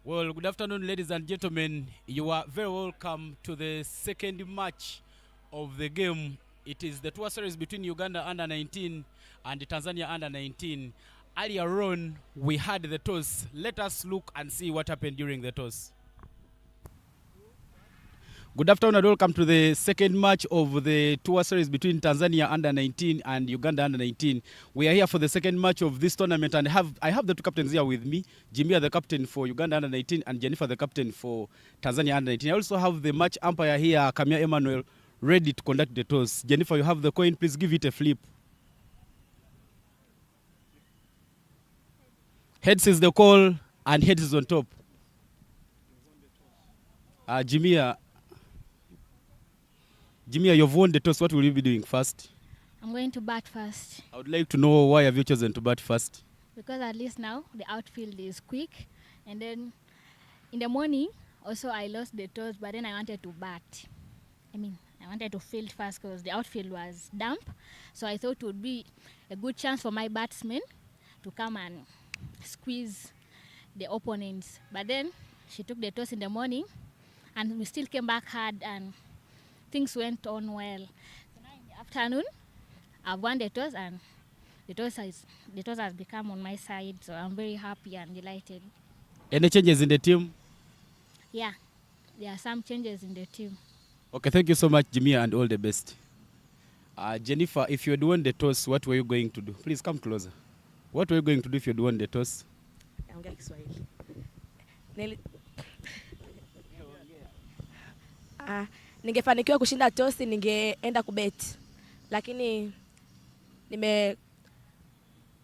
Well, good afternoon, ladies and gentlemen. You are very welcome to the second match of the game. It is the tour series between Uganda under 19 and Tanzania under 19. Earlier on, we had the toss. Let us look and see what happened during the toss. Good afternoon and welcome to the second match of the tour series between Tanzania under 19 and Uganda under 19. We are here for the second match of this tournament, and I have the two captains here with me. Jimmy, the captain for Uganda under 19, and Jennifer, the captain for Tanzania under 19. I also have the match umpire here, Kamia Emmanuel, ready to conduct the toss. Jennifer, you have the coin. Please give it a flip. Heads is the call, and heads is on top. Jimmy, you've won the toss. What will you be doing first? I'm going to bat first. I would like to know why have you chosen to bat first? Because at least now the outfield is quick. And then in the morning, also I lost the toss, but then I wanted to bat. I wanted to field first because the outfield was damp. So I thought it would be a good chance for my batsmen to come and squeeze the opponents. But then she took the toss in the morning, and we still came back hard, and things went on well. So now in the afternoon, I've won the toss, and the toss has become on my side. So I'm very happy and delighted. Any changes in the team? Yeah, there are some changes in the team. Okay, thank you so much, Jimmy, and all the best. Jennifer, if you had won the toss, what were you going to do? Please come closer. What were you going to do if you had won the toss? Ningefanikiwa kushinda tosi ningeenda kubeti, lakini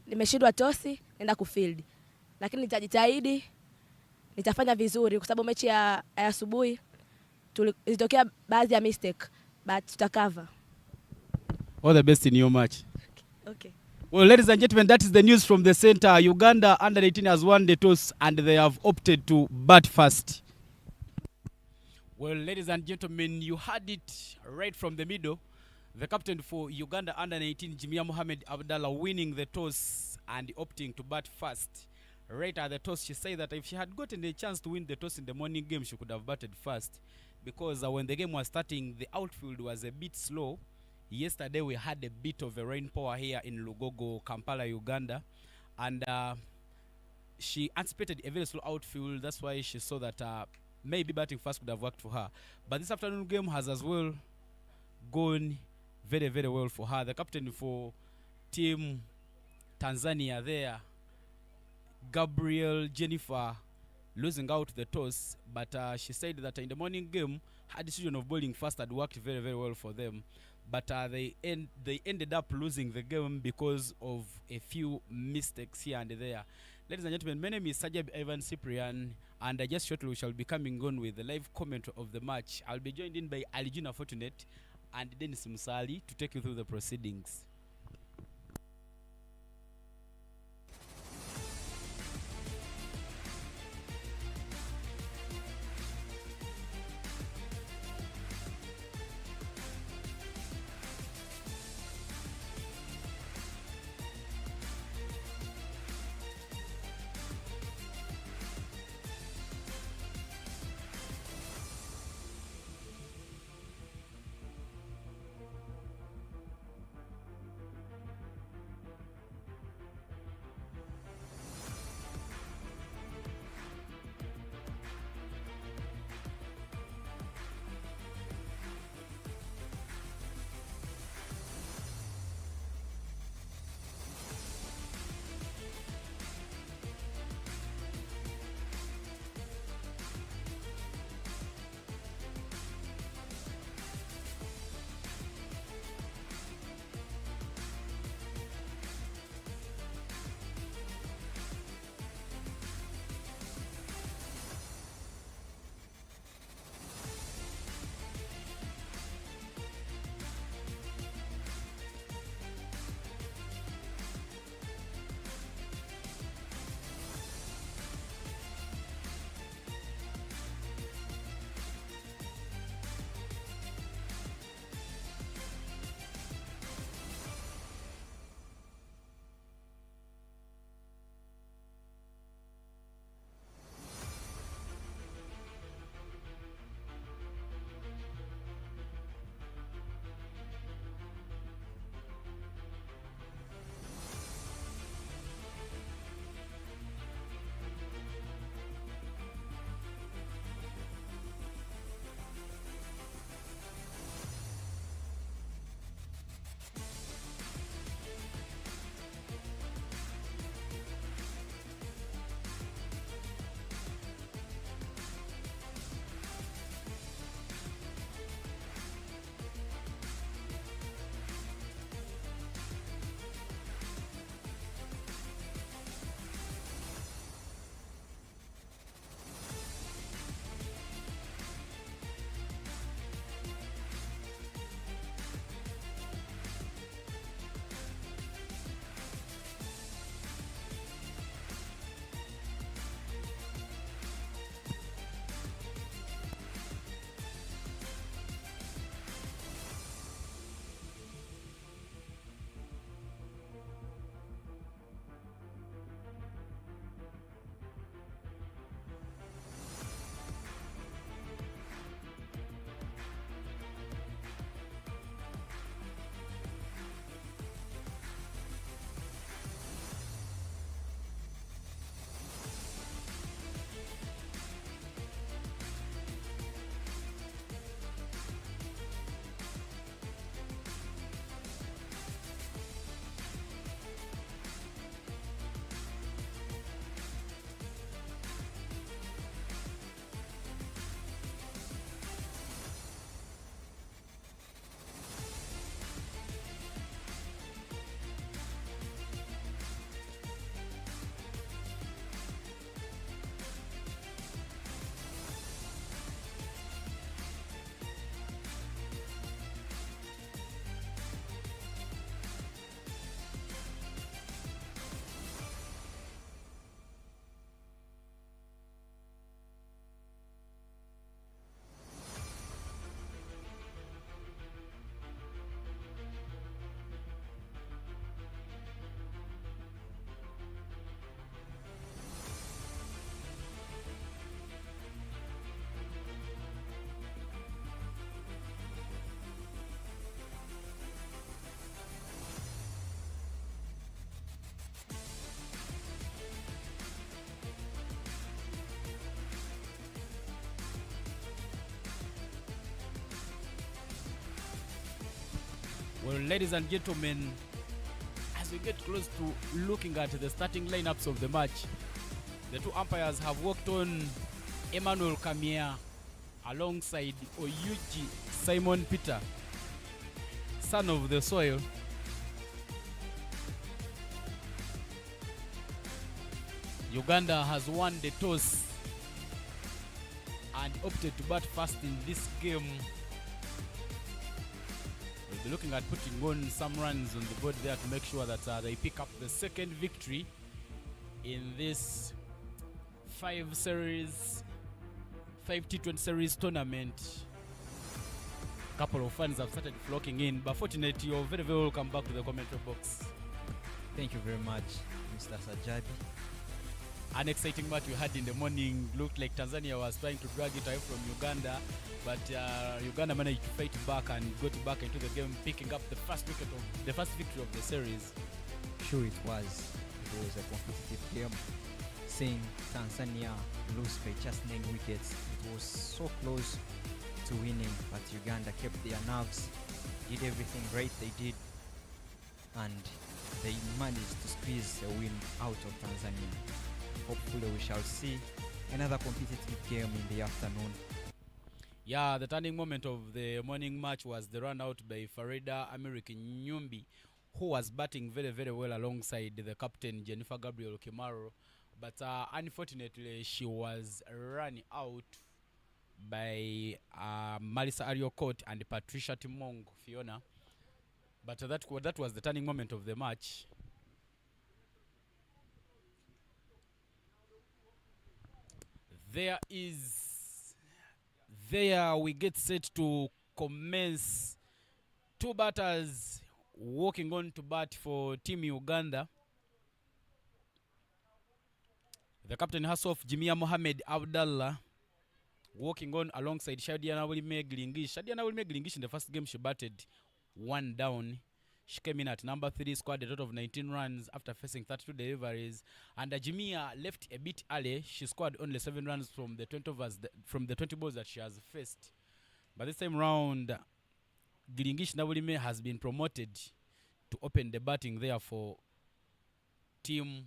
nimeshindwa tosi, naenda kufield. Lakini nitajitahidi, nitafanya vizuri kwa sababu mechi ya asubuhi ilitokea baadhi ya mistake, but tutakava. All the best in your match. Okay. Well, ladies and gentlemen, that is the news from the center. Uganda under 18 has won the toss and they have opted to bat first. Well, ladies and gentlemen, you heard it right from the middle. The captain for Uganda under 19, Jimia Mohamed Abdallah, winning the toss and opting to bat first. Right at the toss, she said that if she had gotten a chance to win the toss in the morning game, she could have batted first. Because when the game was starting, the outfield was a bit slow. Yesterday, we had a bit of a rainpour here in Lugogo, Kampala, Uganda. And she anticipated a very slow outfield. That's why she saw that maybe batting first would have worked for her. But this afternoon game has as well gone very, very well for her. The captain for Team Tanzania there, Gabriel Jennifer, losing out the toss. But she said that in the morning game, her decision of bowling first had worked very, very well for them. But they ended up losing the game because of a few mistakes here and there. Ladies and gentlemen, my name is Sajab Ivan Cyprian, and just shortly we shall be coming on with the live comment of the match. I'll be joined in by Alijuna Fortunate and Dennis Musali to take you through the proceedings. Well, ladies and gentlemen, as we get close to looking at the starting lineups of the match, the two umpires have walked on Emmanuel Kamia alongside Oyuji Simon Peter, son of the soil. Uganda has won the toss and opted to bat first in this game. We'll be looking at putting on some runs on the board there to make sure that they pick up the second victory in this 5 T20 series tournament. A couple of fans have started flocking in, but fortunately you're very, very welcome back to the commentary box. Thank you very much, Mr. Sajabi. An exciting match we had in the morning. Looked like Tanzania was trying to drag it away from Uganda, but Uganda managed to fight back and got back into the game, picking up the first victory of the series. Sure, it was a competitive game. Seeing Tanzania lose by just 9 wickets, it was so close to winning, but Uganda kept their nerves, did everything right they did, and they managed to squeeze a win out of Tanzania. Hopefully we shall see another competitive game in the afternoon. Yeah, the turning moment of the morning match was the run out by Farida American Nyumbi, who was batting very, very well alongside the captain Jennifer Gabriel Kimaro. But unfortunately, she was run out by Marisa Ariokot and Patricia Timong Fiona. But that was the turning moment of the match. There we get set to commence. 2 batters walking on to bat for Team Uganda. The captain has off Jimia Mohamed Abdallah, walking on alongside Shadiana Wilime Glingish. Shadiana Wilime Glingish in the first game she batted 1 down. She came in at number 3, scored a total of 19 runs after facing 32 deliveries. And Jimia left a bit early. She scored only 7 runs from the 20 balls that she has faced. But this time round, Gilingish Nawulime has been promoted to open the batting there for Team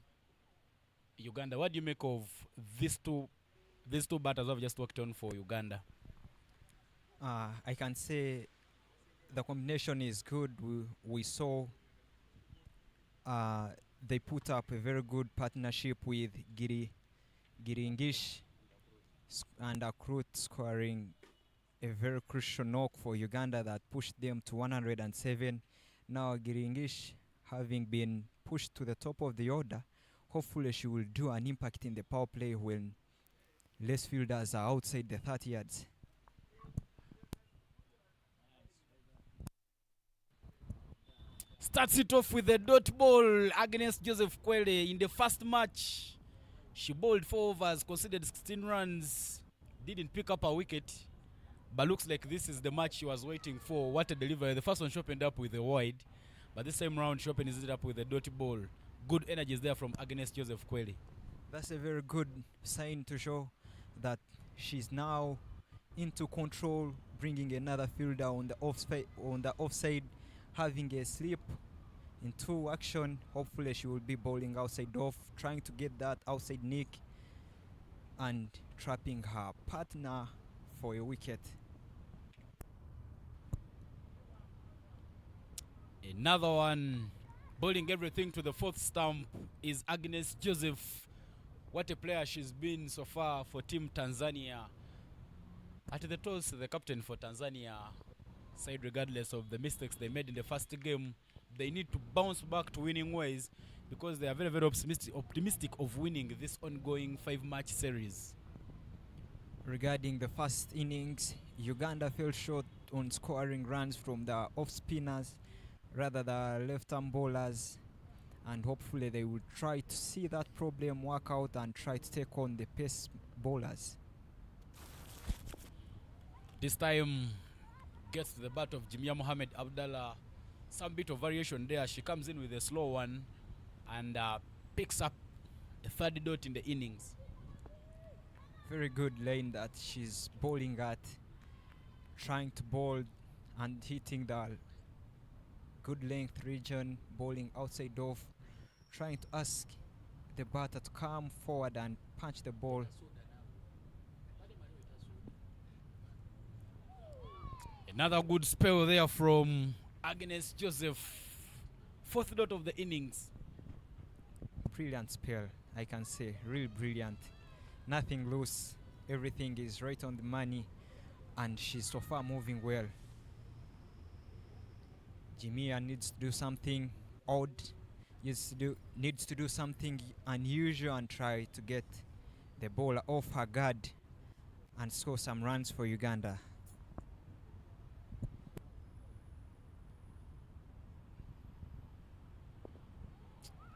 Uganda. What do you make of these two batters who have just worked on for Uganda? I can say the combination is good. We saw they put up a very good partnership with Giringish and Akrut, scoring a very crucial knock for Uganda that pushed them to 107. Now Giringish, having been pushed to the top of the order, hopefully she will do an impact in the power play when less fielders are outside the 30 yards. Starts it off with a dot ball against Joseph Kwele. In the first match, she bowled 4 overs, conceded 16 runs, didn't pick up a wicket, but looks like this is the match she was waiting for. What a delivery. The first one she opened up with a wide, but this same round she opened it up with a dot ball. Good energies there from Agnes Joseph Kwele. That's a very good sign to show that she's now into control, bringing another fielder on the offside, having a slip into action. Hopefully she will be bowling outside off, trying to get that outside nick and trapping her partner for a wicket. Another one bowling everything to the 4th stump is Agnes Joseph. What a player she's been so far for Team Tanzania. At the toss, the captain for Tanzania said regardless of the mistakes they made in the first game, they need to bounce back to winning ways because they are very, very optimistic of winning this ongoing 5-match series. Regarding the first innings, Uganda fell short on scoring runs from the off-spinners, rather the left-arm bowlers, and hopefully they will try to see that problem work out and try to take on the pace bowlers. This time gets to the bat of Jimia Mohamed Abdallah. Some bit of variation there. She comes in with a slow one and picks up the 3rd dot in the innings. Very good lane that she's bowling at, trying to bowl and hitting the good length region, bowling outside off, trying to ask the batter to come forward and punch the ball. Another good spell there from Agnes Joseph. 4th dot of the innings. Brilliant spell, I can say, really brilliant. Nothing loose, everything is right on the money, and she's so far moving well. Jimia needs to do something odd, needs to do something unusual and try to get the ball off her guard and score some runs for Uganda.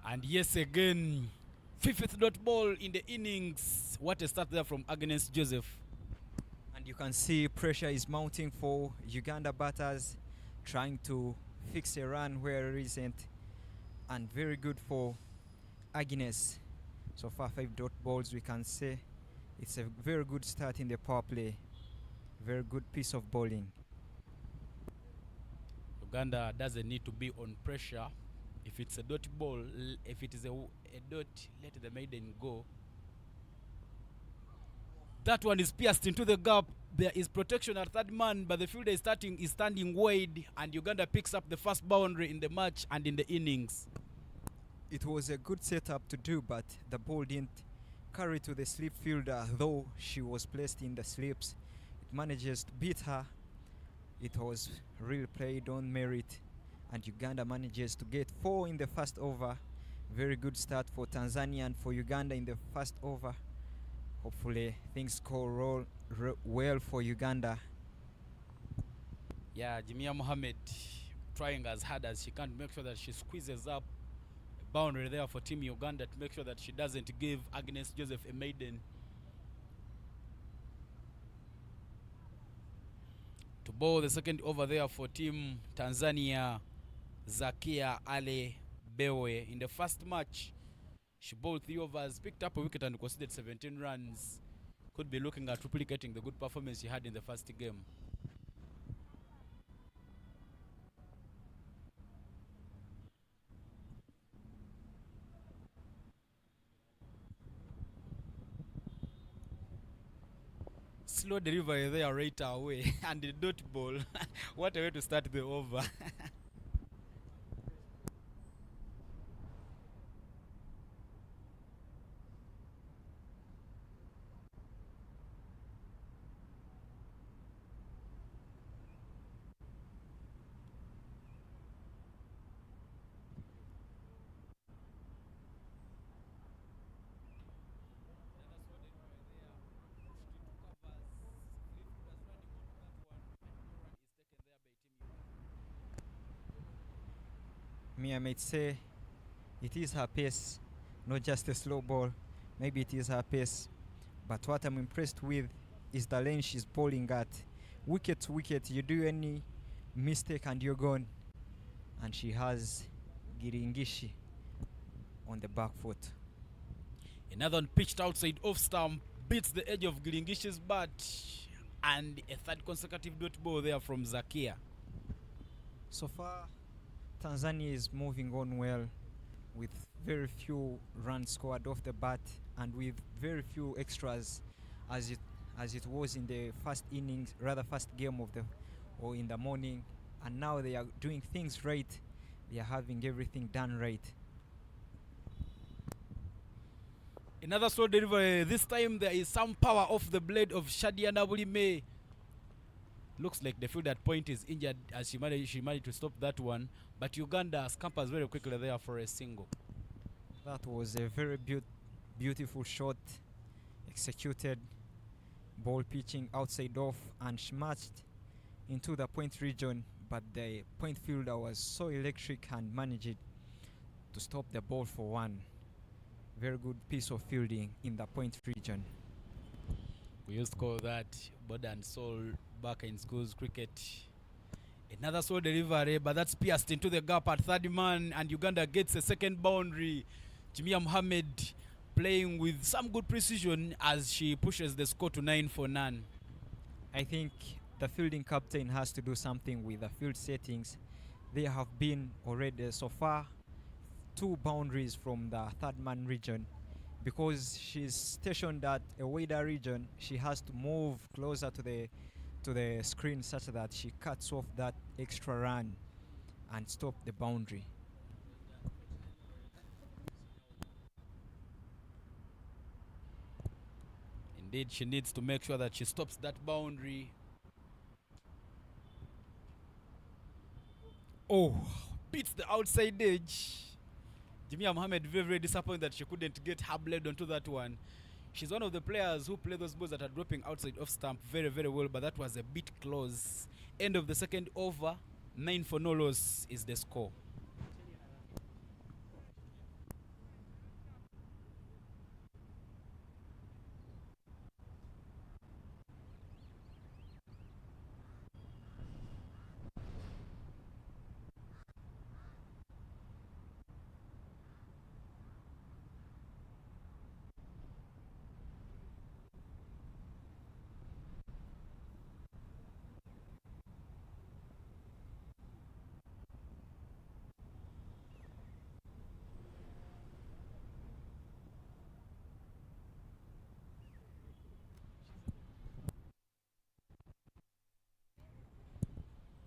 And yes, again, 5th dot ball in the innings. What a start there from Agnes Joseph. And you can see pressure is mounting for Uganda batters, trying to fix a run where it isn't, and very good for Agnes. So far 5 dot balls, we can say it's a very good start in the power play. Very good piece of bowling. Uganda doesn't need to be on pressure. If it's a dot ball, if it is a dot, let the maiden go. That one is pierced into the gap. There is protection at third man, but the fielder is standing wide, and Uganda picks up the first boundary in the match and in the innings. It was a good setup to do, but the ball didn't carry to the slip fielder, though she was placed in the slips. It manages to beat her. It was really played on merit, and Uganda manages to get 4 in the first over. Very good start for Tanzania and for Uganda in the first over. Hopefully things go well for Uganda. Yeah, Jimia Mohammed trying as hard as she can to make sure that she squeezes up a boundary there for Team Uganda to make sure that she doesn't give Agnes Joseph a maiden. To bowl the second over there for Team Tanzania, Zakia Ale Bewe. In the first match, she bowled 3 overs, picked up a wicket and conceded 17 runs. Could be looking at replicating the good performance she had in the first game. Slow delivery there right away and the dot ball. What a way to start the over. Me, I might say it is her pace, not just a slow ball. Maybe it is her pace, but what I'm impressed with is the lane she's bowling at. Wicket to wicket, you do any mistake and you're gone. And she has Giringishi on the back foot. Another one pitched outside off stump, beats the edge of Giringishi's bat, and a third consecutive dot ball there from Zakia. So far, Tanzania is moving on well, with very few runs scored off the bat and with very few extras, as it was in the first innings, rather first game or in the morning. And now they are doing things right. They are having everything done right. Another slow delivery. This time there is some power off the blade of Shadia Nabulime. Looks like the fielder at point is injured as she managed to stop that one. But Uganda scampers very quickly there for a single. That was a very beautiful shot, executed, ball pitching outside off and smashed into the point region. But the point fielder was so electric and managed to stop the ball for 1. Very good piece of fielding in the point region. We used to call that body and soul back in schools cricket. Another slow delivery, but that's pierced into the gap at third man, and Uganda gets a second boundary. Jimia Mohammed playing with some good precision as she pushes the score to 9 for none. I think the fielding captain has to do something with the field settings. There have been already so far 2 boundaries from the third man region. Because she's stationed at a wider region, she has to move closer to the screen such that she cuts off that extra run and stop the boundary. Indeed, she needs to make sure that she stops that boundary. Oh, beats the outside edge. Jamia Mohammed very, very disappointed that she couldn't get her blade onto that one. She's one of the players who play those balls that are dropping outside off stump very, very well, but that was a bit close. End of the second over, 9 for no loss is the score.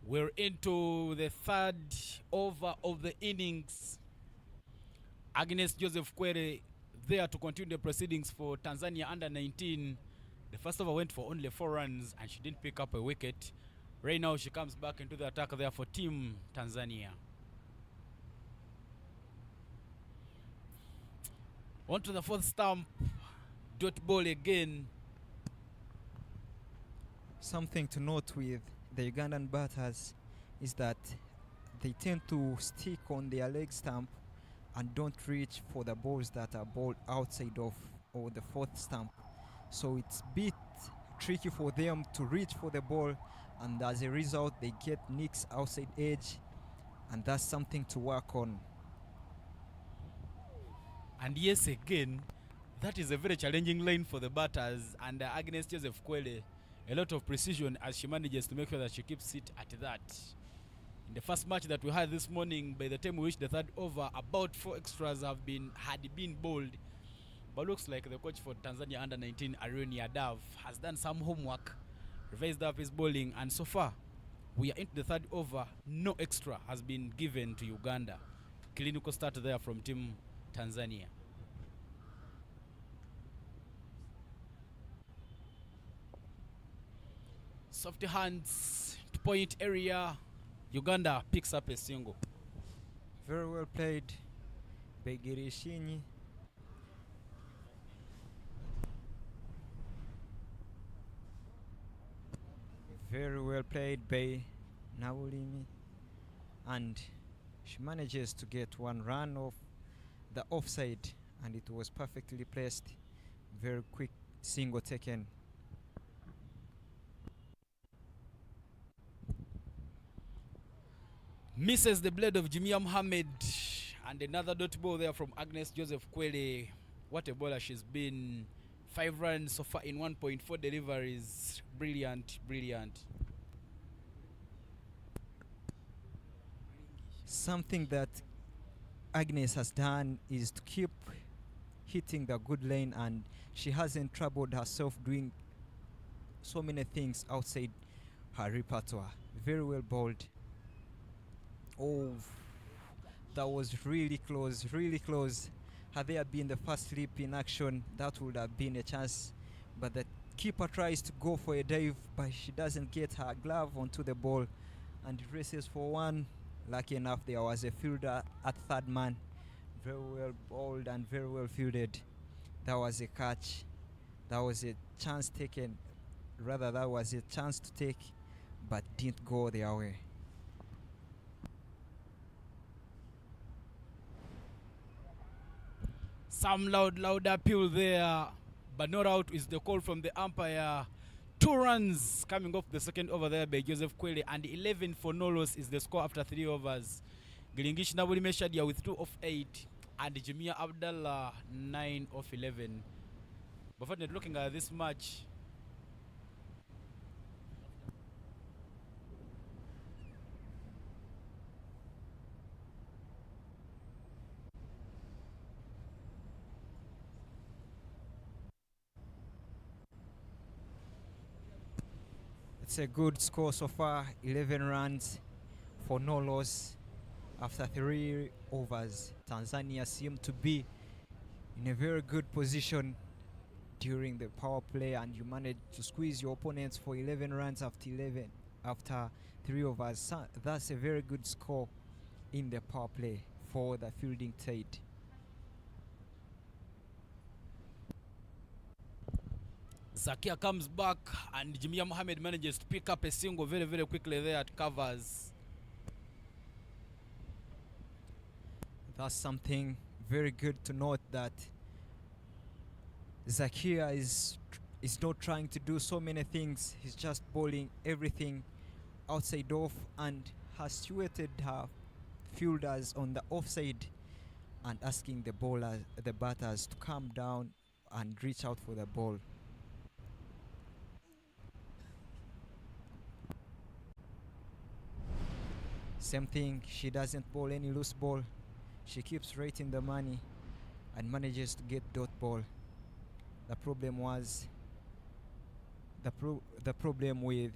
We're into the third over of the innings. Agnes Joseph Kwere there to continue the proceedings for Tanzania under 19. The first over went for only 4 runs and she didn't pick up a wicket. Right now she comes back into the attack there for Team Tanzania. On to the fourth stump. Dot ball again. Something to note with the Ugandan batters is that they tend to stick on their leg stump and don't reach for the balls that are balled outside of or the fourth stump. So it's a bit tricky for them to reach for the ball, and as a result they get nicks outside edge, and that's something to work on. And yes, again, that is a very challenging line for the batters, and Agnes Joseph Kwele, a lot of precision as she manages to make sure that she keeps it at that. In the first match that we had this morning, by the time we reached the third over, about 4 extras had been bowled. But looks like the coach for Tanzania under 19, Aruni Adav, has done some homework, revised up his bowling, and so far we are into the third over. No extra has been given to Uganda. Clinical start there from Team Tanzania. Soft hands to point area. Uganda picks up a single. Very well played by Girishinyi. Very well played by Naulimi, and she manages to get 1 run off the offside, and it was perfectly placed. Very quick single taken. Misses the blade of Jamia Mohammed, and another dot ball there from Agnes Joseph Kwele. What a bowler she's been. 5 runs so far in 1.4 deliveries. Brilliant, brilliant. Something that Agnes has done is to keep hitting the good lane, and she hasn't troubled herself doing so many things outside her repertoire. Very well bowled. Oh, that was really close, really close. Had there been the first slip in action, that would have been a chance. But the keeper tries to go for a dive, but she doesn't get her glove onto the ball, and it races for 1. Lucky enough, there was a fielder at third man. Very well bowled and very well fielded. That was a catch. That was a chance taken. Rather, that was a chance to take, but didn't go their way. Some loud appeal there, but not out is the call from the umpire. 2 runs coming off the second over there by Joseph Kwele, and 11 for no loss is the score after 3 overs. Gilingish Nabuli Meshadia with 2 of 8, and Jamia Abdallah 9 of 11. But looking at this match, It's a good score so far, 11 runs for no loss after 3 overs. Tanzania seem to be in a very good position during the power play, and you managed to squeeze your opponents for 11 runs after 3 overs. So that's a very good score in the power play for the fielding side. Zakia comes back and Jimia Mohammed manages to pick up a single very, very quickly there at covers. That's something very good to note, that Zakia is not trying to do so many things. He's just bowling everything outside off and has situated her fielders on the offside and asking the batters to calm down and reach out for the ball. Same thing, she doesn't bowl any loose ball. She keeps right in the money and manages to get dot ball. The problem was the problem with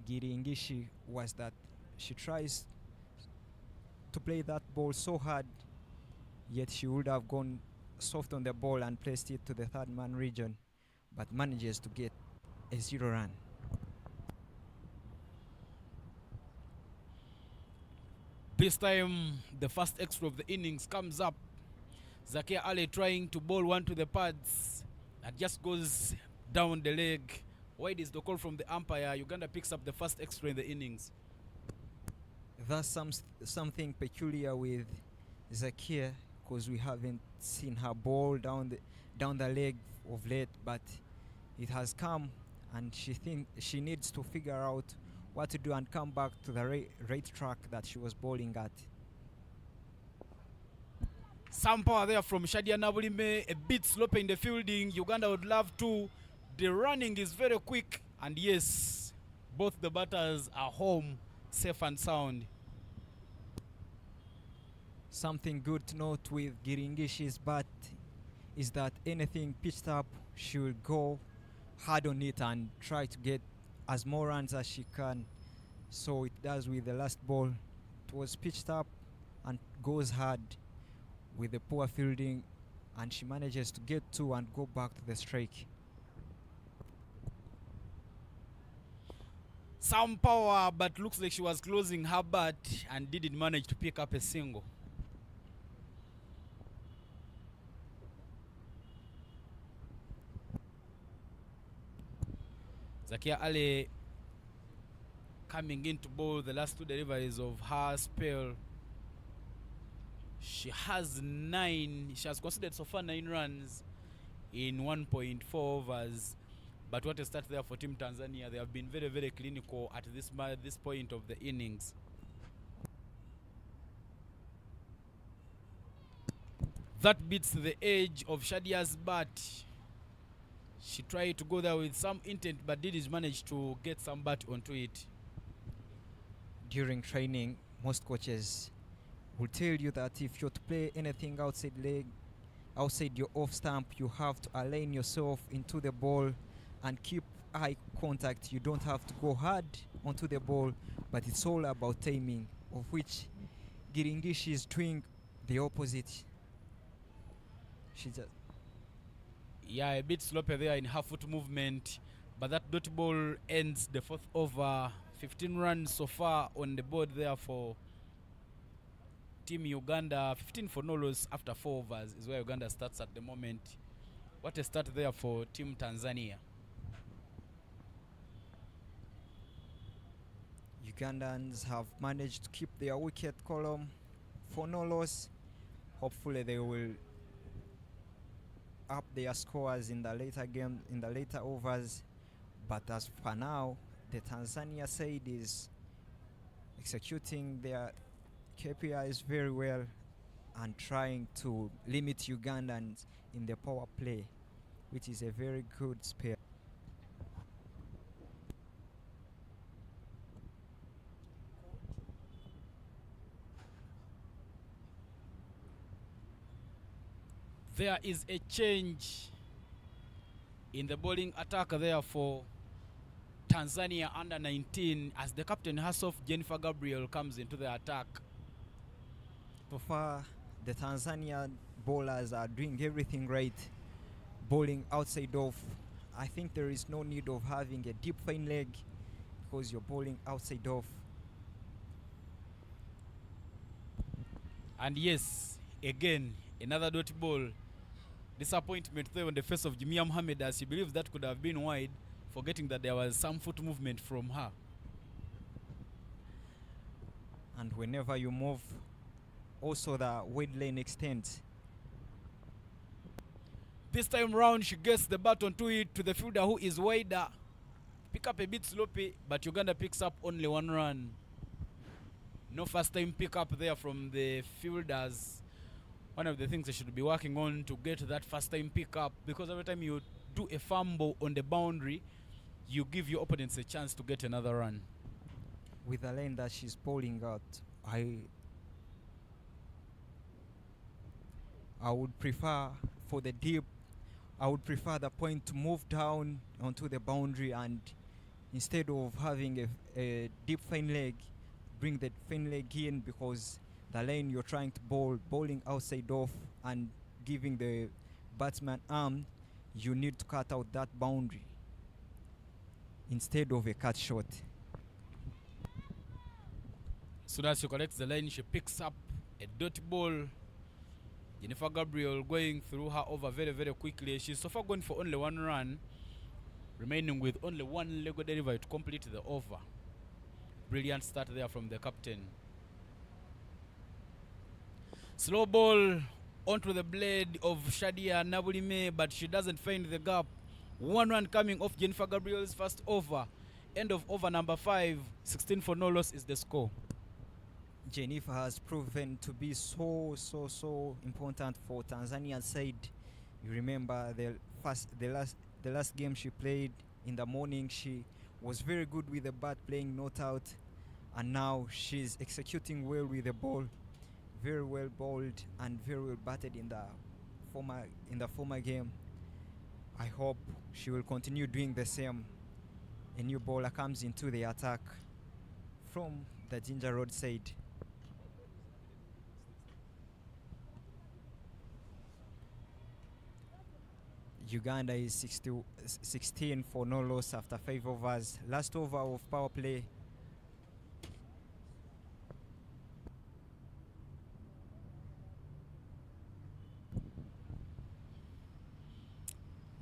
Giringishi was that she tries to play that ball so hard, yet she would have gone soft on the ball and placed it to the third man region, but manages to get a 0 run. This time, the first extra of the innings comes up. Zakia Ali trying to bowl one to the pads and just goes down the leg. Wide is the call from the umpire. Uganda picks up the first extra in the innings. That's something peculiar with Zakia, because we haven't seen her bowl down the leg of late, but it has come, and she needs to figure out what to do and come back to the right track that she was bowling at. Some power there from Shadia Nabulime, a bit sloppy in the fielding. Uganda would love to. The running is very quick, and yes, both the batters are home, safe and sound. Something good to note with Giringishi's bat is that anything pitched up, she will go hard on it and try to get as more runs as she can. So it does with the last ball. It was pitched up and goes hard with the poor fielding, and she manages to get 2 and go back to the strike. Some power, but looks like she was closing her bat and didn't manage to pick up a single. Zakia Ali coming in to bowl the last 2 deliveries of her spell. She has considered so far 9 runs in 1.4 overs. But what a start there for Team Tanzania. They have been very, very clinical at this point of the innings. That beats the edge of Shadia's bat. She tried to go there with some intent, but didn't manage to get some bat onto it. During training, most coaches will tell you that if you're to play anything outside leg, outside your off stump, you have to align yourself into the ball and keep eye contact. You don't have to go hard onto the ball, but it's all about timing, of which Giringishi is doing the opposite. She just... Yeah, a bit sloppy there in her foot movement, but that dot ball ends the 4th over. 15 runs so far on the board there for Team Uganda. 15 for no loss after 4 overs is where Uganda starts at the moment. What a start there for Team Tanzania. Ugandans have managed to keep their wicket column for no loss. Hopefully they will up their scores in the later game, in the later overs. But as for now, the Tanzania side is executing their KPIs very well and trying to limit Ugandans in the power play, which is a very good spare. There is a change in the bowling attack there for Tanzania under 19 as the captain herself, Jennifer Gabriel, comes into the attack. So far, the Tanzanian bowlers are doing everything right, bowling outside off. I think there is no need of having a deep fine leg because you're bowling outside off. And yes, again, another dot ball. Disappointment there on the face of Jimia Mohammed as he believes that could have been wide, forgetting that there was some foot movement from her. And whenever you move, also the wide lane extends. This time round, she gets the baton to it to the fielder who is wider. Pick up a bit sloppy, but Uganda picks up only 1 run. No first time pick up there from the fielders. One of the things they should be working on to get that first time pick up, because every time you do a fumble on the boundary, you give your opponents a chance to get another run. With the lane that she's bowling out, I would prefer for the deep, I would prefer the point to move down onto the boundary, and instead of having a deep fine leg, bring the fine leg in, because the lane you're trying to bowling outside off and giving the batsman arm, you need to cut out that boundary instead of a cut shot. Soon as she collects the line, she picks up a dot ball. Jennifer Gabriel going through her over very, very quickly. She's so far going for only 1 run, remaining with only 1 Lego delivery to complete the over. Brilliant start there from the captain. Slow ball onto the blade of Shadia Nabulime, but she doesn't find the gap. 1 run coming off Jennifer Gabriel's first over. End of over number 5. 16 for no loss is the score. Jennifer has proven to be so important for Tanzanian side. You remember the last game she played in the morning, she was very good with the bat, playing not out, and now she's executing well with the ball, very well bowled and very well batted in the former game. I hope she will continue doing the same. A new bowler comes into the attack from the Ginger Road side. Uganda is 16 for no loss after 5 overs. Last over of power play.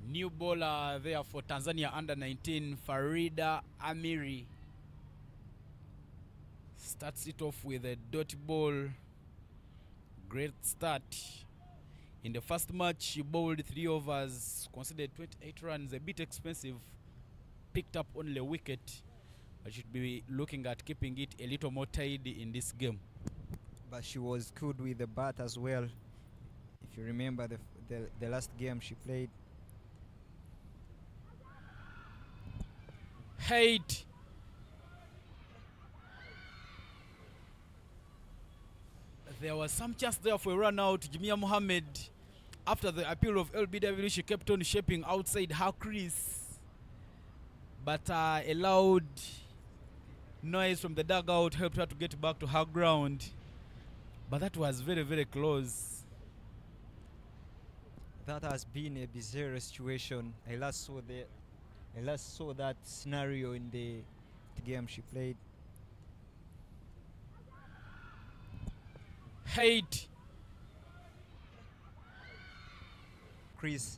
New bowler there for Tanzania under 19, Farida Amiri. Starts it off with a dot ball. Great start. In the first match, she bowled 3 overs, considered 28 runs, a bit expensive. Picked up only a wicket. I should be looking at keeping it a little more tidy in this game. But she was good with the bat as well. If you remember the last game she played. Height. There was some chance there for a run out. Jimia Mohammed, after the appeal of LBW, she kept on shaping outside her crease. But a loud noise from the dugout helped her to get back to her ground. But that was very, very close. That has been a bizarre situation. I last saw that scenario in the game she played. Height. Chris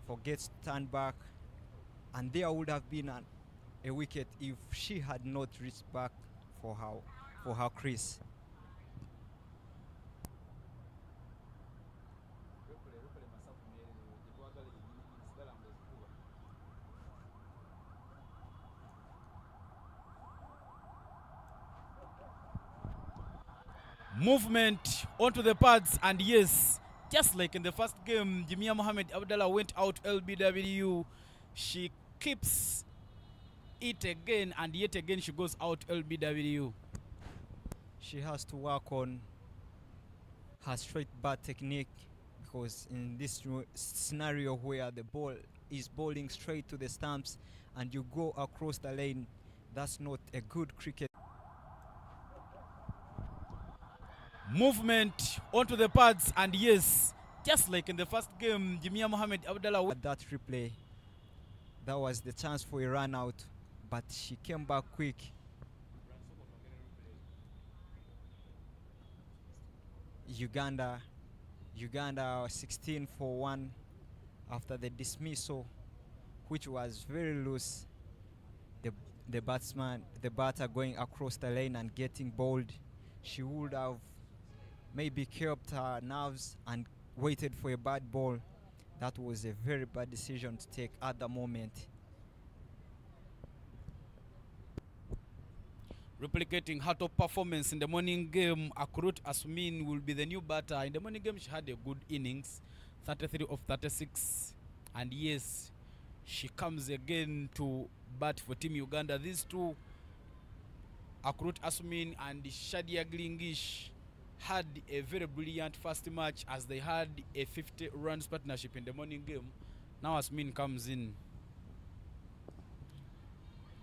forgets to turn back, and there would have been a wicket if she had not reached back for her crease. Movement onto the pads, and yes, just like in the first game, Jimia Mohammed Abdallah went out LBW. She keeps it again, and yet again she goes out LBW. She has to work on her straight bat technique, because in this scenario where the ball is bowling straight to the stumps and you go across the lane. That's not a good cricket. Movement onto the pads, and yes, just like in the first game, Jimia Mohamed Abdallah. At that replay, that was the chance for a run out, but she came back quick. Uganda 16 for 1 after the dismissal, which was very loose. The batter going across the lane and getting bowled. She would have maybe kept her nerves and waited for a bad ball. That was a very bad decision to take at the moment. Replicating her top performance in the morning game, Akurut Asmin will be the new batter. In the morning game, she had a good innings, 33 of 36. And yes, she comes again to bat for Team Uganda. These two, Akurut Asmin and Shadia Glingish, had a very brilliant first match as they had a 50 runs partnership in the morning game. Now Asmin comes in.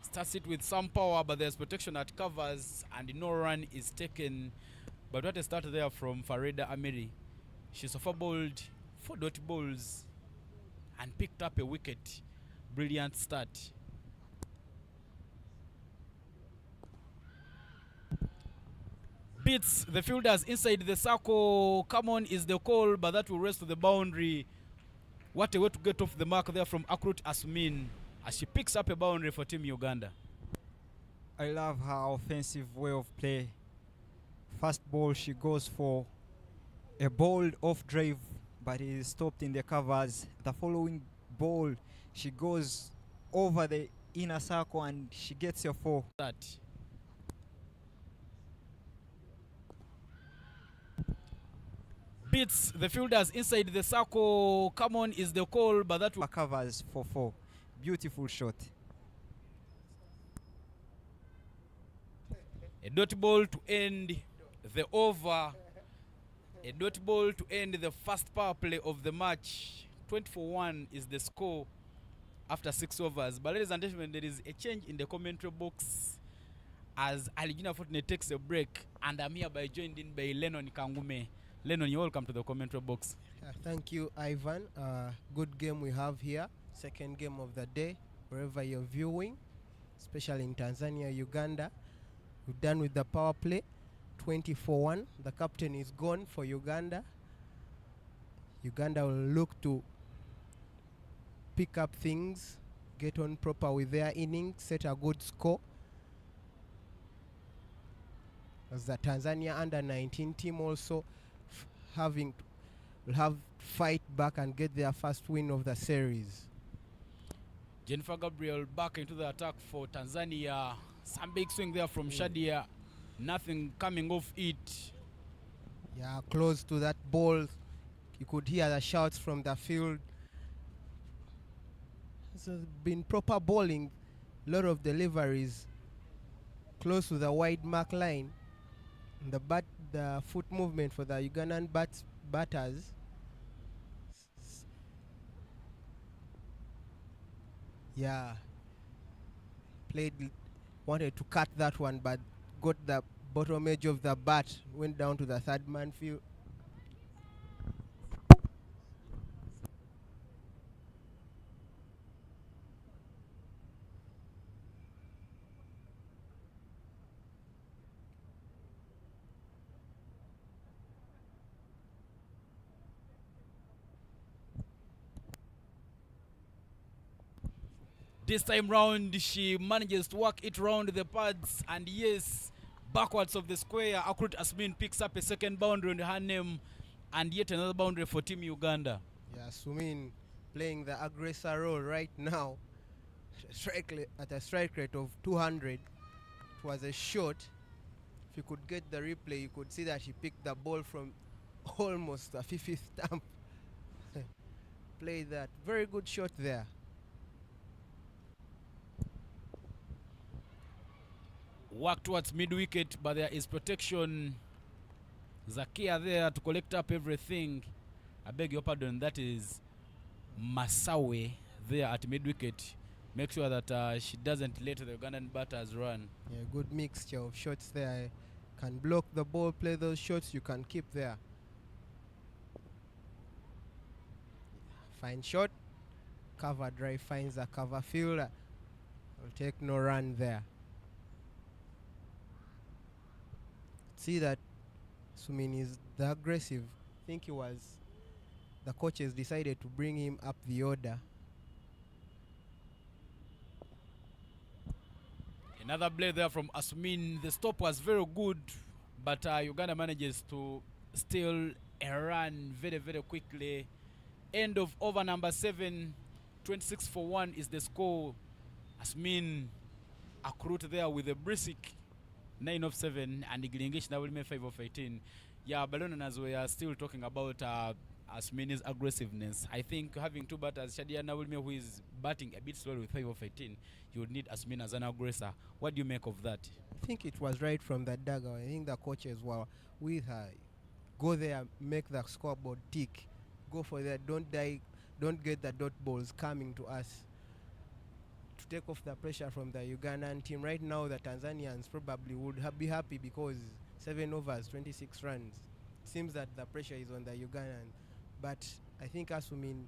Starts it with some power, but there's protection at covers and no run is taken. But what a start there from Farida Amiri. She so far bowled 4 dot balls and picked up a wicket. Brilliant start. Beats the fielders inside the circle. Come on is the call, but that will rest to the boundary. What a way to get off the mark there from Akurut Asmin as she picks up a boundary for Team Uganda. I love her offensive way of play. First ball, she goes for a bold off drive, but it is stopped in the covers. The following ball, she goes over the inner circle and she gets a 4. That. Beats the fielders inside the circle. Come on is the call, but that will covers for 4. Beautiful shot. A dot ball to end the over. A dot ball to end the first power play of the match. 20-1 is the score after 6 overs. But ladies and gentlemen, there is a change in the commentary box as Aligina Fortune takes a break, and I'm hereby joined in by Lennon Kangume. Lennon, you're welcome to the commentary box. Thank you, Ivan. Good game we have here. Second game of the day, wherever you're viewing, especially in Tanzania, Uganda. We're done with the power play, 20-1. The captain is gone for Uganda. Uganda will look to pick up things, get on proper with their innings, set a good score. As the Tanzania under-19 team also will have fight back and get their first win of the series. Jennifer Gabriel back into the attack for Tanzania. Some big swing there from Shadia. Nothing coming off it. Yeah, close to that ball. You could hear the shouts from the field. It's been proper bowling. A lot of deliveries close to the wide mark line. The foot movement for the Ugandan batters. Yeah, wanted to cut that one, but got the bottom edge of the bat, went down to the third man field. This time round, she manages to work it round the pads, and yes, backwards of the square, Akurut Asmin picks up a second boundary on her name, and yet another boundary for Team Uganda. Yeah, Sumin playing the aggressor role right now, at a strike rate of 200. It was a shot. If you could get the replay, you could see that he picked the ball from almost the 50th stump. Played that. Very good shot there. Work towards mid-wicket, but there is protection. Zakia there to collect up everything. I beg your pardon, that is Masawe there at mid-wicket. Make sure that she doesn't let the Ugandan batters run. Yeah, good mixture of shots there. Can block the ball, play those shots, you can keep there. Fine shot. Cover drive finds a cover fielder. Will take no run there. See that Sumin is the aggressive. I think the coaches decided to bring him up the order. Another play there from Asmin. The stop was very good, but Uganda manages to steal a run very, very quickly. End of over number 7, 26 for 1 is the score. Asmin accrued there with a brisk 9 of 7 and Gilingish now will make 5 of 18. Yeah, Balloon, as we are still talking about Asmin's aggressiveness, I think having two batters, Shadia Nawilme, who is batting a bit slow with 5 of 18, you would need Asmin as an aggressor. What do you make of that? I think it was right from the dugout. I think the coaches were with her. Go there, make the scoreboard tick. Go for that. Don't get the dot balls coming to us. To take off the pressure from the Ugandan team. Right now, the Tanzanians probably would be happy because 7 overs, 26 runs. Seems that the pressure is on the Ugandan. But I think Asumin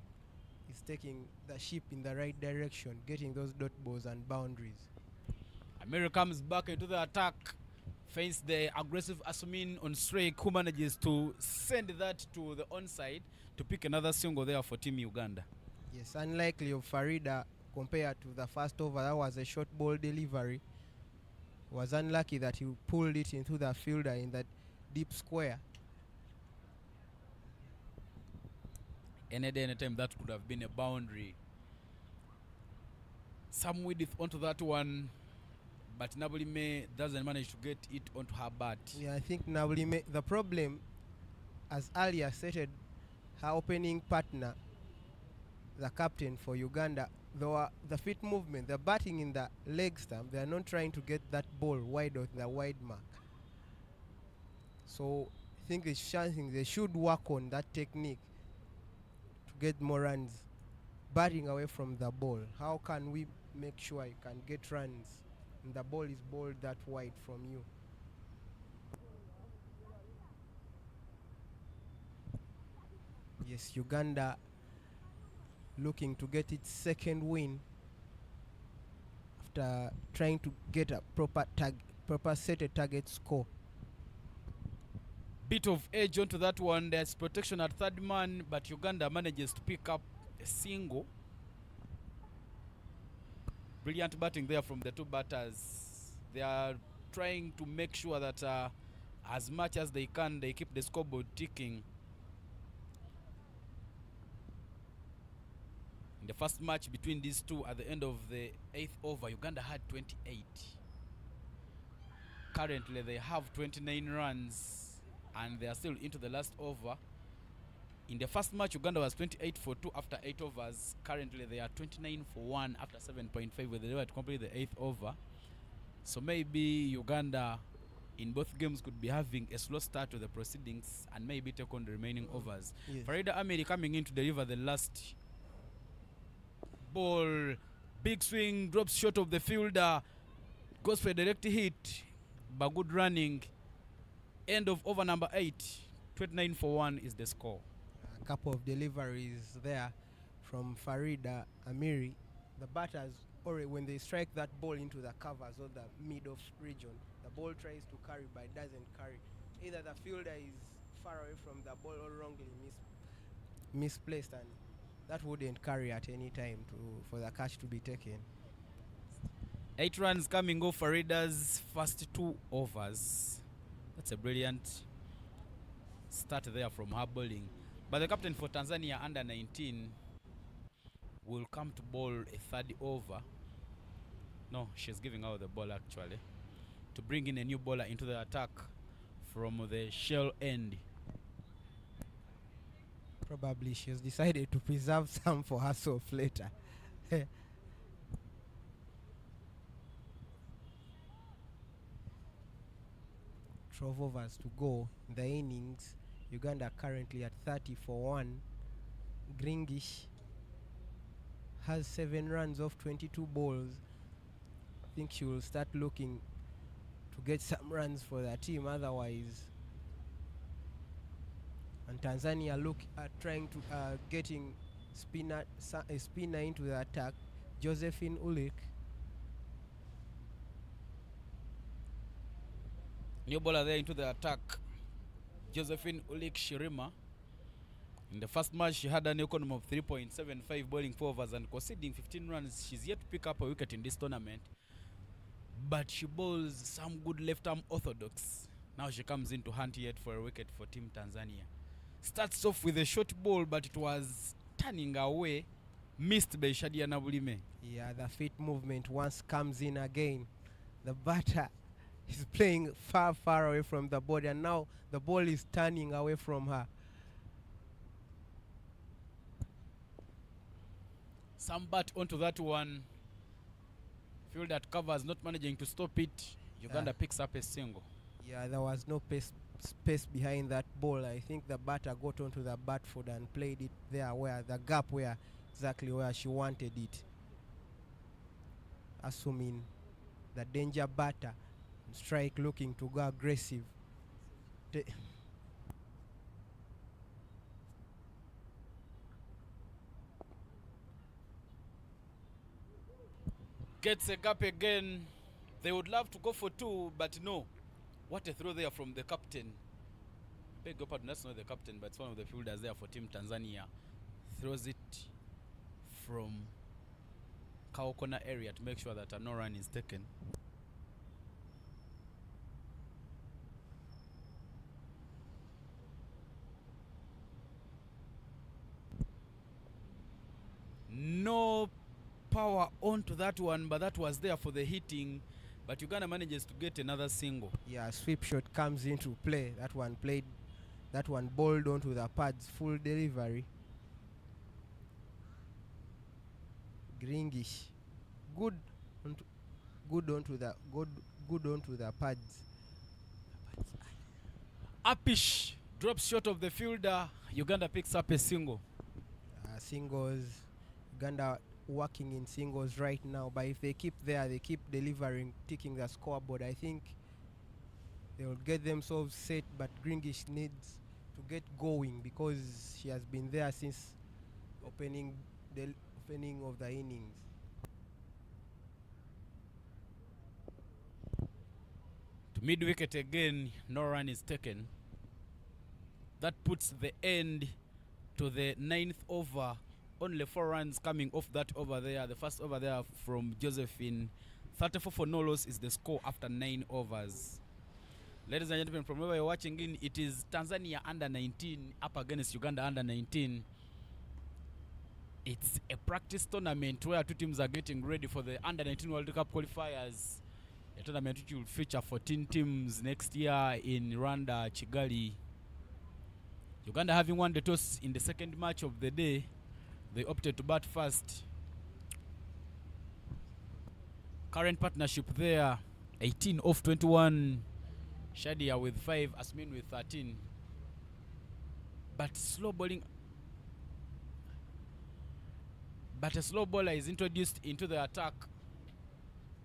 is taking the ship in the right direction, getting those dot balls and boundaries. Amiri comes back into the attack, finds the aggressive Asumin on strike, who manages to send that to the onside to pick another single there for Team Uganda. Yes, unlikely of Farida compared to the first over. That was a short ball delivery. Was unlucky that he pulled it into the fielder in that deep square. Any day, anytime, that could have been a boundary. Some width onto that one, but Nabulime doesn't manage to get it onto her bat. Yeah, I think Nabulime, the problem, as earlier stated, her opening partner, the captain for Uganda, the feet movement, the batting in the leg stump, they are not trying to get that ball wide of the wide mark. So I think it's something they should work on, that technique, to get more runs, batting away from the ball. How can we make sure you can get runs and the ball is bowled that wide from you? Yes, Uganda looking to get its second win after trying to get a proper set a target score. Bit of edge onto that one. There's protection at third man, but Uganda manages to pick up a single. Brilliant batting there from the two batters. They are trying to make sure that as much as they can, they keep the scoreboard ticking. In the first match between these two at the end of the 8th over, Uganda had 28. Currently they have 29 runs and they are still into the last over. In the first match, Uganda was 28 for 2 after 8 overs. Currently they are 29 for 1 after 7.5 where they were to complete the 8th over. So maybe Uganda in both games could be having a slow start to the proceedings and maybe take on the remaining overs. Yes. Farida Amiri coming in to deliver the last ball. Big swing, drops short of the fielder, goes for a direct hit, but good running. End of over number 8, 29 for 1 is the score. A couple of deliveries there from Farida Amiri. The batters, or when they strike that ball into the covers or the mid-off region, the ball tries to carry but it doesn't carry. Either the fielder is far away from the ball or wrongly misplaced, and that wouldn't carry at any time for the catch to be taken. 8 runs coming off Farida's first 2 overs. That's a brilliant start there from her bowling. But the captain for Tanzania under 19 will come to bowl a third over. No, she's giving out the ball actually to bring in a new bowler into the attack from the shell end. Probably she's decided to preserve some for herself later. 12 overs to go in the innings. Uganda currently at 30 for 1. Gringish has 7 runs off 22 balls. I think she will start looking to get some runs for their team otherwise. And Tanzania look at trying to getting a spinner into the attack, Josephine Ulik. New bowler there into the attack, Josephine Ulik Shirima. In the first match, she had an economy of 3.75, bowling 4 overs and conceding 15 runs. She's yet to pick up a wicket in this tournament, but she bowls some good left-arm orthodox. Now she comes in to hunt yet for a wicket for Team Tanzania. Starts off with a short ball, but it was turning away, missed by Shadia Nabulime. Yeah, the feet movement once comes in again. The batter is playing far away from the body, and now the ball is turning away from her. Some bat onto that one. Field that covers not managing to stop it. Uganda picks up a single. Yeah, there was no space behind that ball. I think the batter got onto the bat foot and played it there where the gap where exactly where she wanted it. Assuming the danger batter, strike looking to go aggressive. Gets a gap again. They would love to go for 2, but no. What a throw there from the captain. Beg your pardon, that's not the captain, but it's one of the fielders there for Team Tanzania. Throws it from cow corner area to make sure that a no run is taken. No power onto that one, but that was there for the hitting. But Uganda manages to get another single. Yeah, sweep shot comes into play. That one bowled onto the pads, full delivery. Gringish, good onto the pads. Apish drops short of the fielder. Uganda picks up a single. Singles, Uganda working in singles right now, but if they keep there, they keep delivering, ticking the scoreboard, I think they will get themselves set. But Gringish needs to get going because she has been there since opening of the innings. To mid wicket again, no run is taken. That puts the end to the 9th over. Only 4 runs coming off that over there. The first over there from Josephine. 34 for no loss is the score after 9 overs. Ladies and gentlemen, from where you're watching in, it is Tanzania under 19 up against Uganda under 19. It's a practice tournament where 2 teams are getting ready for the under 19 World Cup qualifiers. A tournament which will feature 14 teams next year in Rwanda, Kigali. Uganda having won the toss in the second match of the day. They opted to bat first. Current partnership there, 18 off 21. Shadia with 5, Asmin with 13. But slow bowling. But a slow bowler is introduced into the attack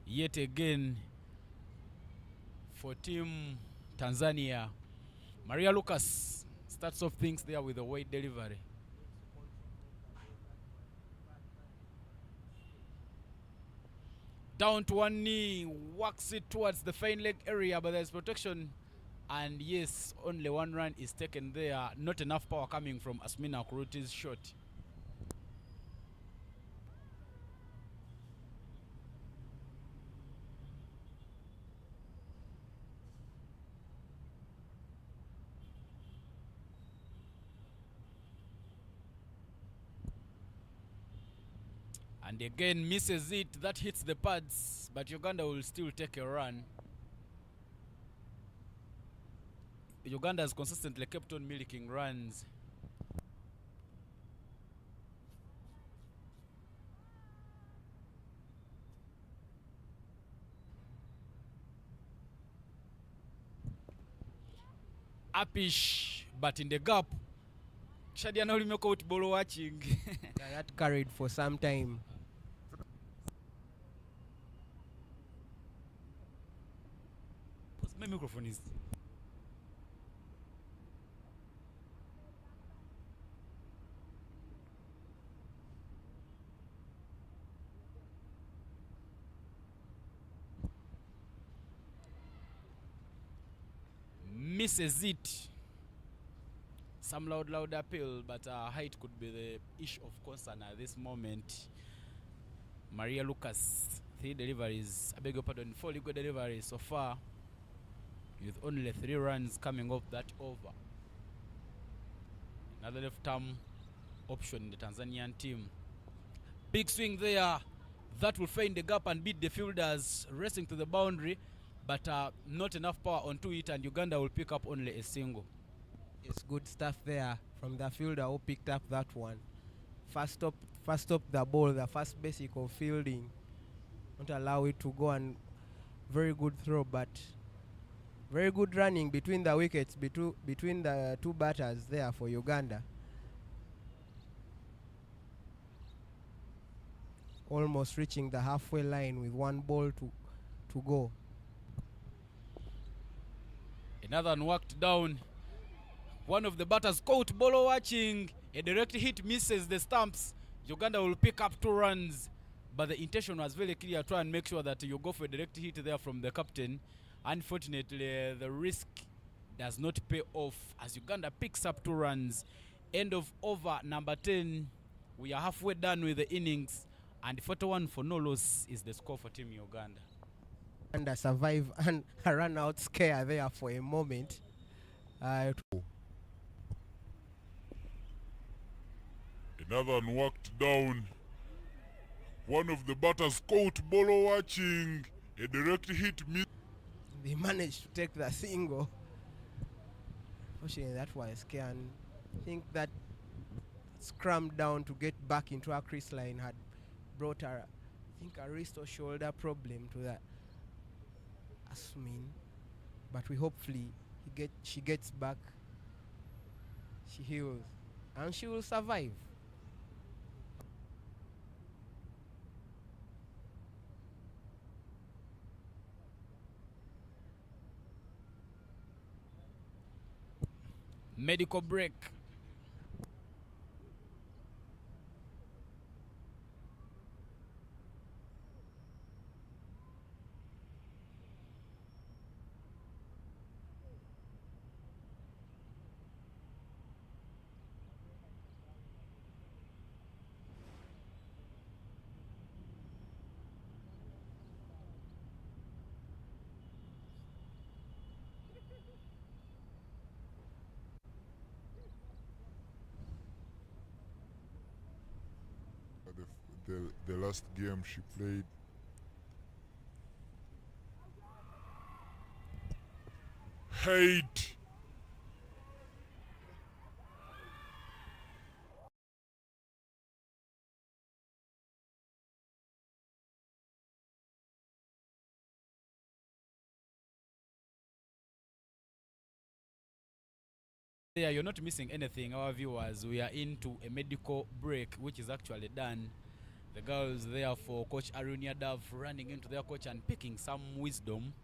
yet again for Team Tanzania. Maria Lucas starts off things there with a wide delivery. Down to one knee, walks it towards the fine leg area, but there's protection. And yes, only 1 run is taken there. Not enough power coming from Asmina Kuruti's shot. And again misses it. That hits the pads, but Uganda will still take a run. Uganda has consistently kept on milking runs. Upish, but in the gap. Shadia Nolimoka ball watching. Yeah, that carried for some time. My microphone is. Misses it. Some loud appeal, but height could be the issue of concern at this moment. Maria Lucas, 3 deliveries. I beg your pardon, 4 legal deliveries so far, with only 3 runs coming off that over. Another left-arm option in the Tanzanian team. Big swing there. That will find the gap and beat the fielders racing to the boundary, but not enough power onto it, and Uganda will pick up only a single. It's good stuff there from the fielder who picked up that one. First stop the ball, the first basic of fielding. Don't allow it to go, and very good throw, but very good running between the wickets, between the 2 batters there for Uganda. Almost reaching the halfway line with 1 ball to go. Another one worked down. One of the batters caught ball watching. A direct hit misses the stumps. Uganda will pick up 2 runs, but the intention was very clear. Try and make sure that you go for a direct hit there from the captain. Unfortunately, the risk does not pay off as Uganda picks up 2 runs. End of over number 10. We are halfway done with the innings, and 41 for no loss is the score for Team Uganda. And survive and a run out scare there for a moment. Another one worked down. One of the batters caught ball watching. A direct hit miss. They managed to take the single. Fortunately, that was scare. And I think that scrum down to get back into our crease line had brought her, I think, a wrist or shoulder problem to that Asmin. But we hopefully she gets back, she heals, and she will survive. Medical break. The last game she played. Hate. Yeah, you're not missing anything, our viewers. We are into a medical break, which is actually done. The girls there for Coach Arunia Dav running into their coach and picking some wisdom,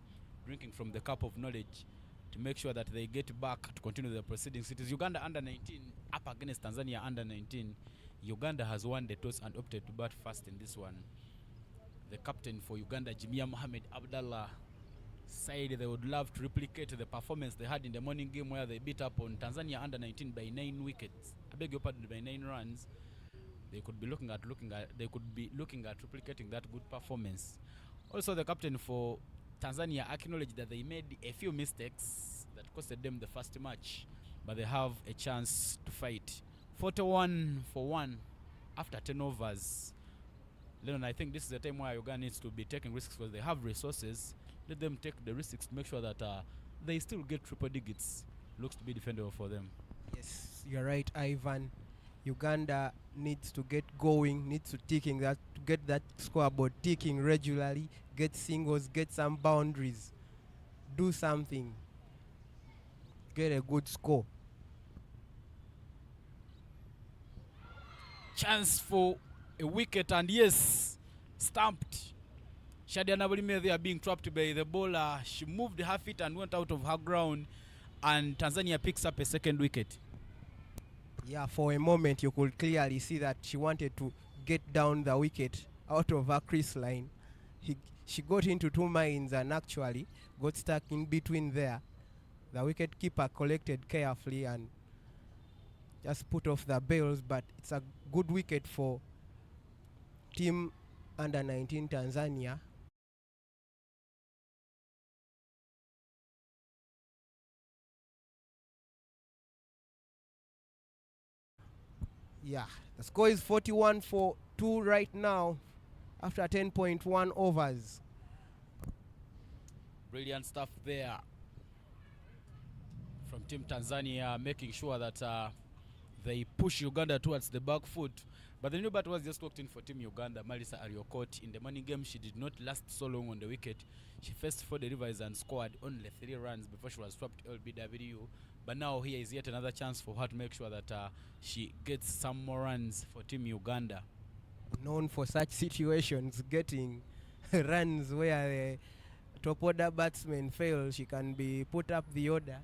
drinking from the cup of knowledge to make sure that they get back to continue the proceedings. It is Uganda under 19 up against Tanzania under 19. Uganda has won the toss and opted to bat first in this one. The captain for Uganda, Jimia Mohamed Abdallah, said they would love to replicate the performance they had in the morning game where they beat up on Tanzania under 19 by 9 wickets. I beg your pardon, by 9 runs. They could be looking at replicating that good performance. Also, the captain for Tanzania acknowledged that they made a few mistakes that costed them the first match, but they have a chance to fight. 41 for 1 after 10 overs. Lennon, I think this is the time where Uganda needs to be taking risks because they have resources. Let them take the risks to make sure that they still get triple digits. Looks to be defendable for them. Yes, you're right, Ivan. Uganda needs to get going, needs to get that scoreboard ticking regularly, get singles, get some boundaries, do something, get a good score. Chance for a wicket, and yes, stumped. Shadia Nabulimwe there being trapped by the bowler. She moved her feet and went out of her ground, and Tanzania picks up a second wicket. Yeah, for a moment you could clearly see that she wanted to get down the wicket out of her crease line. She got into two minds and actually got stuck in between there. The wicket keeper collected carefully and just put off the bails, but it's a good wicket for team under 19 Tanzania. Yeah, the score is 41 for 2 right now after 10.1 overs. Brilliant stuff there from Team Tanzania, making sure that they push Uganda towards the back foot. But the new bat was just walked in for Team Uganda, Marisa Ariokot. In the morning game, she did not last so long on the wicket. She faced 4 delivers and scored only 3 runs before she was swapped LBW. But now here is yet another chance for her to make sure that she gets some more runs for Team Uganda. Known for such situations, getting runs where the top order batsmen fail, she can be put up the order.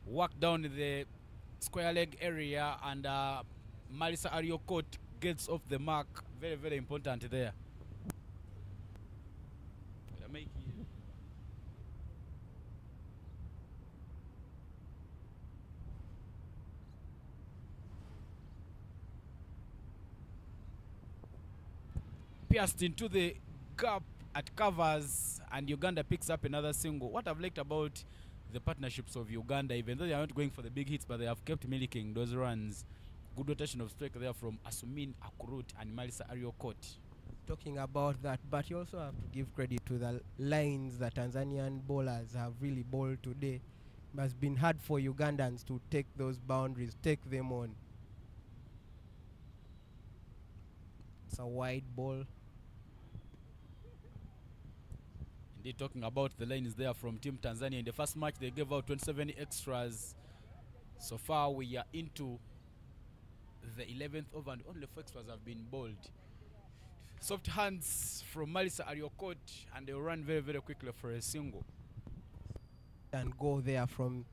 Walk down the square leg area, and Marisa Ariokot gets off the mark. Very, very important there. Pierced into the gap at covers, and Uganda picks up another single. What I've liked about the partnerships of Uganda, even though they are not going for the big hits, but they have kept milking those runs. Good rotation of strike there from Asumin Akurut and Marisa Ariokot. Talking about that, but you also have to give credit to the lines that Tanzanian bowlers have really bowled today. It has been hard for Ugandans to take those boundaries, take them on. It's a wide ball. Indeed, talking about the lines there from Team Tanzania. In the first match, they gave out 27 extras. So far, we are into the 11th over, and only 4 extras have been bowled. Soft hands from Marisa Ariokot, and they run very, very quickly for a single. And go there from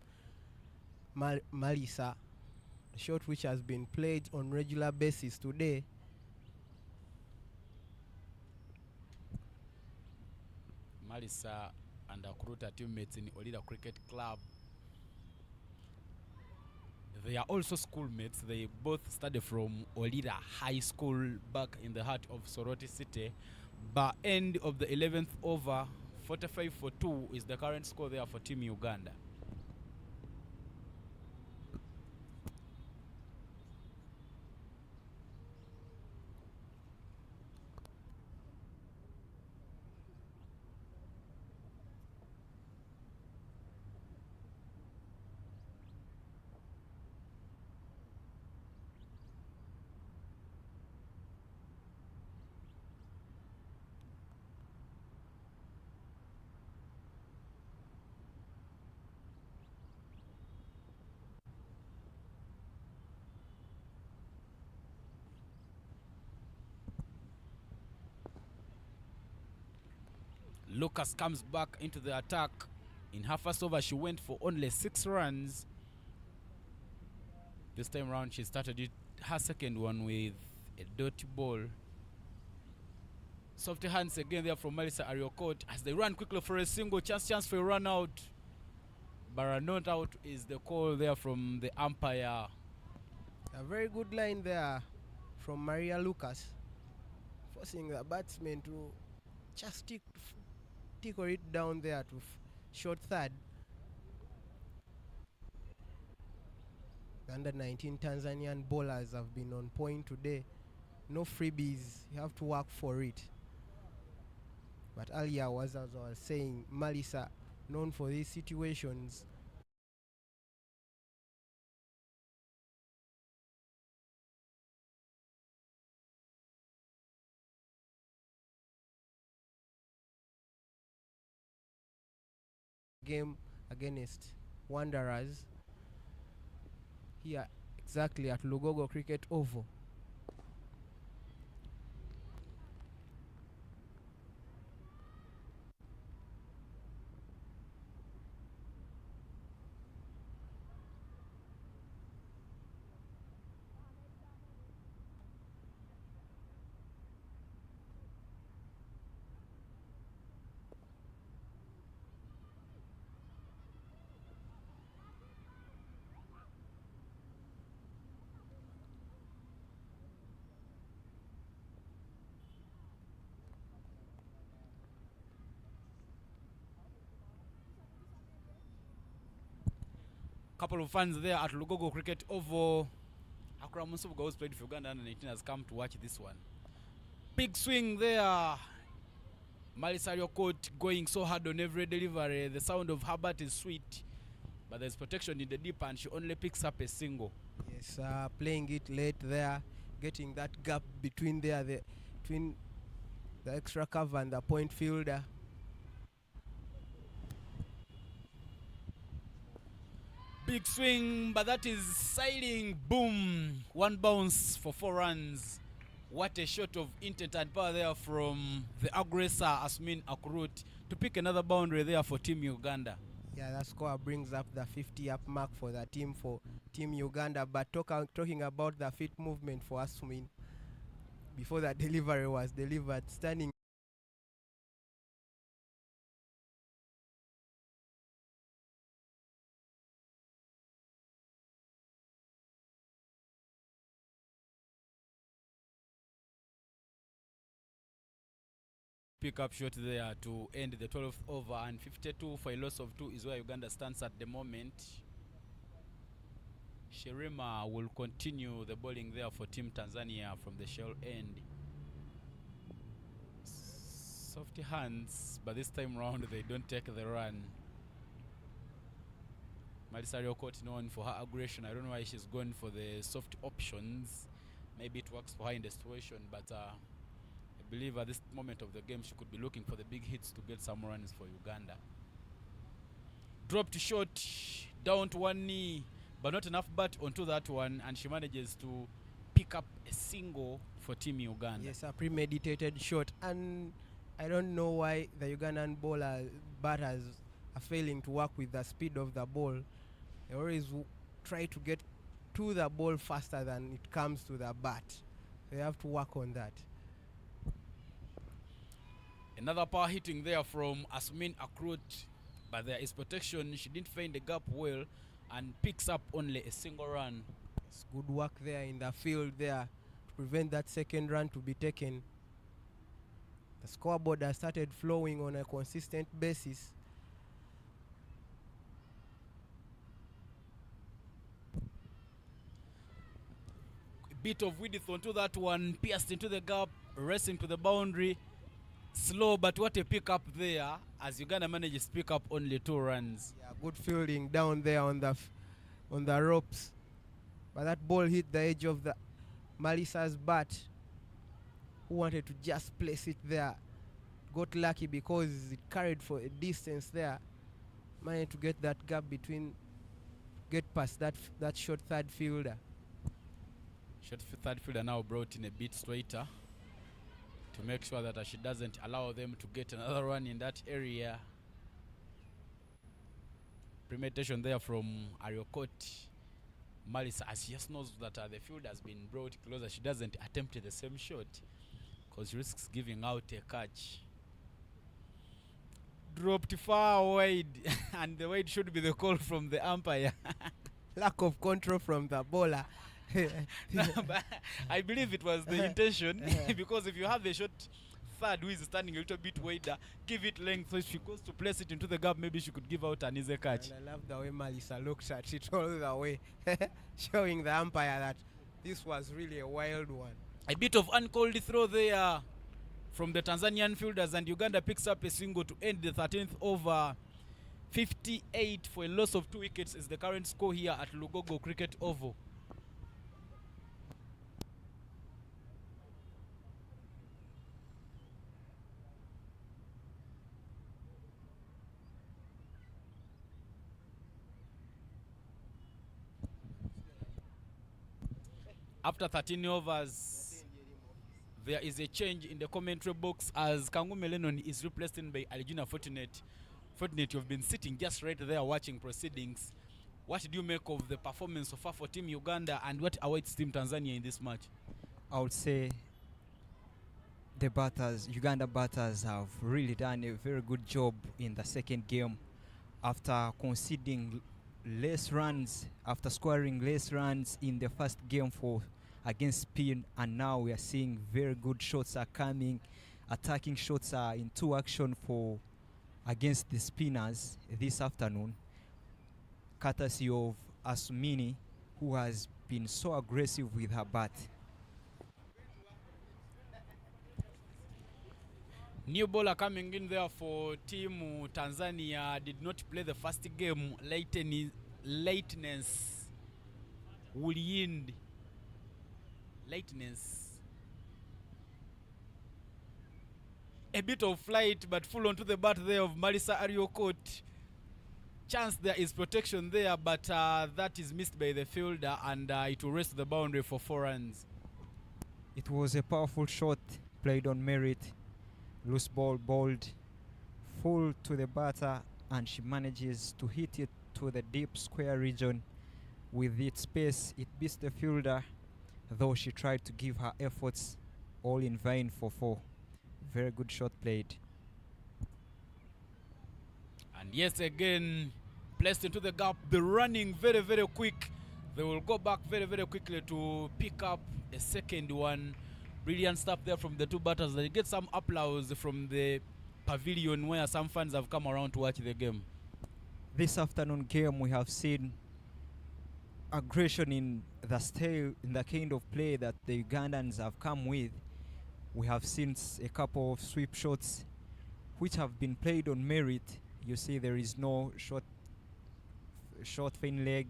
Marisa, a shot which has been played on regular basis today. Marisa and Akuruta teammates in Olida Cricket Club. They are also schoolmates. They both study from Olida High School back in the heart of Soroti City. By end of the 11th over, 45 for 2 is the current score there for Team Uganda. Lucas comes back into the attack. In her first over, she went for only 6 runs. This time around, she started her second one with a dirty ball. Soft hands again there from Marisa Ariokot as they run quickly for a single. Chance for a run out. But a not out is the call there from the umpire. A very good line there from Maria Lucas, forcing the batsman to just tickle it down there to short third. The under 19 Tanzanian bowlers have been on point today. No freebies, you have to work for it. But earlier was, as I was saying, Malisa known for these situations. Game against Wanderers here exactly at Lugogo Cricket Oval. Couple of fans there at Lugogo Cricket Oval. Akura Musubuga, who's played for Uganda under 19, has come to watch this one. Big swing there. Malisario Court going so hard on every delivery. The sound of Herbert is sweet, but there's protection in the deep and she only picks up a single. Yes, playing it late there, getting that gap between between the extra cover and the point fielder. Big swing, but that is sailing. Boom. One bounce for 4 runs. What a shot of intent and power there from the aggressor, Asmin Akurut, to pick another boundary there for Team Uganda. Yeah, that score brings up the 50-up mark for Team Uganda. But talking about the feet movement for Asmin, before that delivery was delivered, standing. Pick up shot there to end the 12th over, and 52 for a loss of 2 is where Uganda stands at the moment. Sherima will continue the bowling there for Team Tanzania from the shell end. Soft hands, but this time round they don't take the run. Malisario Court known for her aggression. I don't know why she's going for the soft options. Maybe it works for her in the situation, but I believe at this moment of the game she could be looking for the big hits to get some runs for Uganda. Dropped short, down to one knee, but not enough bat onto that one, and she manages to pick up a single for Team Uganda. Yes, a premeditated shot, and I don't know why the Ugandan batters are failing to work with the speed of the ball. They always try to get to the ball faster than it comes to the bat. They have to work on that. Another power hitting there from Asmin Akrut, but there is protection. She didn't find the gap well and picks up only a single run. It's good work there in the field there to prevent that second run to be taken. The scoreboard has started flowing on a consistent basis. A bit of width onto that one, pierced into the gap, racing to the boundary. Slow, but what a pick up there as Uganda manages to pick up only 2 runs. Yeah, good fielding down there on the ropes, but that ball hit the edge of the Malisa's bat, who wanted to just place it there. Got lucky because it carried for a distance there. Managed to get that gap get past that short third fielder. Short third fielder now brought in a bit straighter to make sure that she doesn't allow them to get another run in that area. Premeditation there from Ariokot. Malisa, as she just knows that the field has been brought closer, she doesn't attempt the same shot because she risks giving out a catch. Dropped far wide and the wide should be the call from the umpire. Lack of control from the bowler. No, but I believe it was the intention because if you have the shot third who is standing a little bit wider, give it length, so if she goes to place it into the gap, maybe she could give out an easy catch. And I love the way Malisa looked at it all the way, showing the umpire that this was really a wild one. A bit of uncalled throw there from the Tanzanian fielders, and Uganda picks up a single to end the 13th over. 58 for a loss of 2 wickets is the current score here at Lugogo Cricket Oval. After 13 overs, there is a change in the commentary box as Kangume Lennon is replaced by Alijuna Fortunate. Fortunate, you've been sitting just right there watching proceedings. What do you make of the performance so far for Team Uganda, and what awaits Team Tanzania in this match? I would say the batters, Uganda batters, have really done a very good job in the second game after conceding less runs, after scoring less runs in the first game against spin, and now we are seeing very good shots are coming. Attacking shots are into action against the spinners this afternoon, courtesy of Asumini, who has been so aggressive with her bat. New bowler coming in there for Team Tanzania did not play the first game. Lightness. A bit of flight, but full onto the bat there of Marisa Ariokot. Chance there is protection there, but that is missed by the fielder, and it will rest the boundary for 4 runs. It was a powerful shot played on merit. Loose ball bowled full to the batter, and she manages to hit it to the deep square region. With its pace, it beats the fielder, though she tried to give her efforts all in vain for 4. Very good shot played. And yes, again, placed into the gap. The running very, very quick. They will go back very, very quickly to pick up a second one. Brilliant stuff there from the 2 batters. They get some applause from the pavilion where some fans have come around to watch the game. This afternoon game, we have seen aggression in the style, in the kind of play that the Ugandans have come with. We have seen a couple of sweep shots which have been played on merit. You see there is no short fin leg,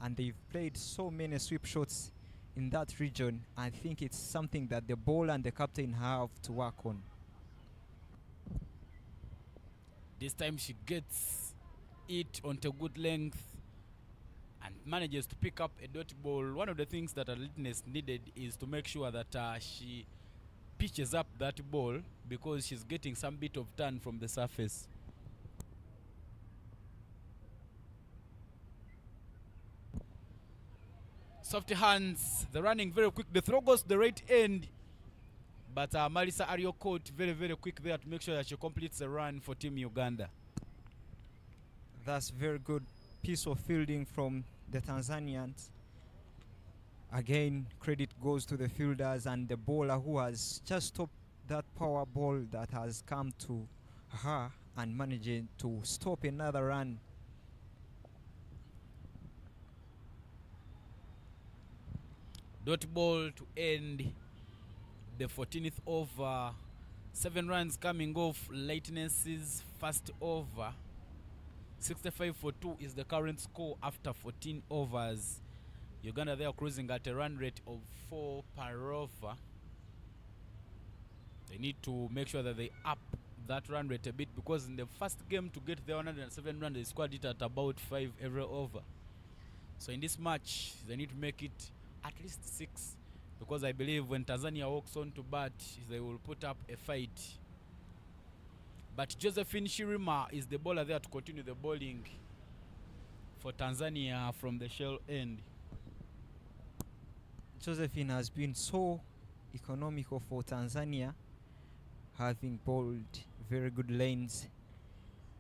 and they've played so many sweep shots in that region. I think it's something that the bowler and the captain have to work on. This time she gets it onto good length and manages to pick up a dot ball. One of the things that Alertness needed is to make sure that she pitches up that ball, because she's getting some bit of turn from the surface. Soft hands, the running very quick. The throw goes to the right end, but Marisa Ariokot very, very quick there to make sure that she completes the run for Team Uganda. That's very good piece of fielding from the Tanzanians. Again, credit goes to the fielders and the bowler who has just stopped that power ball that has come to her and managing to stop another run. Dot ball to end the 14th over. 7 runs coming off Lightness's first over. 65 for 2 is the current score after 14 overs. Uganda, they are cruising at a run rate of 4 per over. They need to make sure that they up that run rate a bit, because in the first game to get the 107 runs, they scored it at about 5 every over. So in this match, they need to make it at least 6, because I believe when Tanzania walks on to bat, they will put up a fight. But Josephine Shirima is the bowler there to continue the bowling for Tanzania from the shell end. Josephine has been so economical for Tanzania, having bowled very good lanes.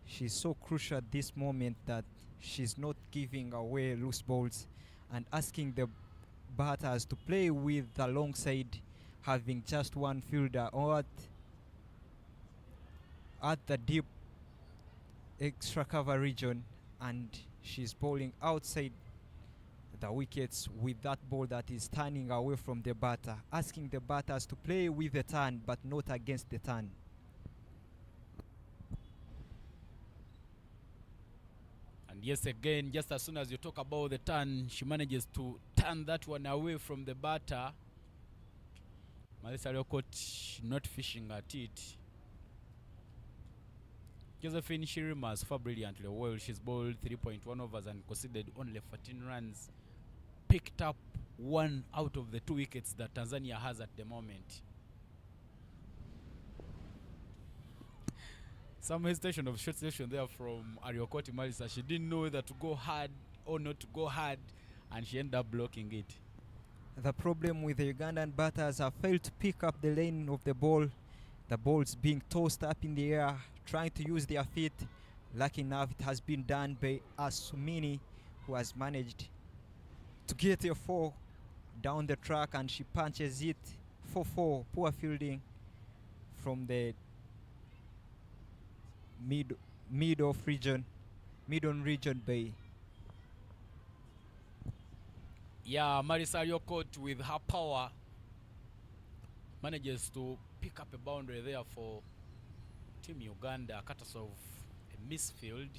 She's so crucial at this moment that she's not giving away loose balls and asking the batters to play with alongside having just one fielder or at the deep extra cover region, and she's bowling outside the wickets with that ball that is turning away from the batter, asking the batters to play with the turn but not against the turn. And yes, again, just as soon as you talk about the turn, she manages to turn that one away from the batter. Melissa Riokot not fishing at it. Josephine Shirimas far brilliantly well. She's bowled 3.1 overs and conceded only 14 runs. Picked up 1 out of the 2 wickets that Tanzania has at the moment. Some hesitation of short selection there from Ariokoti Marisa. She didn't know whether to go hard or not to go hard, and she ended up blocking it. The problem with the Ugandan batters have failed to pick up the lane of the ball. The ball's being tossed up in the air, trying to use their feet. Lucky enough, it has been done by Asumini, who has managed to get a 4 down the track, and she punches it 4-4. Poor fielding from the mid-on region by. Yeah, Marisa Riokot with her power manages to pick up a boundary there for Team Uganda, courtesy of a misfield.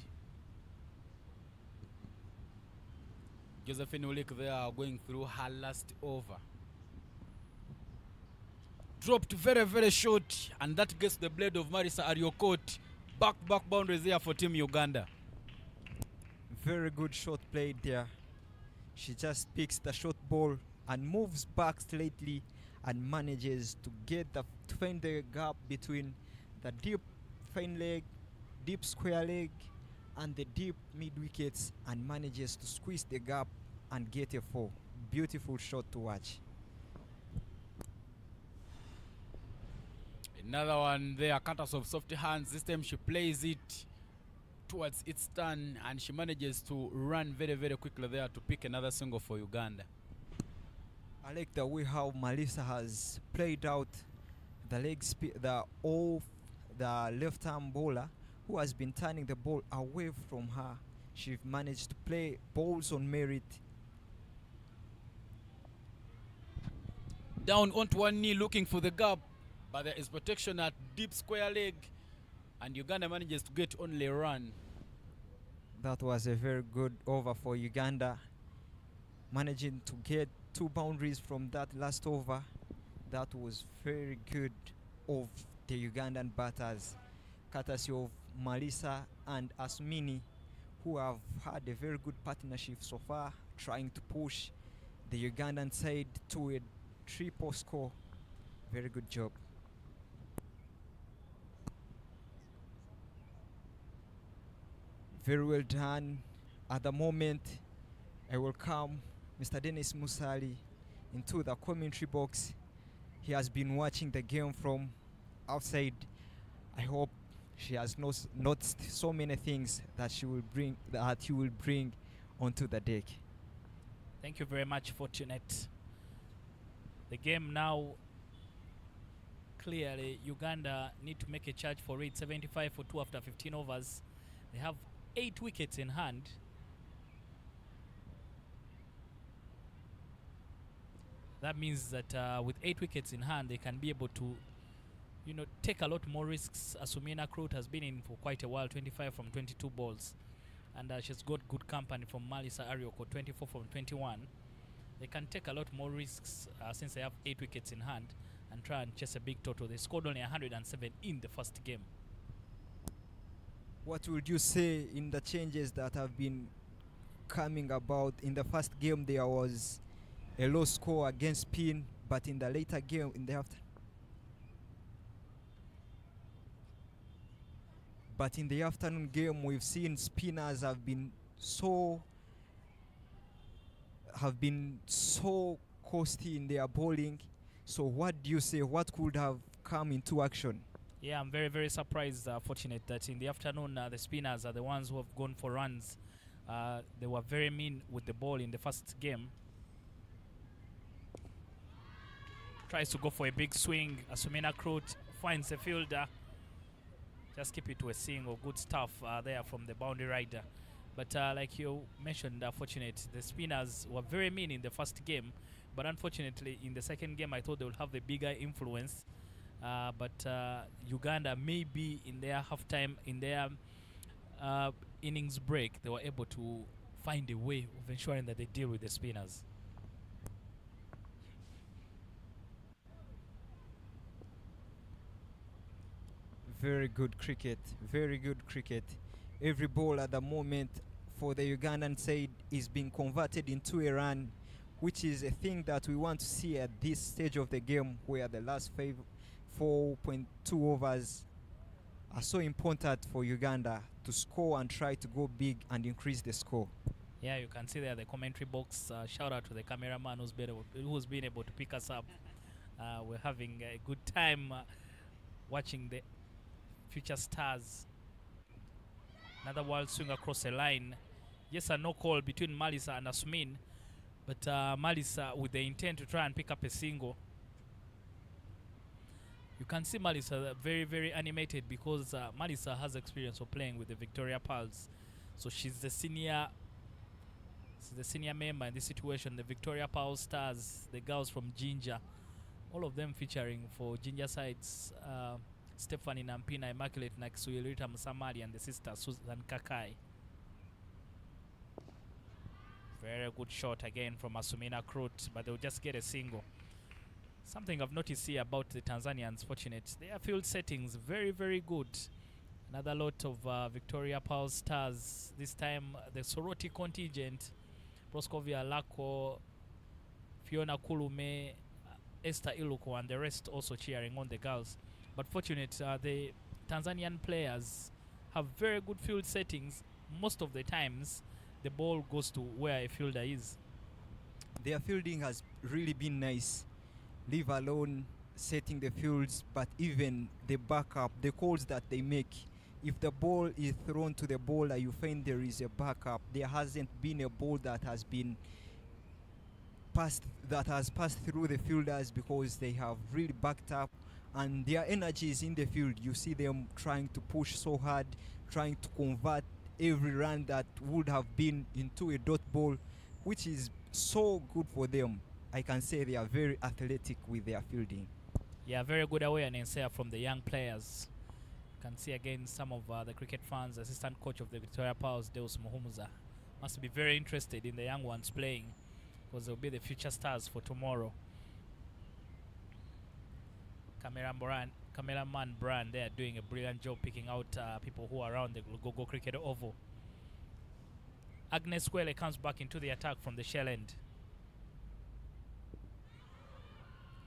Josephine Ulik there going through her last over. Dropped very, very short, and that gets the blade of Marisa Ariokot. Back boundaries there for Team Uganda. Very good shot played there. She just picks the short ball and moves back slightly and manages to find the gap between the deep fine leg, deep square leg, and the deep mid wickets, and manages to squeeze the gap and get a 4. Beautiful shot to watch. Another one there, cutters of soft hands. This time she plays it towards its turn, and she manages to run very, very quickly there to pick another single for Uganda. I like the way how Melissa has played out the left arm bowler who has been turning the ball away from her. She managed to play balls on merit. Down onto one knee looking for the gap, but there is protection at deep square leg, and Uganda manages to get only a run. That was a very good over for Uganda, managing to get 2 boundaries from that last over. That was very good of the Ugandan batters, courtesy of Melissa and Asumini, who have had a very good partnership so far, trying to push the Ugandan side to a triple score. Very good job. Very well done. At the moment, I welcome Mr. Dennis Musali into the commentary box. He has been watching the game from outside. I hope she has noticed so many things that he will bring onto the deck. Thank you very much, Fortunate. The game now, clearly, Uganda need to make a charge for it. 75 for 2 after 15 overs. They have 8 wickets in hand. That means that with 8 wickets in hand, they can be able to, take a lot more risks. Asumina Kroot has been in for quite a while, 25 from 22 balls. And she's got good company from Melissa Arioko, 24 from 21. They can take a lot more risks since they have 8 wickets in hand and try and chase a big total. They scored only 107 in the first game. What would you say in the changes that have been coming about? In the first game, there was a low score against Spin, but in the later game, in the afternoon game, we've seen spinners have been so costly in their bowling. So what do you say? What could have come into action? Yeah, I'm very, very surprised, fortunate that in the afternoon, the spinners are the ones who have gone for runs. They were very mean with the ball in the first game. Tries to go for a big swing. Asumina Kroot finds a fielder. Just keep it to a single. Good stuff there from the boundary rider. But like you mentioned, fortunate, the spinners were very mean in the first game. But unfortunately, in the second game, I thought they would have the bigger influence. But Uganda, maybe in their halftime, in their innings break, they were able to find a way of ensuring that they deal with the spinners. Very good cricket. Very good cricket. Every ball at the moment for the Ugandan side is being converted into a run, which is a thing that we want to see at this stage of the game, where the last 4.2 overs are so important for Uganda to score and try to go big and increase the score. Yeah, you can see there the commentary box. Shout out to the cameraman who's been able to pick us up. We're having a good time watching the future stars. Another wild swing across the line. Yes, a no call between Malisa and Asmin, but Malisa with the intent to try and pick up a single. You can see Malisa very, very animated because Malisa has experience of playing with the Victoria Pearls. So she's the senior member in this situation. The Victoria Pearl Stars, the girls from Ginger, all of them featuring for Ginger sides. Stephanie Nampina, Immaculate Naksuilita Musamali, and the sister Susan Kakai. Very good shot again from Asumina Krut, but they'll just get a single. Something I've noticed here about the Tanzanians, fortunate, their field settings very, very good. Another lot of Victoria Pearl Stars. This time the Soroti contingent, Proskovia Lako, Fiona Kulume, Esther Iluko, and the rest also cheering on the girls. But fortunate, the Tanzanian players have very good field settings. Most of the times, the ball goes to where a fielder is. Their fielding has really been nice, leave alone setting the fields, but even the backup, the calls that they make. If the ball is thrown to the bowler, you find there is a backup. There hasn't been a ball that has passed through the fielders because they have really backed up, and their energy is in the field. You see them trying to push so hard, trying to convert every run that would have been into a dot ball, which is so good for them. I can say they are very athletic with their fielding. Yeah, very good awareness here from the young players. You can see again some of the cricket fans. Assistant coach of the Victoria Pearls, Deus Muhumuza, must be very interested in the young ones playing, because they'll be the future stars for tomorrow. Cameraman Brand, they are doing a brilliant job picking out people who are around the Gogo Cricket Oval. Agnes Kwele comes back into the attack from the shell end.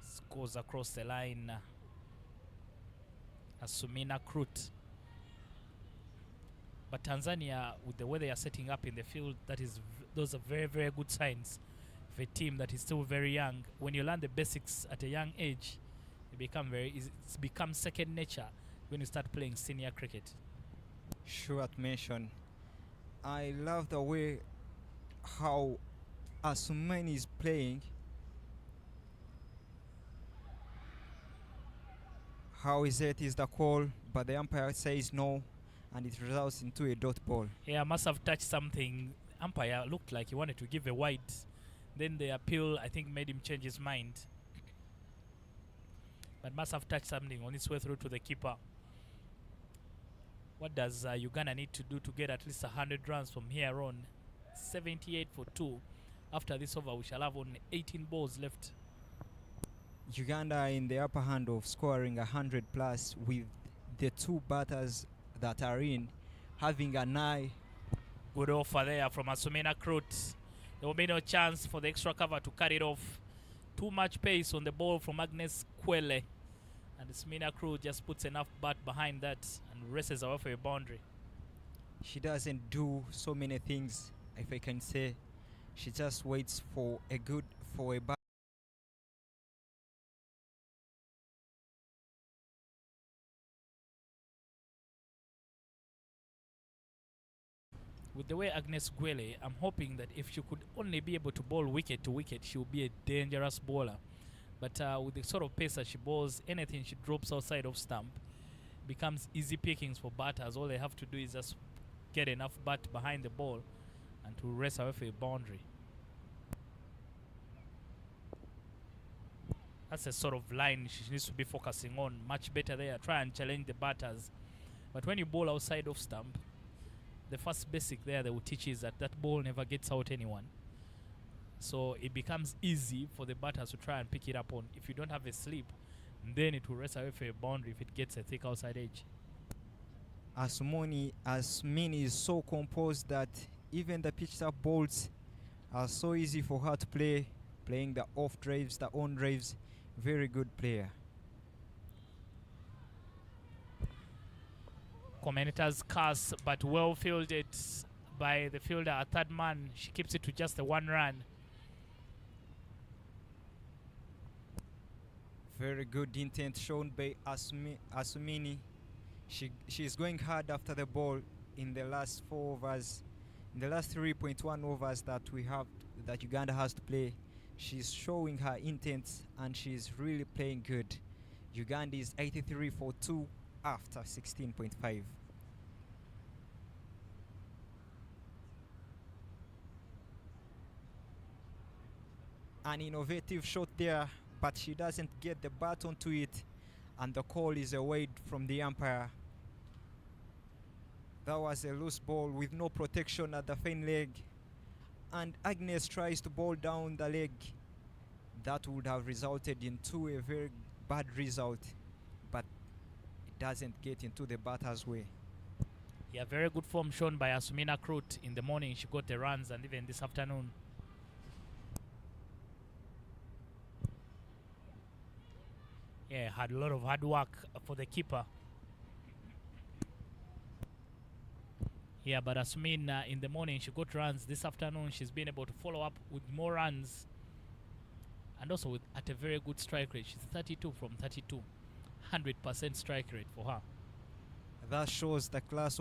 Scores across the line. Asumina Krut. But Tanzania, with the way they are setting up in the field, those are very, very good signs of a team that is still very young. When you learn the basics at a young age, it's become second nature when you start playing senior cricket. Short mention. I love the way how Asumani is playing. How is the call, but the umpire says no, and it results into a dot ball. Yeah, must have touched something. Umpire looked like he wanted to give a wide. Then the appeal, I think, made him change his mind. But must have touched something on its way through to the keeper. What does Uganda need to do to get at least 100 runs from here on? 78 for 2. After this over, we shall have only 18 balls left. Uganda in the upper hand of scoring 100 plus, with the two batters that are in having an eye. Good offer there from Asumina Krut. There will be no chance for the extra cover to cut it off. Too much pace on the ball from Agnes Kwele. And Asumina Krut just puts enough bat behind that and races away for a boundary. She doesn't do so many things, if I can say. She just waits for a bat. With the way Agnes Gwele, I'm hoping that if she could only be able to bowl wicket to wicket, she will be a dangerous bowler. But with the sort of pace that she bowls, anything she drops outside of stump becomes easy pickings for batters. All they have to do is just get enough bat behind the ball and to race away for a boundary. That's a sort of line she needs to be focusing on much better there. Try and challenge the batters. But when you bowl outside off stump, the first basic there they will teach is that that ball never gets out anyone. So it becomes easy for the batters to try and pick it up on. If you don't have a slip, then it will race away for a boundary if it gets a thick outside edge. Asmini is so composed that even the pitched up balls are so easy for her to play, playing the off drives, the on drives. Very good player. Commentators curse, but well fielded by the fielder. A third man, she keeps it to just the 1 run. Very good intent shown by Asumini. She's going hard after the ball in the last 4 overs. In the last 3.1 overs that we have, that Uganda has to play, she's showing her intent and she's really playing good. Uganda is 83 for 2 after 16.5. An innovative shot there, but she doesn't get the bat onto it, and the call is away from the umpire. That was a loose ball with no protection at the fine leg, and Agnes tries to bowl down the leg. That would have resulted into a very bad result, but it doesn't get into the batter's way. Yeah, very good form shown by Asumina Krut. In the morning she got the runs, and even this afternoon. Yeah, had a lot of hard work for the keeper. Yeah, but Asumina in the morning she got runs. This afternoon she's been able to follow up with more runs, and also at a very good strike rate. She's 32 from 32, 100% strike rate for her. That shows the class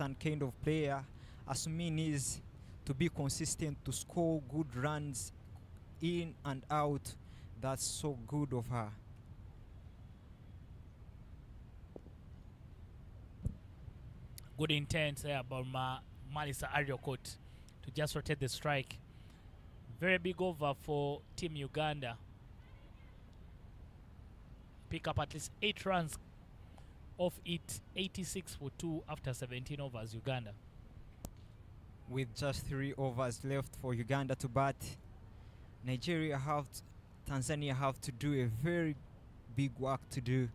and kind of player Asumini is, to be consistent, to score good runs in and out. That's so good of her. Good intent there about Malisa Ariokot to just rotate the strike. Very big over for Team Uganda. Pick up at least 8 runs off it. 86 for 2 after 17 overs, Uganda. With just 3 overs left for Uganda to bat, Tanzania have to do a very big work to do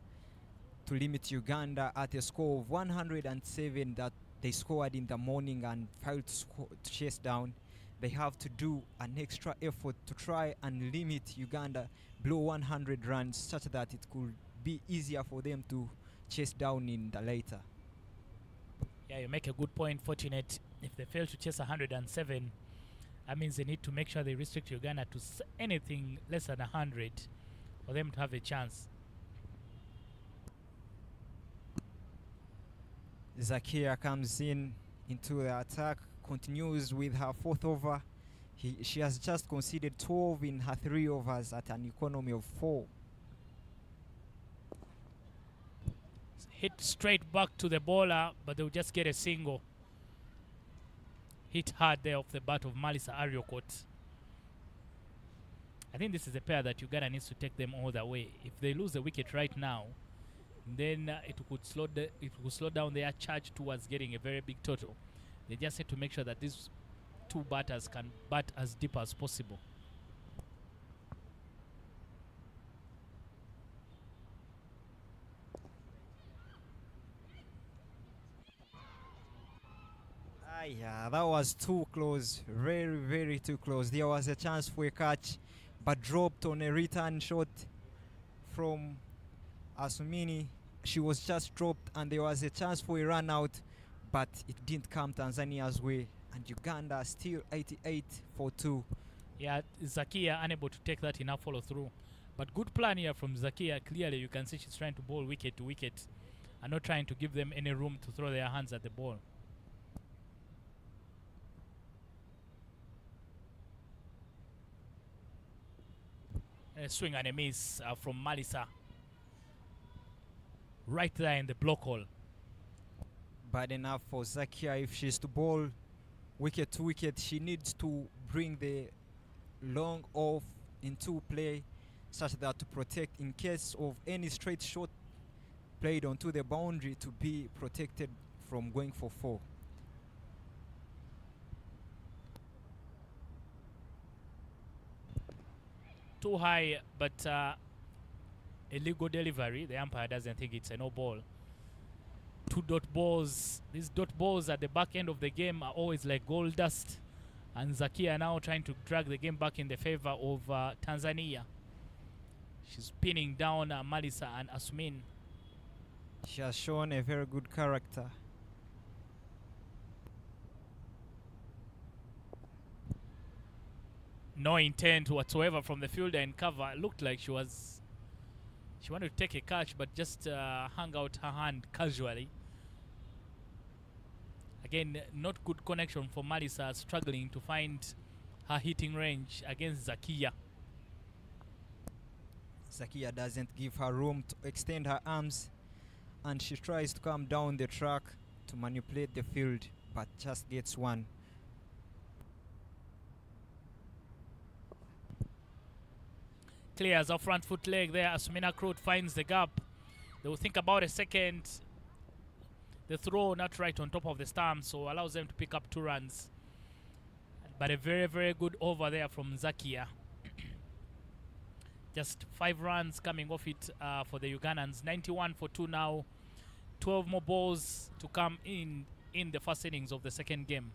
to limit Uganda at a score of 107 that they scored in the morning and failed to chase down. They have to do an extra effort to try and limit Uganda below 100 runs, such that it could be easier for them to chase down in the later. Yeah, you make a good point, Fortunate. If they fail to chase 107, that means they need to make sure they restrict Uganda to anything less than 100 for them to have a chance. Zakia comes into the attack, continues with her 4th over. She has just conceded 12 in her 3 overs at an economy of 4. Hit straight back to the bowler, but they'll just get a single. Hit hard there off the bat of Malisa Ariokot. I think this is a pair that Uganda needs to take them all the way. If they lose the wicket right now, then it could slow down their charge towards getting a very big total. They just need to make sure that these 2 batters can bat as deep as possible. Yeah, that was too close. Very, very too close. There was a chance for a catch, but dropped on a return shot from Asumini. She was just dropped, and there was a chance for a run out, but it didn't come Tanzania's way. And Uganda still 88 for 2. Yeah, Zakia unable to take that enough follow through. But good plan here from Zakia. Clearly you can see she's trying to bowl wicket to wicket and not trying to give them any room to throw their hands at the ball. A swing and a miss from Malisa. Right there in the block hole. bad enough for Zakia. If she's to bowl wicket to wicket, she needs to bring the long off into play such that to protect in case of any straight shot played onto the boundary to be protected from going for 4. Too high, but illegal delivery. The umpire doesn't think it's a no ball. 2 dot balls. These dot balls at the back end of the game are always like gold dust. And Zakia now trying to drag the game back in the favor of Tanzania. She's pinning down Malisa and Asmin. She has shown a very good character. No intent whatsoever from the fielder in cover. It looked like she wanted to take a catch, but just hung out her hand casually. Again, not good connection for Malisa, struggling to find her hitting range against Zakia. Zakia doesn't give her room to extend her arms, and she tries to come down the track to manipulate the field, but just gets one. Clears her front foot leg there. Asmina Kroot finds the gap. They will think about a second. The throw not right on top of the stump, so allows them to pick up 2 runs. But a very, very good over there from Zakia. Just 5 runs coming off it for the Ugandans. 91 for 2 now. 12 more balls to come in the first innings of the second game.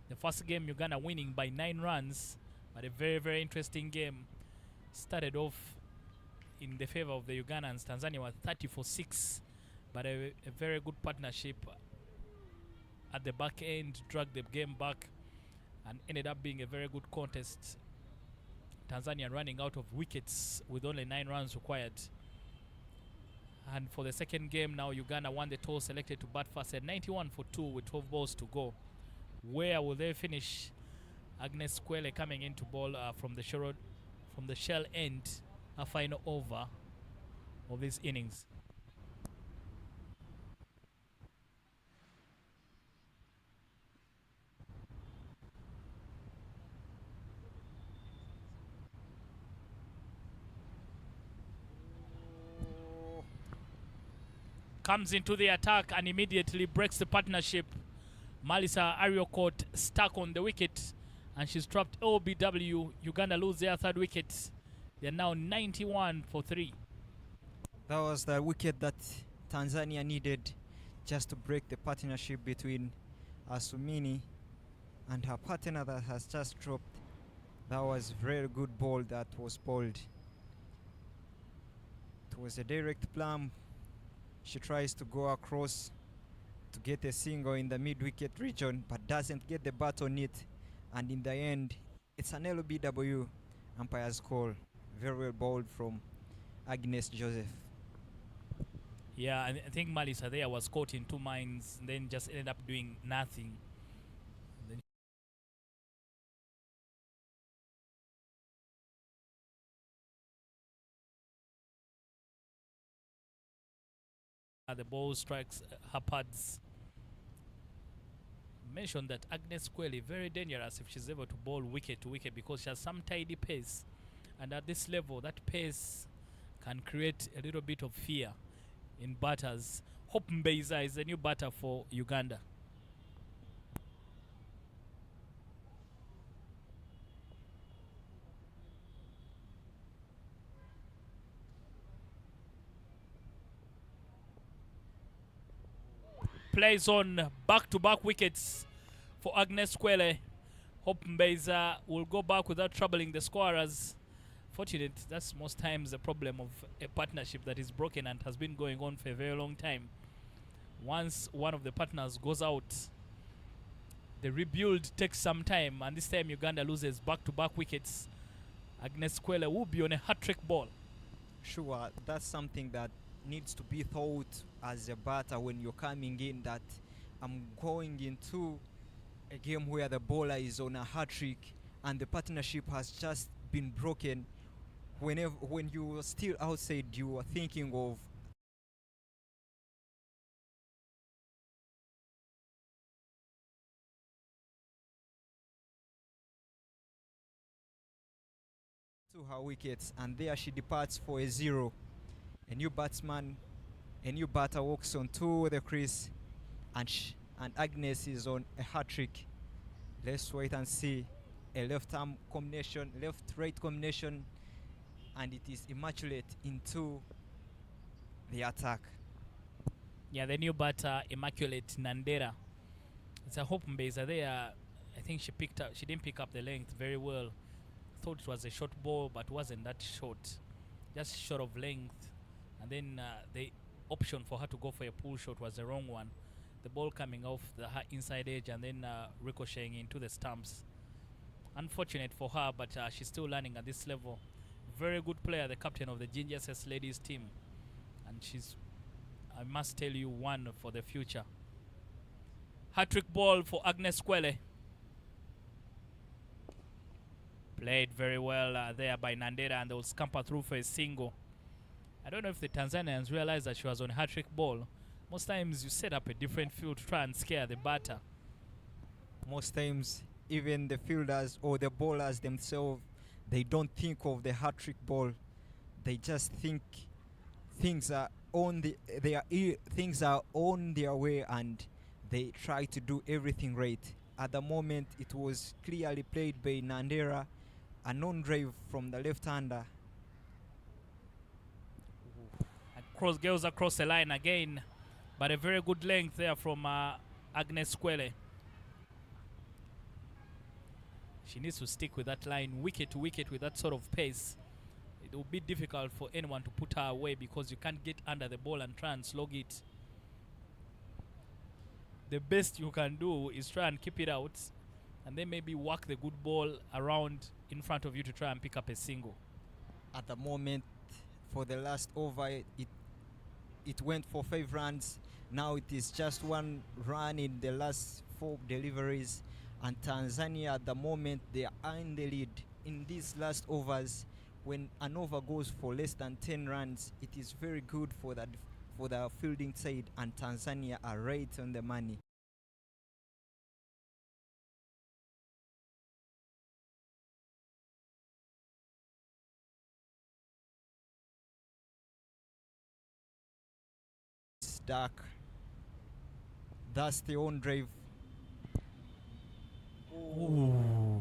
The first game, Uganda winning by 9 runs, but a very, very interesting game. Started off in the favor of the Ugandans. Tanzania was 30 for 6, but a very good partnership at the back end, dragged the game back and ended up being a very good contest. Tanzania running out of wickets with only 9 runs required. And for the second game now, Uganda won the toss, selected to bat first at 91 for 2 with 12 balls to go. Where will they finish? Agnes Kwele coming into ball from the shell end, a final over of this innings. Comes into the attack and immediately breaks the partnership. Malisa Ariokot stuck on the wicket and she's dropped OBW. Uganda lose their 3rd wicket. They're now 91 for 3. That was the wicket that Tanzania needed just to break the partnership between Asumini and her partner that has just dropped. That was very good ball that was bowled. It was a direct plumb. She tries to go across to get a single in the mid-wicket region, but doesn't get the bat on it. And in the end, it's an LBW umpire's call. Very well bowled from Agnes Joseph. Yeah, I think Malisa there was caught in 2 minds and then just ended up doing nothing. Then the ball strikes her pads. Mentioned that Agnes Kweli very dangerous if she's able to bowl wicket to wicket because she has some tidy pace, and at this level that pace can create a little bit of fear in batters. Hope Mbeiza is the new batter for Uganda. Plays on back-to-back wickets for Agnes Kwele. Hope Mbeiza will go back without troubling the scorers. Fortunate, that's most times the problem of a partnership that is broken and has been going on for a very long time. Once one of the partners goes out, the rebuild takes some time, and this time Uganda loses back-to-back wickets. Agnes Kwele will be on a hat-trick ball. Sure, that's something that needs to be thought as a batter when you're coming in, that I'm going into a game where the bowler is on a hat-trick and the partnership has just been broken. When you are still outside, you are thinking of to her wickets, and there she departs for a 0. A new batsman, a new batter walks onto the crease, and Agnes is on a hat-trick. Let's wait and see. A left-arm combination, left-right combination, and it is immaculate into the attack. Yeah, the new batter, Immaculate Nandera. It's a hope Mbeza there. I think she didn't pick up the length very well. Thought it was a short ball, but wasn't that short. Just short of length. And then the option for her to go for a pull shot was the wrong one. The ball coming off her inside edge and then ricocheting into the stumps. Unfortunate for her, but she's still learning at this level. Very good player, the captain of the Ginger Cess ladies team. And she's, I must tell you, one for the future. Hat-trick ball for Agnes Kwele. Played very well there by Nandera, and they will scamper through for a single. I don't know if the Tanzanians realized that she was on hat-trick ball. Most times you set up a different field to try and scare the batter. Most times, even the fielders or the bowlers themselves, they don't think of the hat-trick ball. They just think things are on things are on their way, and they try to do everything right. At the moment, it was clearly played by Nandera, a non-drive from the left-hander. Cross goes across the line again, but a very good length there from Agnes Kwele. She needs to stick with that line, wicket to wicket, with that sort of pace. It will be difficult for anyone to put her away because you can't get under the ball and try and slog it. The best you can do is try and keep it out and then maybe work the good ball around in front of you to try and pick up a single. At the moment, for the last over, it went for 5 runs. Now it is just 1 run in the last 4 deliveries, and Tanzania at the moment, they are in the lead in these last overs. When an over goes for less than 10 runs, it is very good for the fielding side, and Tanzania are right on the money. It's dark. That's the on drive. Ooh.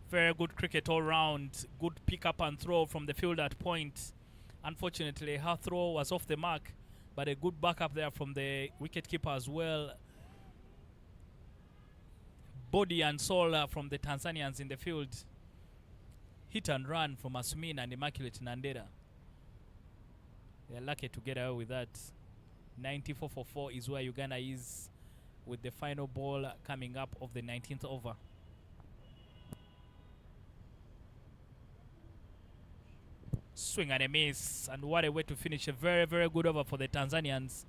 Very good cricket all round. Good pick up and throw from the field at point. Unfortunately, her throw was off the mark, but a good backup there from the wicketkeeper as well. Body and soul from the Tanzanians in the field. Hit and run from Asumin and Immaculate Nandera. They are lucky to get away with that. 94 for 4 is where Uganda is, with the final ball coming up of the 19th over. Swing and a miss, and what a way to finish a very, very good over for the Tanzanians.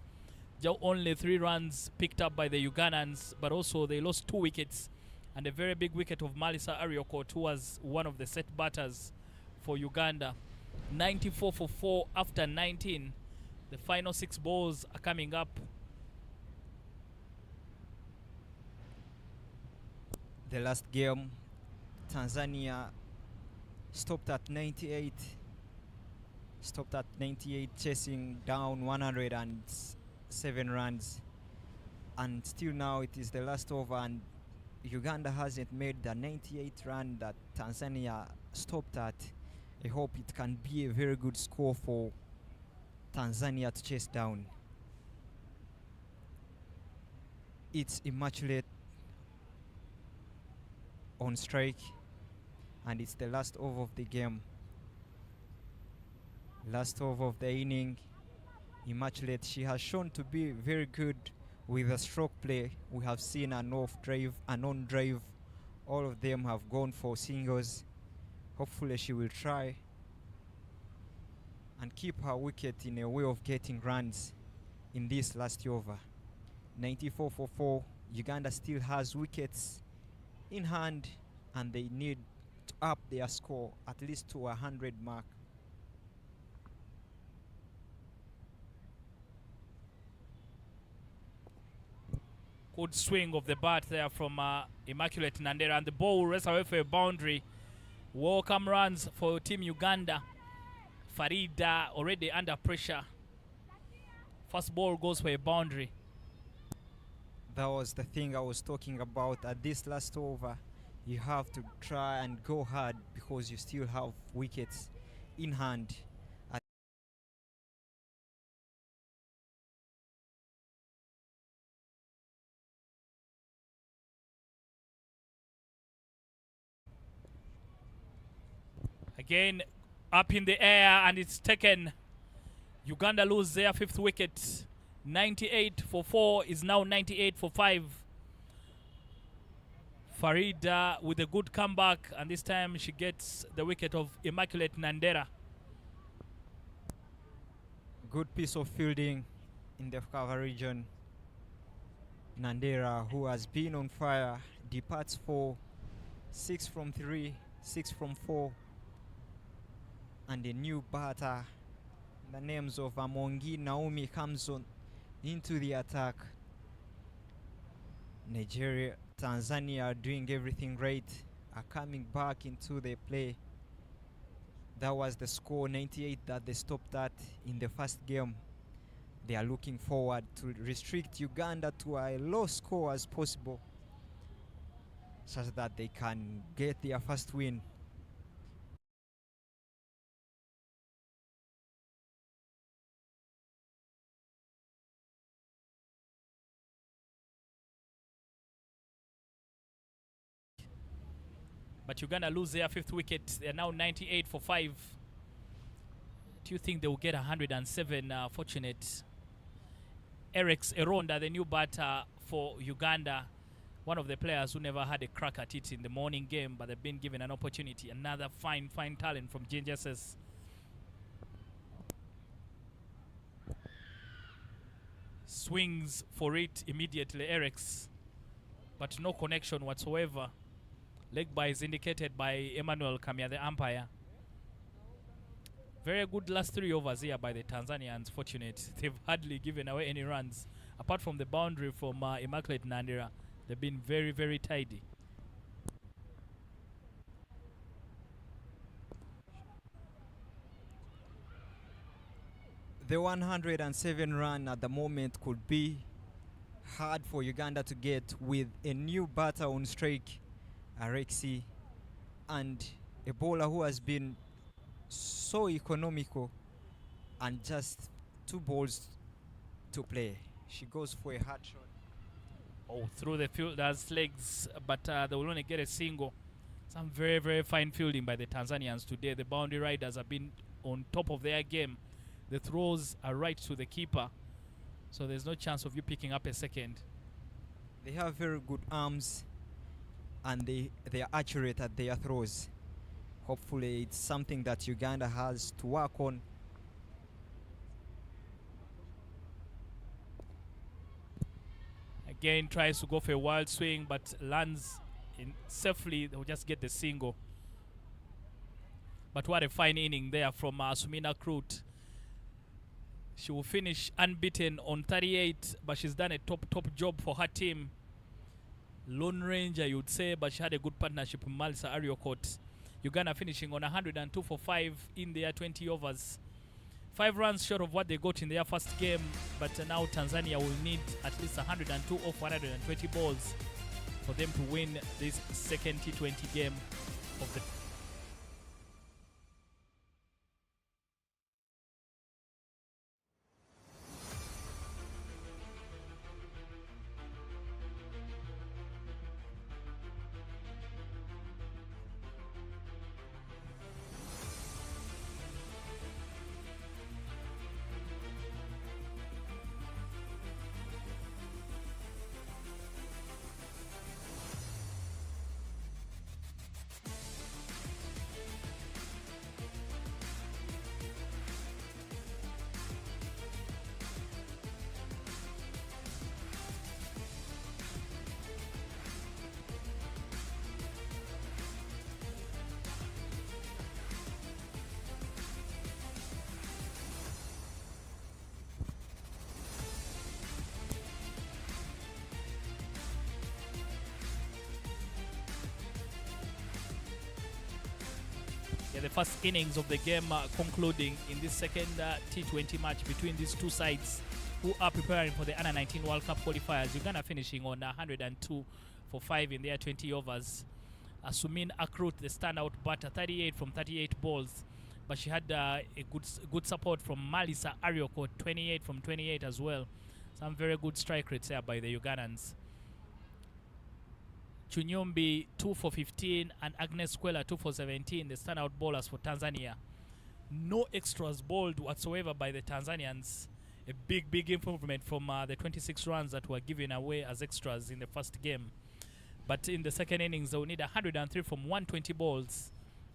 Only 3 runs picked up by the Ugandans, but also they lost 2 wickets, and a very big wicket of Malisa Ariokot, who was one of the set batters for Uganda. 94 for 4 after 19. The final 6 balls are coming up. The last game, Tanzania stopped at 98. Stopped at 98, chasing down 107 runs. And still now it is the last over, and Uganda hasn't made the 98 run that Tanzania stopped at. I hope it can be a very good score for Tanzania to chase down. It's Immaculate on strike, and it's the last over of the game. Last over of the inning. Immaculate, she has shown to be very good with the stroke play. We have seen an off drive, an on drive. All of them have gone for singles. Hopefully she will try and keep her wicket in a way of getting runs in this last over. 94 for 4. Uganda still has wickets in hand, and they need to up their score at least to 100 mark. Good swing of the bat there from Immaculate Nandera, and the ball will rest away for a boundary. Welcome runs for Team Uganda. Farida already under pressure. First ball goes for a boundary. That was the thing I was talking about. At this last over, you have to try and go hard because you still have wickets in hand. Again, up in the air, and it's taken. Uganda lose their 5th wicket. 98 for 4 is now 98 for 5. Farida with a good comeback, and this time she gets the wicket of Immaculate Nandera. Good piece of fielding in the cover region. Nandera, who has been on fire, departs for 6 from 3, 6 from 4. And a new batter, the names of Amongi Naomi, comes on into the attack. Nigeria, Tanzania are doing everything right, are coming back into the play. That was the score, 98, that they stopped at in the first game. They are looking forward to restrict Uganda to a low score as possible, such that they can get their first win. But Uganda lose their 5th wicket. They're now 98 for 5. Do you think they will get 107? Fortunate. Erix Eronda, the new batter for Uganda, one of the players who never had a crack at it in the morning game, but they've been given an opportunity. Another fine talent from Ginger says. Swings for it immediately, Erix, but no connection whatsoever. Leg by is indicated by Emmanuel Kamia, the umpire. Very good last 3 overs here by the Tanzanians. Fortunate. They've hardly given away any runs. Apart from the boundary from Immaculate Nandera, they've been very tidy. The 107 run at the moment could be hard for Uganda to get with a new batter on strike, Arexi, and a bowler who has been so economical, and just 2 balls to play. She goes for a hard shot. Oh, through the fielder's legs, but they will only get a single. Some very fine fielding by the Tanzanians today. The boundary riders have been on top of their game. The throws are right to the keeper, so there's no chance of you picking up a second. They have very good arms, and they are accurate at their throws. Hopefully it's something that Uganda has to work on. Again, tries to go for a wild swing, but lands in safely. They'll just get the single. But what a fine inning there from Sumina Krut. She will finish unbeaten on 38, but she's done a top job for her team. Lone Ranger, you would say, but she had a good partnership with Malisa Ariokot. Uganda finishing on 102 for 5 in their 20 overs. 5 runs short of what they got in their first game, but now Tanzania will need at least 102 off 120 balls for them to win this second T20 game of the the first innings of the game concluding in this second T20 match between these two sides who are preparing for the Under 19 World Cup qualifiers. Uganda finishing on 102 for 5 in their 20 overs. Asumin Akrut, the standout batter, 38 from 38 balls, but she had a good support from Malisa Arioko, 28 from 28 as well. Some very good strike rates there by the Ugandans. Chunyombi 2 for 15 and Agnes Kwela 2 for 17, the standout bowlers for Tanzania. No extras bowled whatsoever by the Tanzanians. A big improvement from the 26 runs that were given away as extras in the first game. But in the second innings, they will need 103 from 120 balls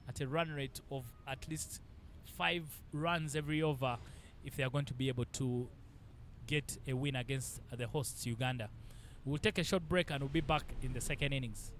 at a run rate of at least 5 runs every over if they are going to be able to get a win against the hosts, Uganda. We'll take a short break and we'll be back in the second innings.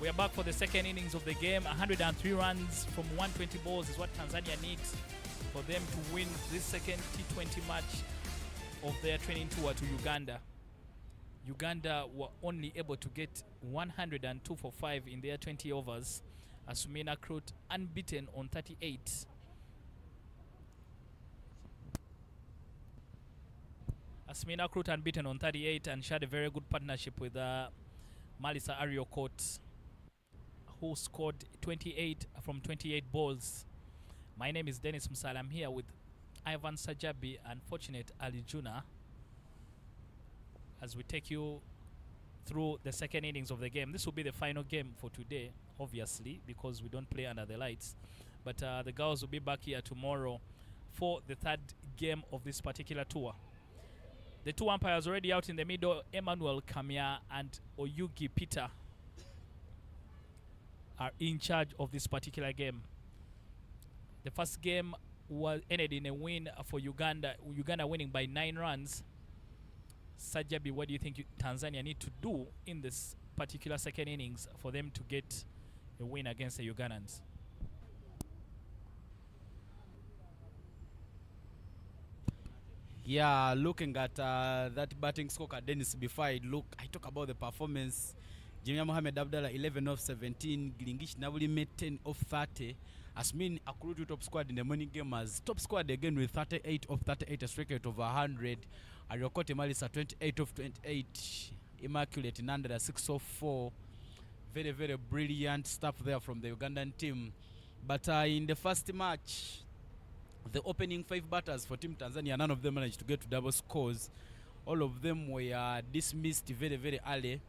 We are back for the second innings of the game. 103 runs from 120 balls is what Tanzania needs for them to win this second T20 match of their training tour to Uganda. Uganda were only able to get 102 for 5 in their 20 overs. Asumina Krut unbeaten on 38. Asmina Krut unbeaten on 38, and she had a very good partnership with Malisa Ariokot, who scored 28 from 28 balls. My name is Dennis Musala. I'm here with Ivan Sajabi and Fortunate Ali Juna as we take you through the second innings of the game. This will be the final game for today, obviously, because we don't play under the lights. But the girls will be back here tomorrow for the third game of this particular tour. The two umpires already out in the middle, Emmanuel Kamia and Oyugi Peter, are in charge of this particular game. The first game was ended in a win for Uganda. Uganda winning by 9 runs. Sajabi, what do you think Tanzania need to do in this particular second innings for them to get a win against the Ugandans? Yeah, looking at that batting scorecard, Dennis, before I talk about the performance. Jimia Mohamed Abdallah 11 of 17, Gilingish Nabuli made 10 of 30. Asmin Akurutu top squad in the morning game as top squad again with 38 of 38, a strike rate of 100. Ariokote Malisa 28 of 28, Immaculate Nandera 6 of 4. Very, very brilliant stuff there from the Ugandan team. But in the first match, the opening 5 batters for Team Tanzania, none of them managed to get to double scores. All of them were dismissed very, very early.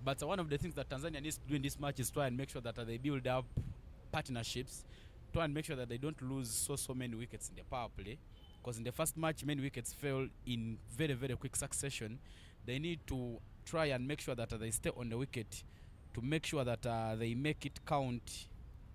But one of the things that Tanzania needs to do in this match is try and make sure that they build up partnerships, try and make sure that they don't lose so many wickets in the power play. Because in the first match, many wickets fell in very, very quick succession. They need to try and make sure that they stay on the wicket to make sure that they make it count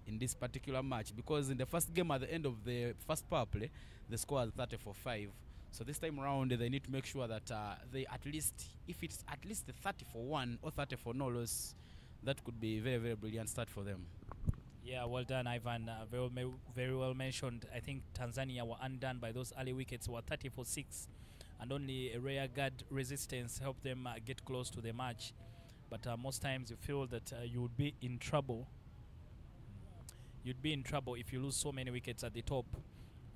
in this particular match, because in the first game at the end of the first power play the score was 30 for 5. So this time around they need to make sure that they at least, if it's at least 30 for 1 or 30 for no loss, that could be a very, very brilliant start for them. Yeah, well done, Ivan. Very well mentioned. I think Tanzania were undone by those early wickets, were 30 for 6, and only a rear guard resistance helped them get close to the match. But most times you feel that you would be in trouble. You'd be in trouble if you lose so many wickets at the top.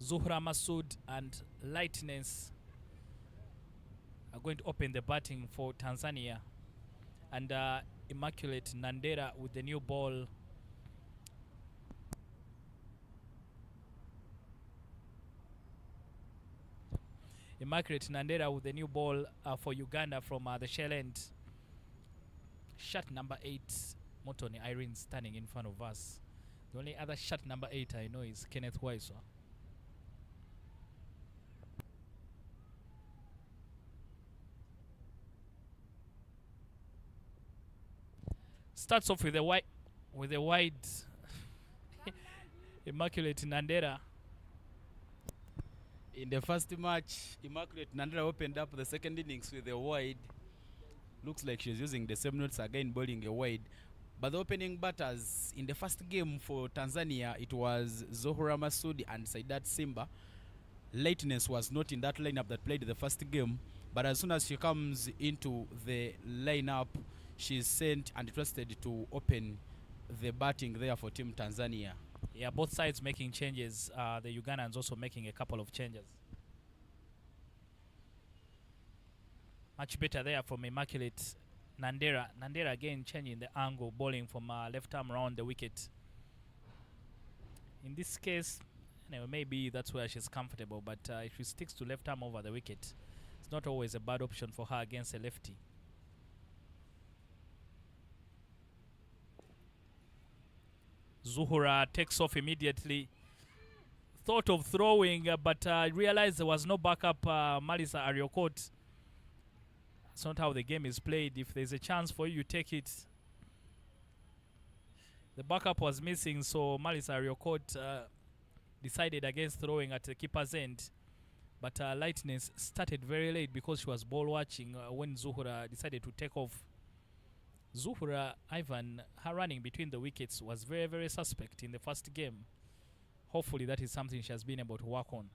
Zuhra Masood and Lightness are going to open the batting for Tanzania. And Immaculate Nandera with the new ball. Immaculate Nandera with the new ball for Uganda from the shell end. Shot number 8, Motoni Irene standing in front of us. The only other shot number 8 I know is Kenneth Waiswa. Starts off with a wide Immaculate Nandera. In the first match, Immaculate Nandera opened up the second innings with a wide. Looks like she's using the same notes again, bowling a wide. But the opening batters in the first game for Tanzania, it was Zohra Masood and Saidat Simba. Lightness was not in that lineup that played the first game, but as soon as she comes into the lineup, she's sent and trusted to open the batting there for Team Tanzania. Yeah, both sides making changes. The Ugandans also making a couple of changes. Much better there from Immaculate Nandera. Nandera again changing the angle, bowling from left arm around the wicket. In this case, anyway, maybe that's where she's comfortable, but if she sticks to left arm over the wicket, it's not always a bad option for her against a lefty. Zuhura takes off immediately. Thought of throwing, but realized there was no backup. Malisa Ariokot. That's not how the game is played. If there's a chance for you, you take it. The backup was missing, so Malisa Ariokot decided against throwing at the keeper's end. But Lightness started very late because she was ball watching when Zuhura decided to take off. Zuhura Ivan, her running between the wickets was very, very suspect in the first game. Hopefully that is something she has been able to work on.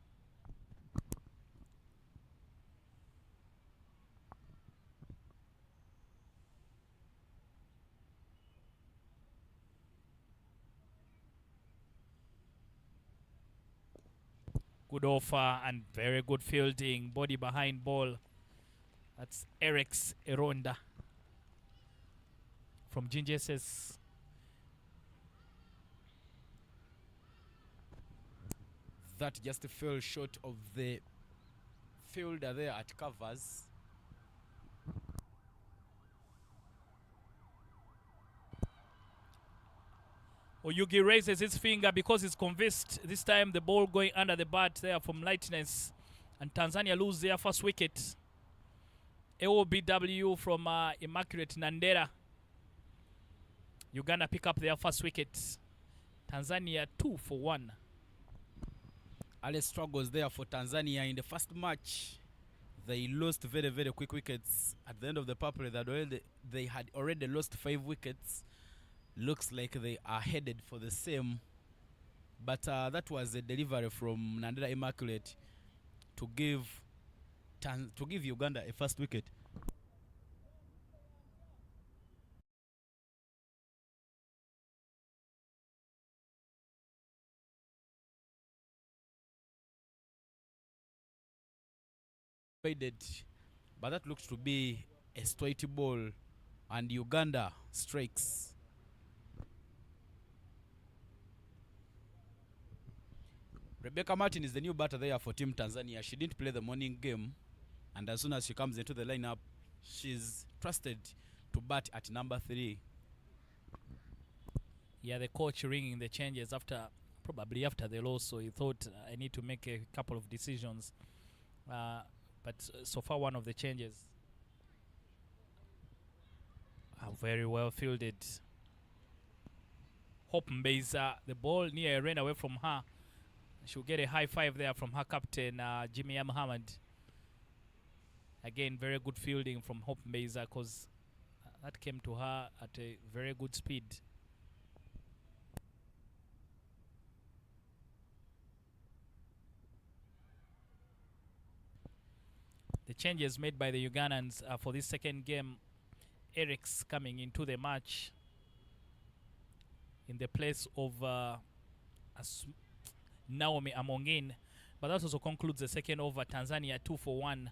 Good offer and very good fielding. Body behind ball. That's Eric's Eronda from GSS. That just fell short of the fielder there at covers. Oyugi raises his finger because he's convinced this time the ball going under the bat there from Lightness. And Tanzania lose their first wicket. AOBW from Immaculate Nandera. Uganda pick up their first wicket. Tanzania 2 for 1. Early struggles there for Tanzania in the first match. They lost very, very quick wickets. At the end of the power play, they had already lost 5 wickets. Looks like they are headed for the same. But that was a delivery from Nandera Immaculate to give Uganda a first wicket. But that looks to be a straight ball, and Uganda strikes. Rebecca Martin is the new batter there for Team Tanzania. She didn't play the morning game, and as soon as she comes into the lineup, she's trusted to bat at number 3. Yeah, the coach ringing the changes probably after the loss, so he thought I need to make a couple of decisions. But so far one of the changes are very well fielded. Hope Mbeza, the ball near ran away from her. She'll get a high five there from her captain, Jimmy Muhammad. Again, very good fielding from Hope Mbeza because that came to her at a very good speed. The changes made by the Ugandans for this second game. Eric's coming into the match in the place of Naomi Amongin. But that also concludes the second over. Tanzania 2 for 1.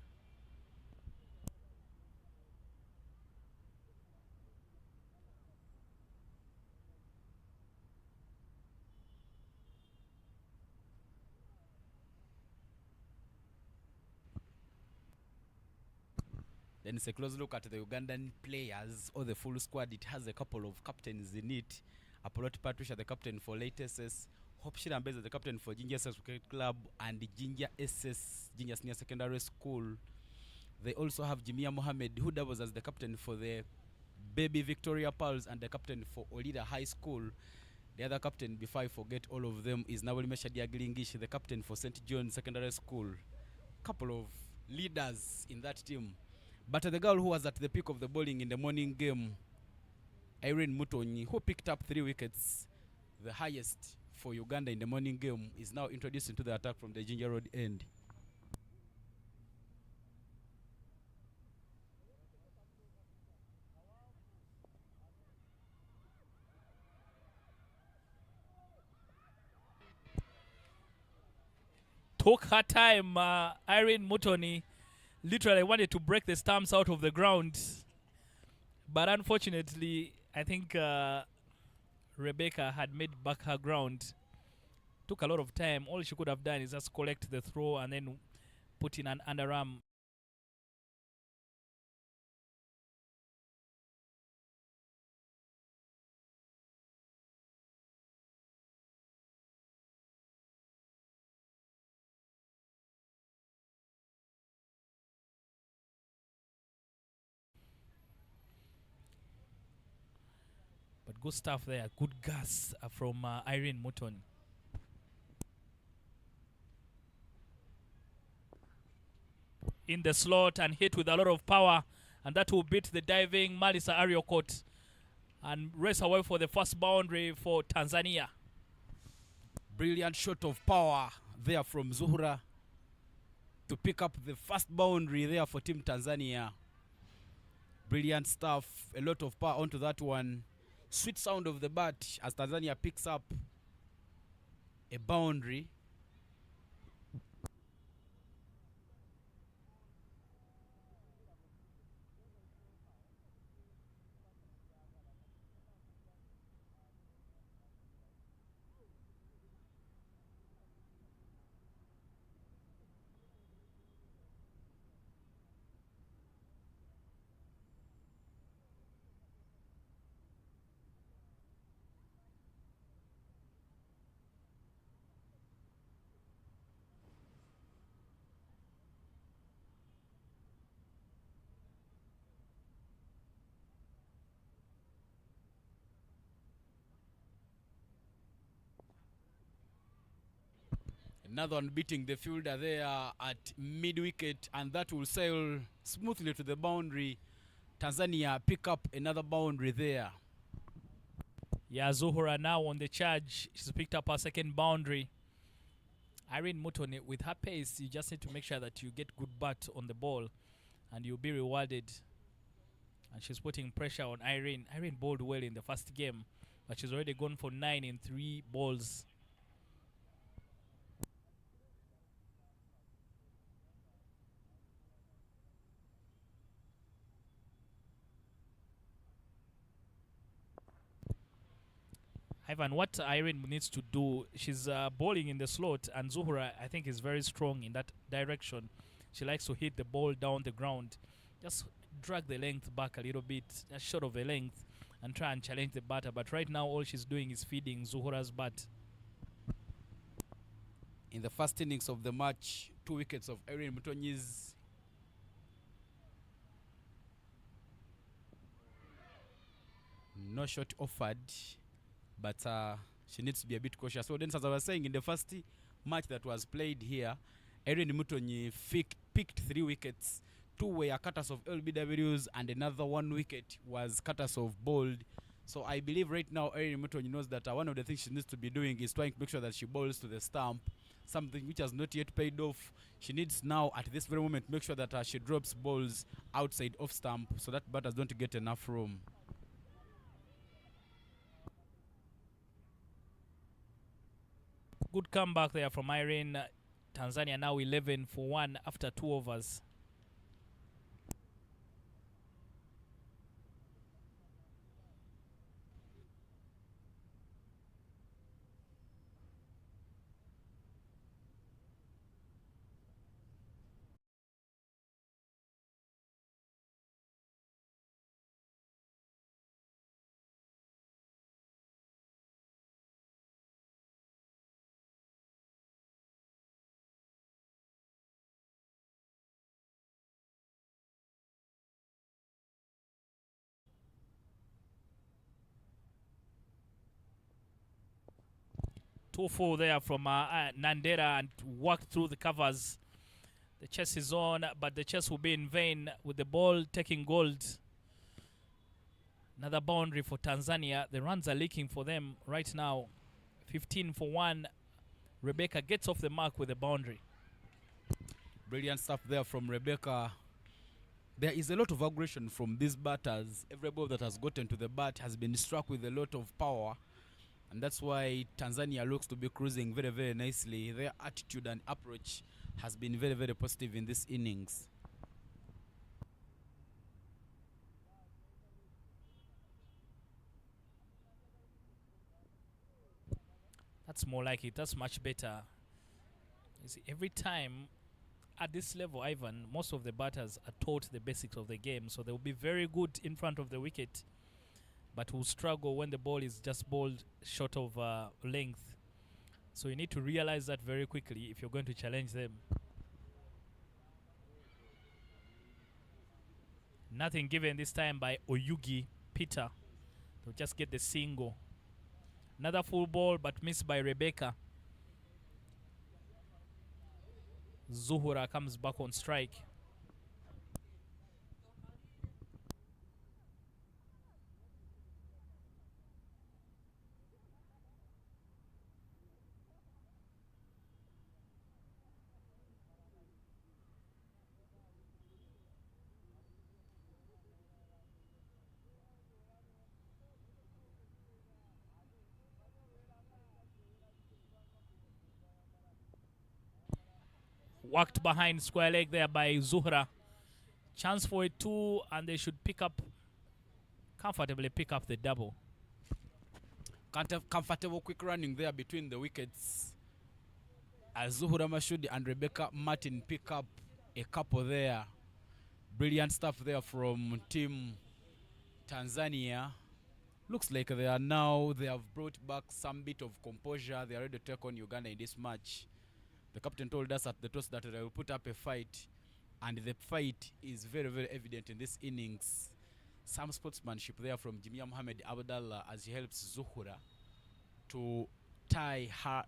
Then it's a close look at the Ugandan players or the full squad. It has a couple of captains in it. Apollo Patricia, the captain for Late SS. Hope Shirambeza, the captain for Ginger SS Cricket Club and Ginger SS, Ginger Senior Secondary School. They also have Jimia Mohammed, who doubles as the captain for the Baby Victoria Pearls and the captain for Olida High School. The other captain, before I forget all of them, is Nawali Meshadia Gilingish, the captain for St. John Secondary School. Couple of leaders in that team. But the girl who was at the peak of the bowling in the morning game, Irene Mutonyi, who picked up 3 wickets, the highest for Uganda in the morning game, is now introduced into the attack from the Ginger Road end. Took her time. Irene Mutoni literally wanted to break the stumps out of the ground. But unfortunately, I think Rebecca had made back her ground. Took a lot of time. All she could have done is just collect the throw and then put in an underarm. But good stuff there. Good gas from Irene Mutton. In the slot and hit with a lot of power. And that will beat the diving Malisa Ariokot. and race away for the first boundary for Tanzania. Brilliant shot of power there from Zuhura to pick up the first boundary there for Team Tanzania. Brilliant stuff. A lot of power onto that one. Sweet sound of the bat as Tanzania picks up a boundary. Another one beating the fielder there at mid-wicket, and that will sail smoothly to the boundary. Tanzania pick up another boundary there. Yeah, Zuhura now on the charge. She's picked up her second boundary. Irene Mutoni, with her pace, you just need to make sure that you get good bat on the ball and you'll be rewarded. And she's putting pressure on Irene. Irene bowled well in the first game, but she's already gone for 9 in 3 balls. Ivan, what Irene needs to do, she's bowling in the slot, and Zuhura, I think, is very strong in that direction. She likes to hit the ball down the ground. Just drag the length back a little bit, just short of the length, and try and challenge the batter. But right now, all she's doing is feeding Zuhura's bat. In the first innings of the match, 2 wickets of Irene Mutonyi's. No shot offered, but she needs to be a bit cautious. So then, as I was saying, in the first match that was played here, Irene Mutonyi picked 3 wickets. 2 were cutters of LBWs, and another 1 wicket was cutters of bowled. So I believe right now Irene Mutonyi knows that one of the things she needs to be doing is trying to make sure that she bowls to the stump, something which has not yet paid off. She needs now, at this very moment, make sure that she drops balls outside off stump so that batters don't get enough room. Good comeback there from Irene. Tanzania now 11 for 1 after 2 overs. Two full there from Nandera and worked through the covers. The chase is on, but the chase will be in vain with the ball taking gold. Another boundary for Tanzania. The runs are leaking for them right now. 15 for 1. Rebecca gets off the mark with a boundary. Brilliant stuff there from Rebecca. There is a lot of aggression from these batters. Every ball that has gotten to the bat has been struck with a lot of power. And that's why Tanzania looks to be cruising very, very nicely. Their attitude and approach has been very, very positive in this innings. That's more like it. That's much better. You see, every time at this level, Ivan, most of the batters are taught the basics of the game. So they'll be very good in front of the wicket, but will struggle when the ball is just bowled short of length. So you need to realize that very quickly if you're going to challenge them. Nothing given this time by Oyugi Peter. They'll just get the single. Another full ball, but missed by Rebecca. Zuhura comes back on strike. Worked behind square leg there by Zuhra. Chance for a 2, and they should comfortably pick up the double. Comfortable quick running there between the wickets. As Zuhura Mashudi and Rebecca Martin pick up a couple there. Brilliant stuff there from Team Tanzania. Looks like they have brought back some bit of composure. They are ready to take on Uganda in this match. The captain told us at the toss that they will put up a fight, and the fight is very, very evident in this innings. Some sportsmanship there from Jimia Mohamed Abdallah as he helps Zuhura to tie her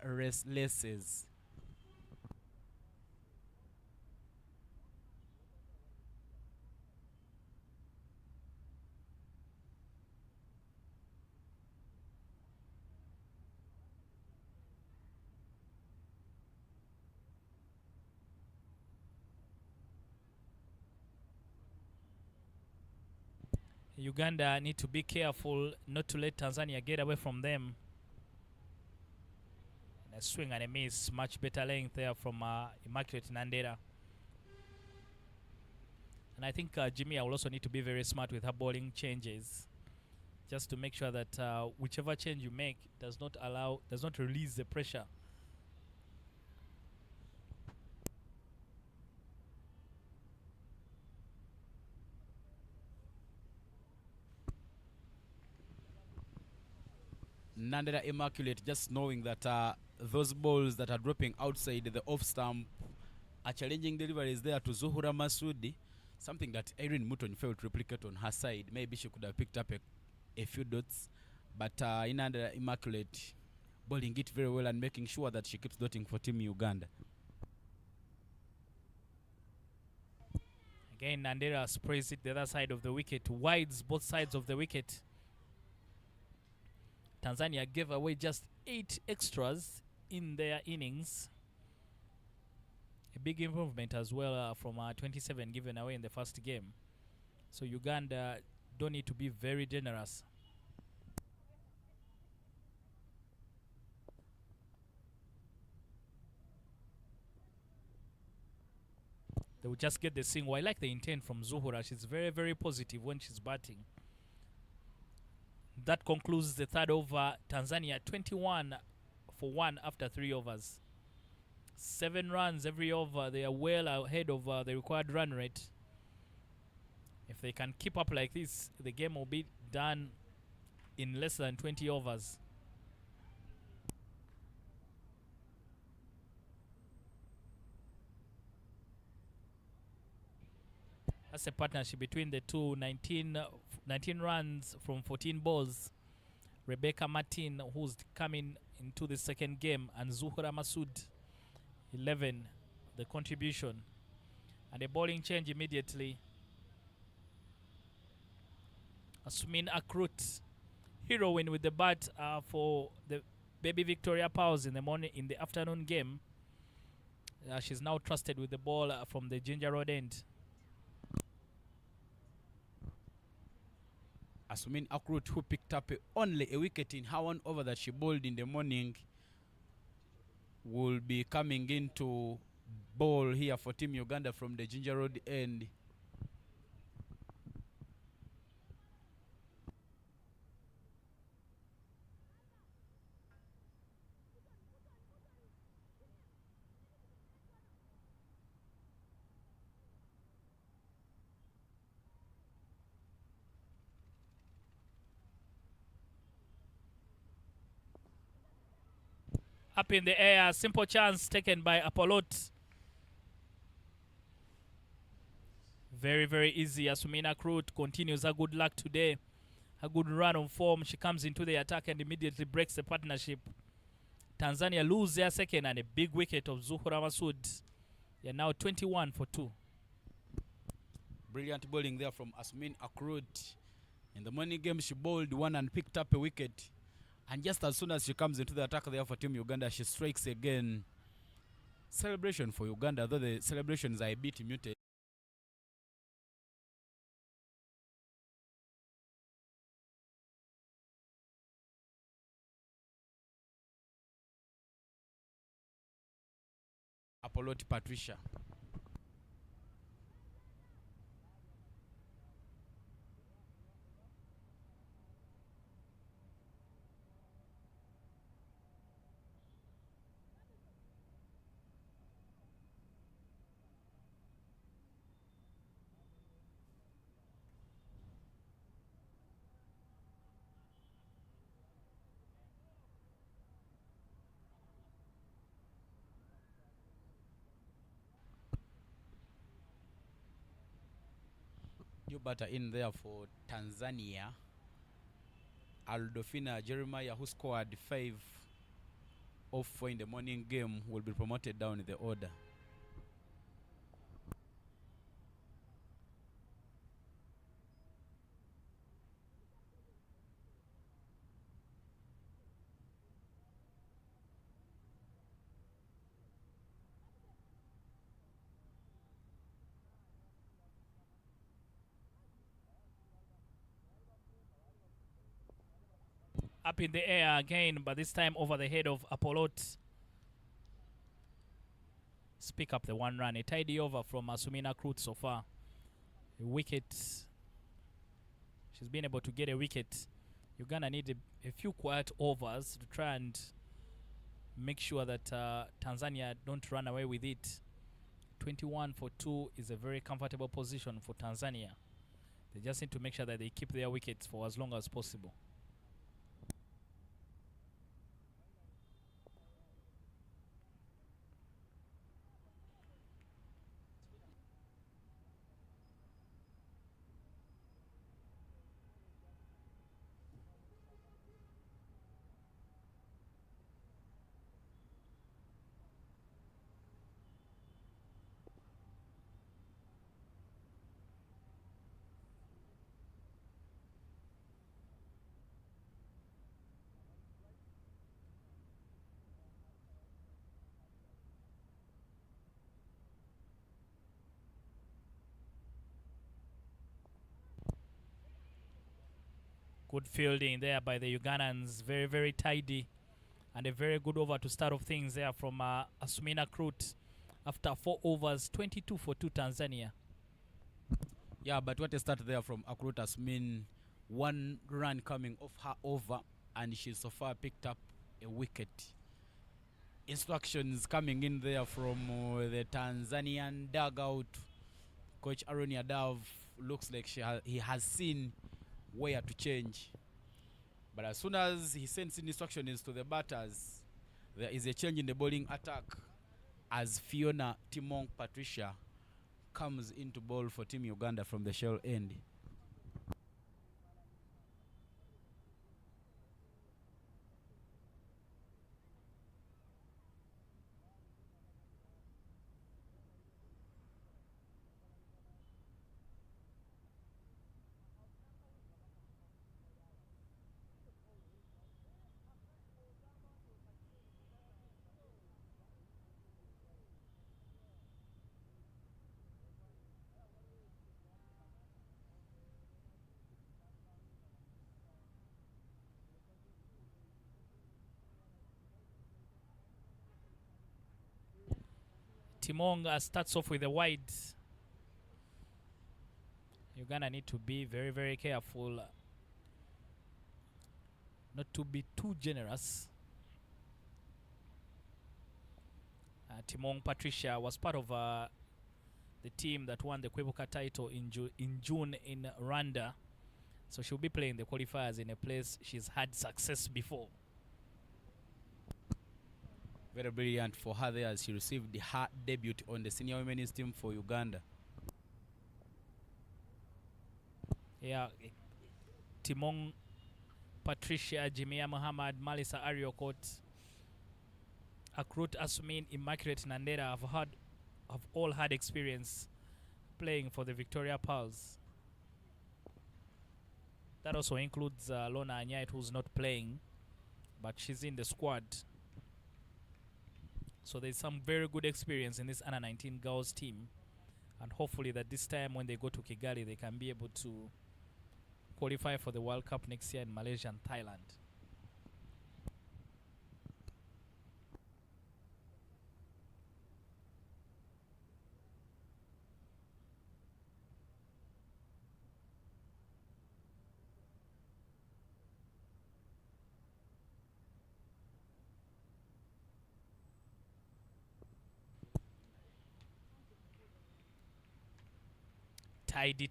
laces. Uganda need to be careful not to let Tanzania get away from them. And a swing and a miss. Much better length there from Immaculate Nandera. And I think Jimmy will also need to be very smart with her bowling changes, just to make sure that whichever change you make does not release the pressure. Nandera Immaculate just knowing that those balls that are dropping outside the off stump are challenging deliveries there to Zuhura Masudi, something that Irene Muton failed to replicate on her side. Maybe she could have picked up a few dots, but Nandera Immaculate bowling it very well and making sure that she keeps dotting for Team Uganda. Again, Nandera sprays it the other side of the wicket, wides both sides of the wicket. Tanzania gave away just 8 extras in their innings. A big improvement as well from 27 given away in the first game. So Uganda don't need to be very generous. They will just get the single. I like the intent from Zuhura. She's very, very positive when she's batting. That concludes the third over. Tanzania 21 for 1 after 3 overs. 7 runs every over. They are well ahead of the required run rate. If they can keep up like this, the game will be done in less than 20 overs. That's a partnership between the two. 19 runs from 14 balls. Rebecca Martin, who's coming into the second game, and Zuhura Masud, 11, the contribution. And a bowling change immediately. Asmin Akrut, heroine with the bat for the baby Victoria Powers in the afternoon game. She's now trusted with the ball from the Ginger Road end. Asmin Akrut, who picked up only a wicket in her 1 over that she bowled in the morning, will be coming into bowl here for Team Uganda from the Ginger Road end. Up in the air, simple chance taken by Apollot. Very, very easy. Asumina Krut continues her good luck today. A good run on form. She comes into the attack and immediately breaks the partnership. Tanzania lose their second and a big wicket of Zuhura Masud. They are now 21 for 2. Brilliant bowling there from Asmin Akrut. In the morning game, she bowled 1 and picked up a wicket. And just as soon as she comes into the attack there for Team Uganda, she strikes again. Celebration for Uganda, though the celebrations are a bit muted. Apollo Patricia. New batter in there for Tanzania. Aldofina Jeremiah, who scored 5 off 4 in the morning game, will be promoted down in the order. Up in the air again, but this time over the head of Apolot. Pick up the 1 run. A tidy over from Asumina Krut so far. A wicket. She's been able to get a wicket. Uganda need a few quiet overs to try and make sure that Tanzania don't run away with it. 21 for 2 is a very comfortable position for Tanzania. They just need to make sure that they keep their wickets for as long as possible. Good fielding there by the Ugandans. Very, very tidy. And a very good over to start off things there from Asumina Krut. After 4 overs, 22 for 2 Tanzania. Yeah, but what a start there from Akrut Asmin. 1 run coming off her over, and she so far picked up a wicket. Instructions coming in there from the Tanzanian dugout. Coach Aaron Yadav looks like he has seen where to change. But as soon as he sends in instructions to the batters, there is a change in the bowling attack as Fiona Timong Patricia comes into bowl for Team Uganda from the shell end. Timong starts off with a wide. Uganda need to be very, very careful not to be too generous. Timong Patricia was part of the team that won the Kwebuka title in June in Rwanda. So she'll be playing the qualifiers in a place she's had success before. Very brilliant for her there as she received her debut on the senior women's team for Uganda. Yeah, Timong Patricia, Jimia Muhammad, Malisa Ariokot, Akrut Asumin, Immaculate Nandera have all had experience playing for the Victoria Pearls. That also includes Lona Anyait, who's not playing, but she's in the squad. So there's some very good experience in this under 19 girls team, and hopefully that this time when they go to Kigali, they can be able to qualify for the World Cup next year in Malaysia and Thailand.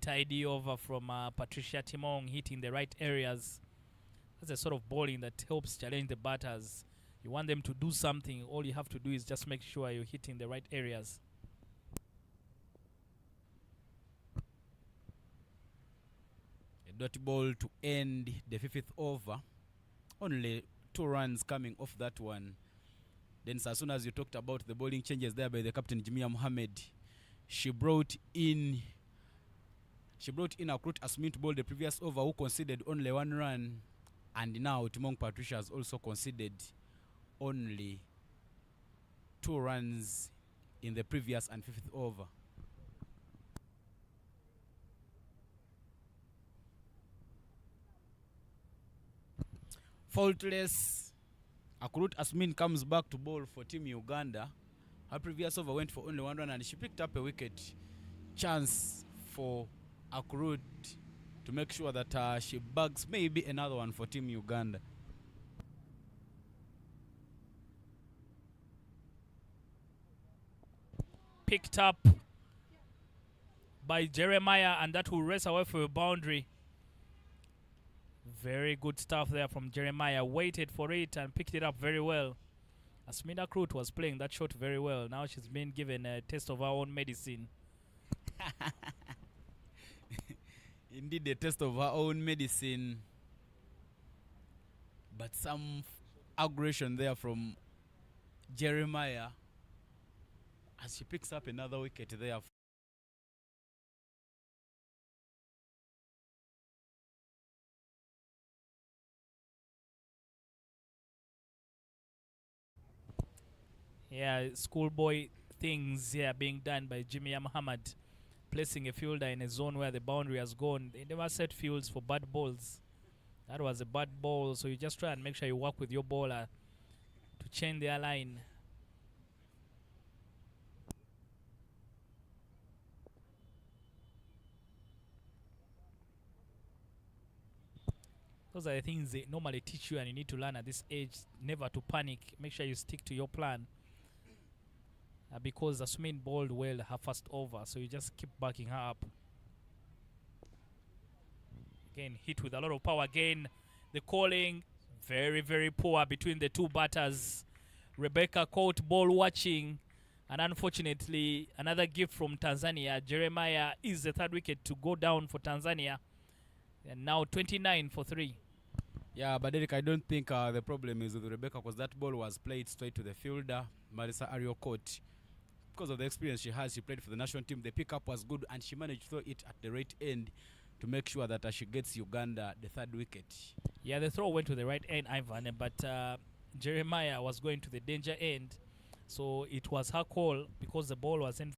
tidy over from Patricia Timong, hitting the right areas. That's the sort of bowling that helps challenge the batters. You want them to do something, all you have to do is just make sure you're hitting the right areas. A dot ball to end the 5th over. Only 2 runs coming off that one. Then as soon as you talked about the bowling changes there by the captain Jimia Mohammed, she brought in Akrut Asmin to bowl the previous over, who conceded only 1 run, and now Timong Patricia has also conceded only 2 runs in the previous and 5th over. Faultless, Akrut Asmin comes back to bowl for Team Uganda. Her previous over went for only 1 run, and she picked up a wicket. Chance for Akrut to make sure that she bags maybe another one for Team Uganda. Picked up by Jeremiah, and that will race away for a boundary. Very good stuff there from Jeremiah. Waited for it and picked it up very well. Asmina Krut was playing that shot very well. Now she's been given a taste of her own medicine. Indeed, a taste of her own medicine. But some aggression there from Jeremiah as she picks up another wicket there. Yeah, schoolboy things here being done by Jimmy Muhammad, placing a fielder in a zone where the boundary has gone. They never set fields for bad balls. That was a bad ball, so you just try and make sure you work with your bowler to change their line. Those are the things they normally teach you and you need to learn at this age. Never to panic. Make sure you stick to your plan. Because Asmin bowled well her first over, so you just keep backing her up. Again, hit with a lot of power. Again, the calling very, very poor between the two batters. Rebecca caught ball watching, and unfortunately, another gift from Tanzania. Jeremiah is the 3rd wicket to go down for Tanzania, and now 29 for 3. Yeah, but Derek, I don't think the problem is with Rebecca, because that ball was played straight to the fielder, Marisa Ariokot. Because of the experience she has, she played for the national team. The pickup was good, and she managed to throw it at the right end to make sure that she gets Uganda the 3rd wicket. Yeah, the throw went to the right end, Ivan, but Jeremiah was going to the danger end. So it was her call because the ball was in.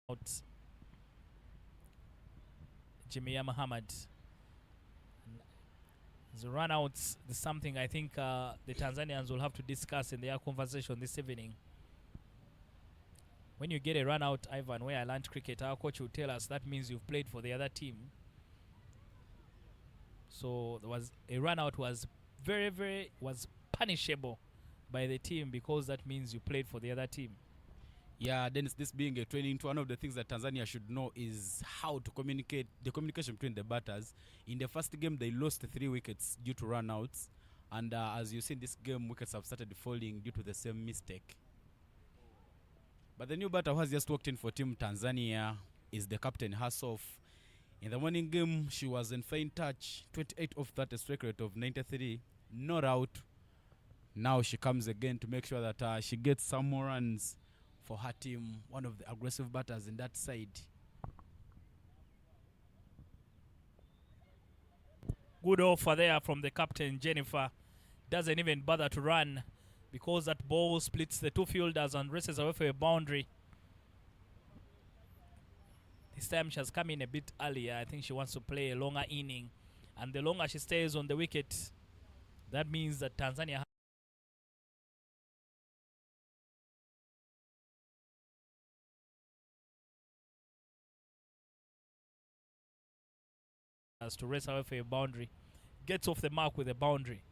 Out. Jimia Muhammad. The run-outs is something I think the Tanzanians will have to discuss in their conversation this evening. When you get a run-out, Ivan, where I learned cricket, our coach will tell us that means you've played for the other team. So there was a run-out was was punishable by the team, because that means you played for the other team. Yeah, then this being a training tour, one of the things that Tanzania should know is how to communicate, the communication between the batters. In the first game, they lost 3 wickets due to run-outs. And as you see in this game, wickets have started falling due to the same mistake. But the new batter who has just walked in for Team Tanzania is the captain herself. In the morning game, she was in fine touch, 28 off that, a strike rate of 93, not out. Now she comes again to make sure that she gets some more runs for her team, one of the aggressive batters in that side. Good offer there from the captain, Jennifer. Doesn't even bother to run because that ball splits the 2 fielders and races away for a boundary. This time she has come in a bit earlier. I think she wants to play a longer inning. And the longer she stays on the wicket, that means that Tanzania As to race away for a boundary. Gets off the mark with a boundary.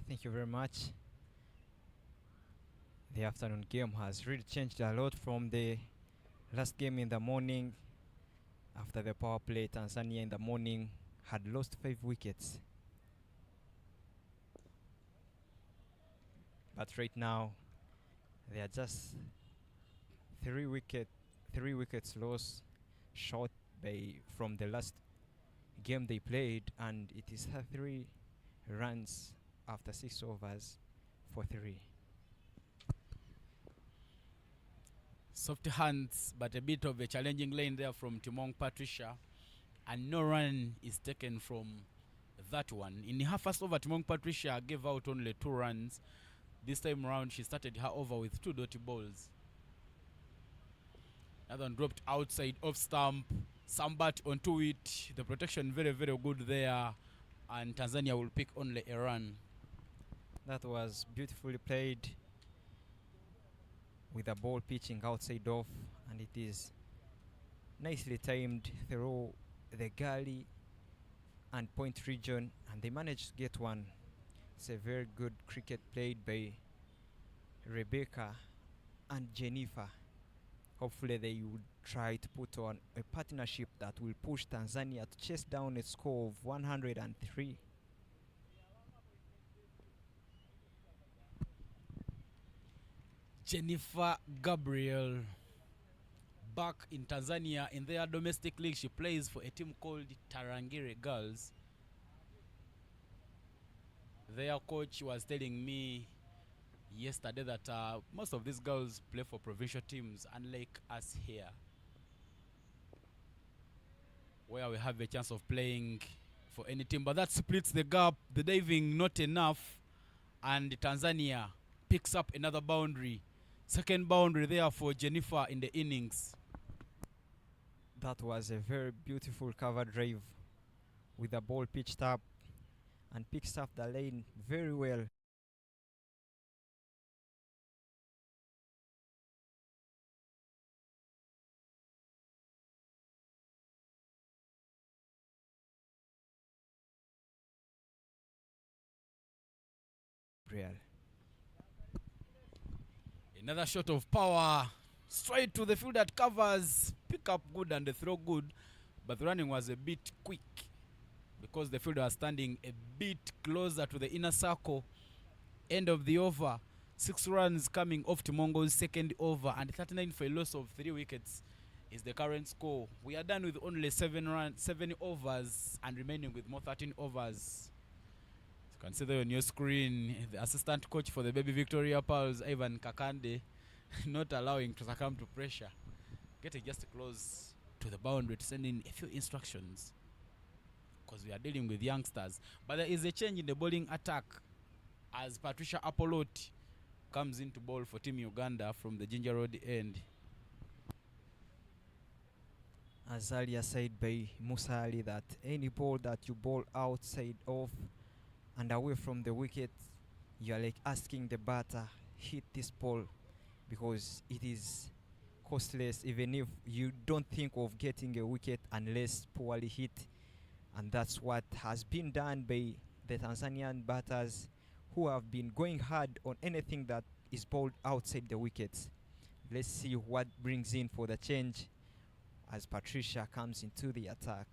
Thank you very much. The afternoon game has really changed a lot from the last game in the morning. After the power play, Tanzania in the morning had lost 5 wickets. But right now, they are just 3 wickets lost short from the last game they played, and it is 3 runs after 6 overs for 3. Soft hands, but a bit of a challenging lane there from Timong Patricia, and no run is taken from that one. In her first over, Timong Patricia gave out only 2 runs. This time around, she started her over with 2 dotty balls. Another one dropped outside off stump. Sambat onto it. The protection very, very good there, and Tanzania will pick only a run. That was beautifully played with the ball pitching outside off, and it is nicely timed through the gully and point region, and they managed to get one. It's a very good cricket played by Rebecca and Jennifer. Hopefully they would try to put on a partnership that will push Tanzania to chase down a score of 103. Jennifer Gabriel, back in Tanzania in their domestic league. She plays for a team called Tarangire Girls. Their coach was telling me yesterday that most of these girls play for provincial teams, unlike us here, where we have a chance of playing for any team. But that splits the gap. The diving not enough, and Tanzania picks up another boundary. Second boundary there for Jennifer in the innings. That was a very beautiful cover drive with the ball pitched up and picks up the lane very well. Real. Another shot of power straight to the field that covers. Pick up good and the throw good, but the running was a bit quick because the fielder was standing a bit closer to the inner circle. End of the over. 6 runs coming off Timongo's second over, and 39 for a loss of 3 wickets is the current score. We are done with only 7 overs and remaining with more 13 overs. You can see there on your screen the assistant coach for the Baby Victoria Pearls, Ivan Kakande, not allowing to succumb to pressure, getting just close to the boundary to send in a few instructions, because we are dealing with youngsters. But there is a change in the bowling attack as Patricia Apollotti comes into bowl for Team Uganda from the Ginger Road end. As earlier said by Musa Ali, that any ball that you bowl outside of and away from the wicket, you are like asking the batter, hit this ball, because it is costless even if you don't think of getting a wicket unless poorly hit. And that's what has been done by the Tanzanian batters, who have been going hard on anything that is bowled outside the wickets. Let's see what brings in for the change as Patricia comes into the attack.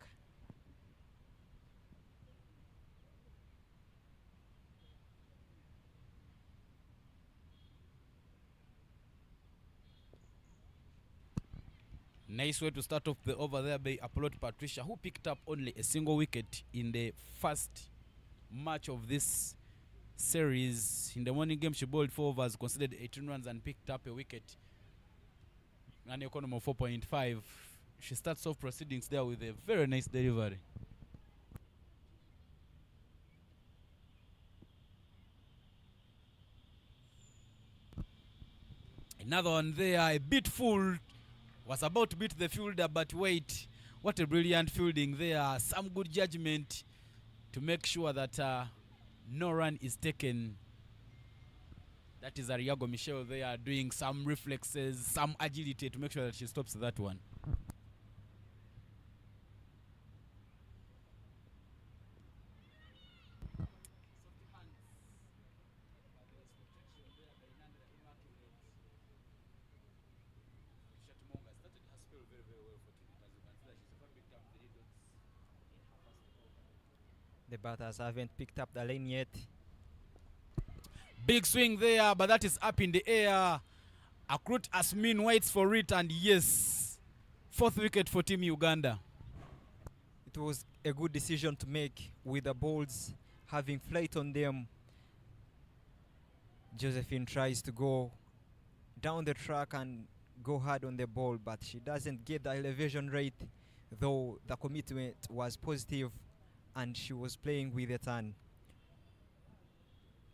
Nice way to start off the over there by Apollo Patricia, who picked up only a single wicket in the first match of this series. In the morning game, she bowled 4 overs, conceded 18 runs, and picked up a wicket. An economy of 4.5. She starts off proceedings there with a very nice delivery. Another one there, a bit full. Was about to beat the fielder, but wait. What a brilliant fielding there. Some good judgment to make sure that no run is taken. That is Ariago Michelle there doing some reflexes, some agility to make sure that she stops that one. The batters haven't picked up the lane yet. Big swing there, but that is up in the air. Akrut Asmin waits for it, and yes, 4th wicket for Team Uganda. It was a good decision to make with the balls having flight on them. Josephine tries to go down the track and go hard on the ball, but she doesn't get the elevation rate, though the commitment was positive and she was playing with a turn.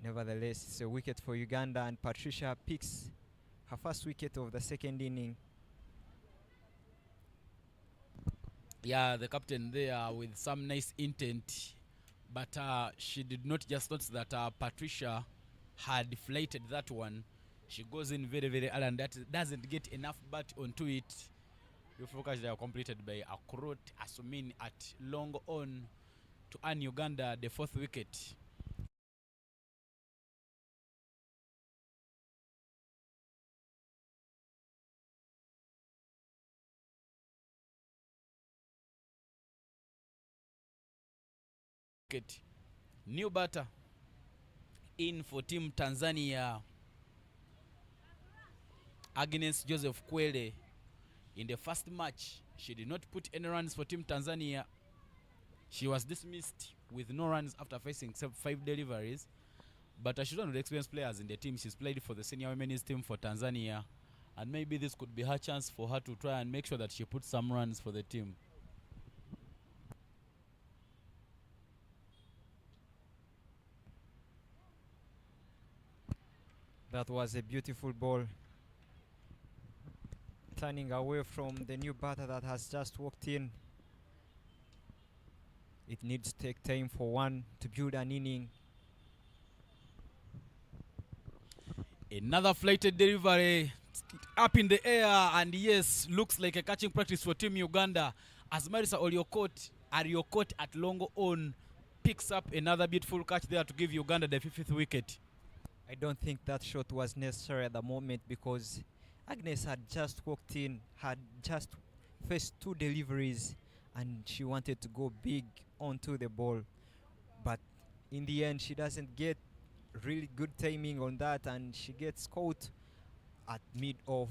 Nevertheless, it's a wicket for Uganda, and Patricia picks her first wicket of the second inning. Yeah, the captain there with some nice intent, but she did not just notice that Patricia had deflated that one. She goes in very, very early, and that doesn't get enough bat onto it. The focus they are completed by Akrut Asmin at long on to earn Uganda the 4th wicket. New batter in for Team Tanzania, Agnes Joseph Kwele. In the first match, she did not put any runs for Team Tanzania. She was dismissed with no runs after facing 5 deliveries. But she's one of the experienced players in the team. She's played for the senior women's team for Tanzania, and maybe this could be her chance for her to try and make sure that she puts some runs for the team. That was a beautiful ball. Turning away from the new batter that has just walked in. It needs to take time for one to build an inning. Another flighted delivery up in the air, and yes, looks like a catching practice for Team Uganda as Marisa Ariokot at long on picks up another beautiful catch there to give Uganda the 5th wicket. I don't think that shot was necessary at the moment because Agnes had just walked in, had just faced 2 deliveries, and she wanted to go big onto the ball. But in the end, she doesn't get really good timing on that, and she gets caught at mid-off,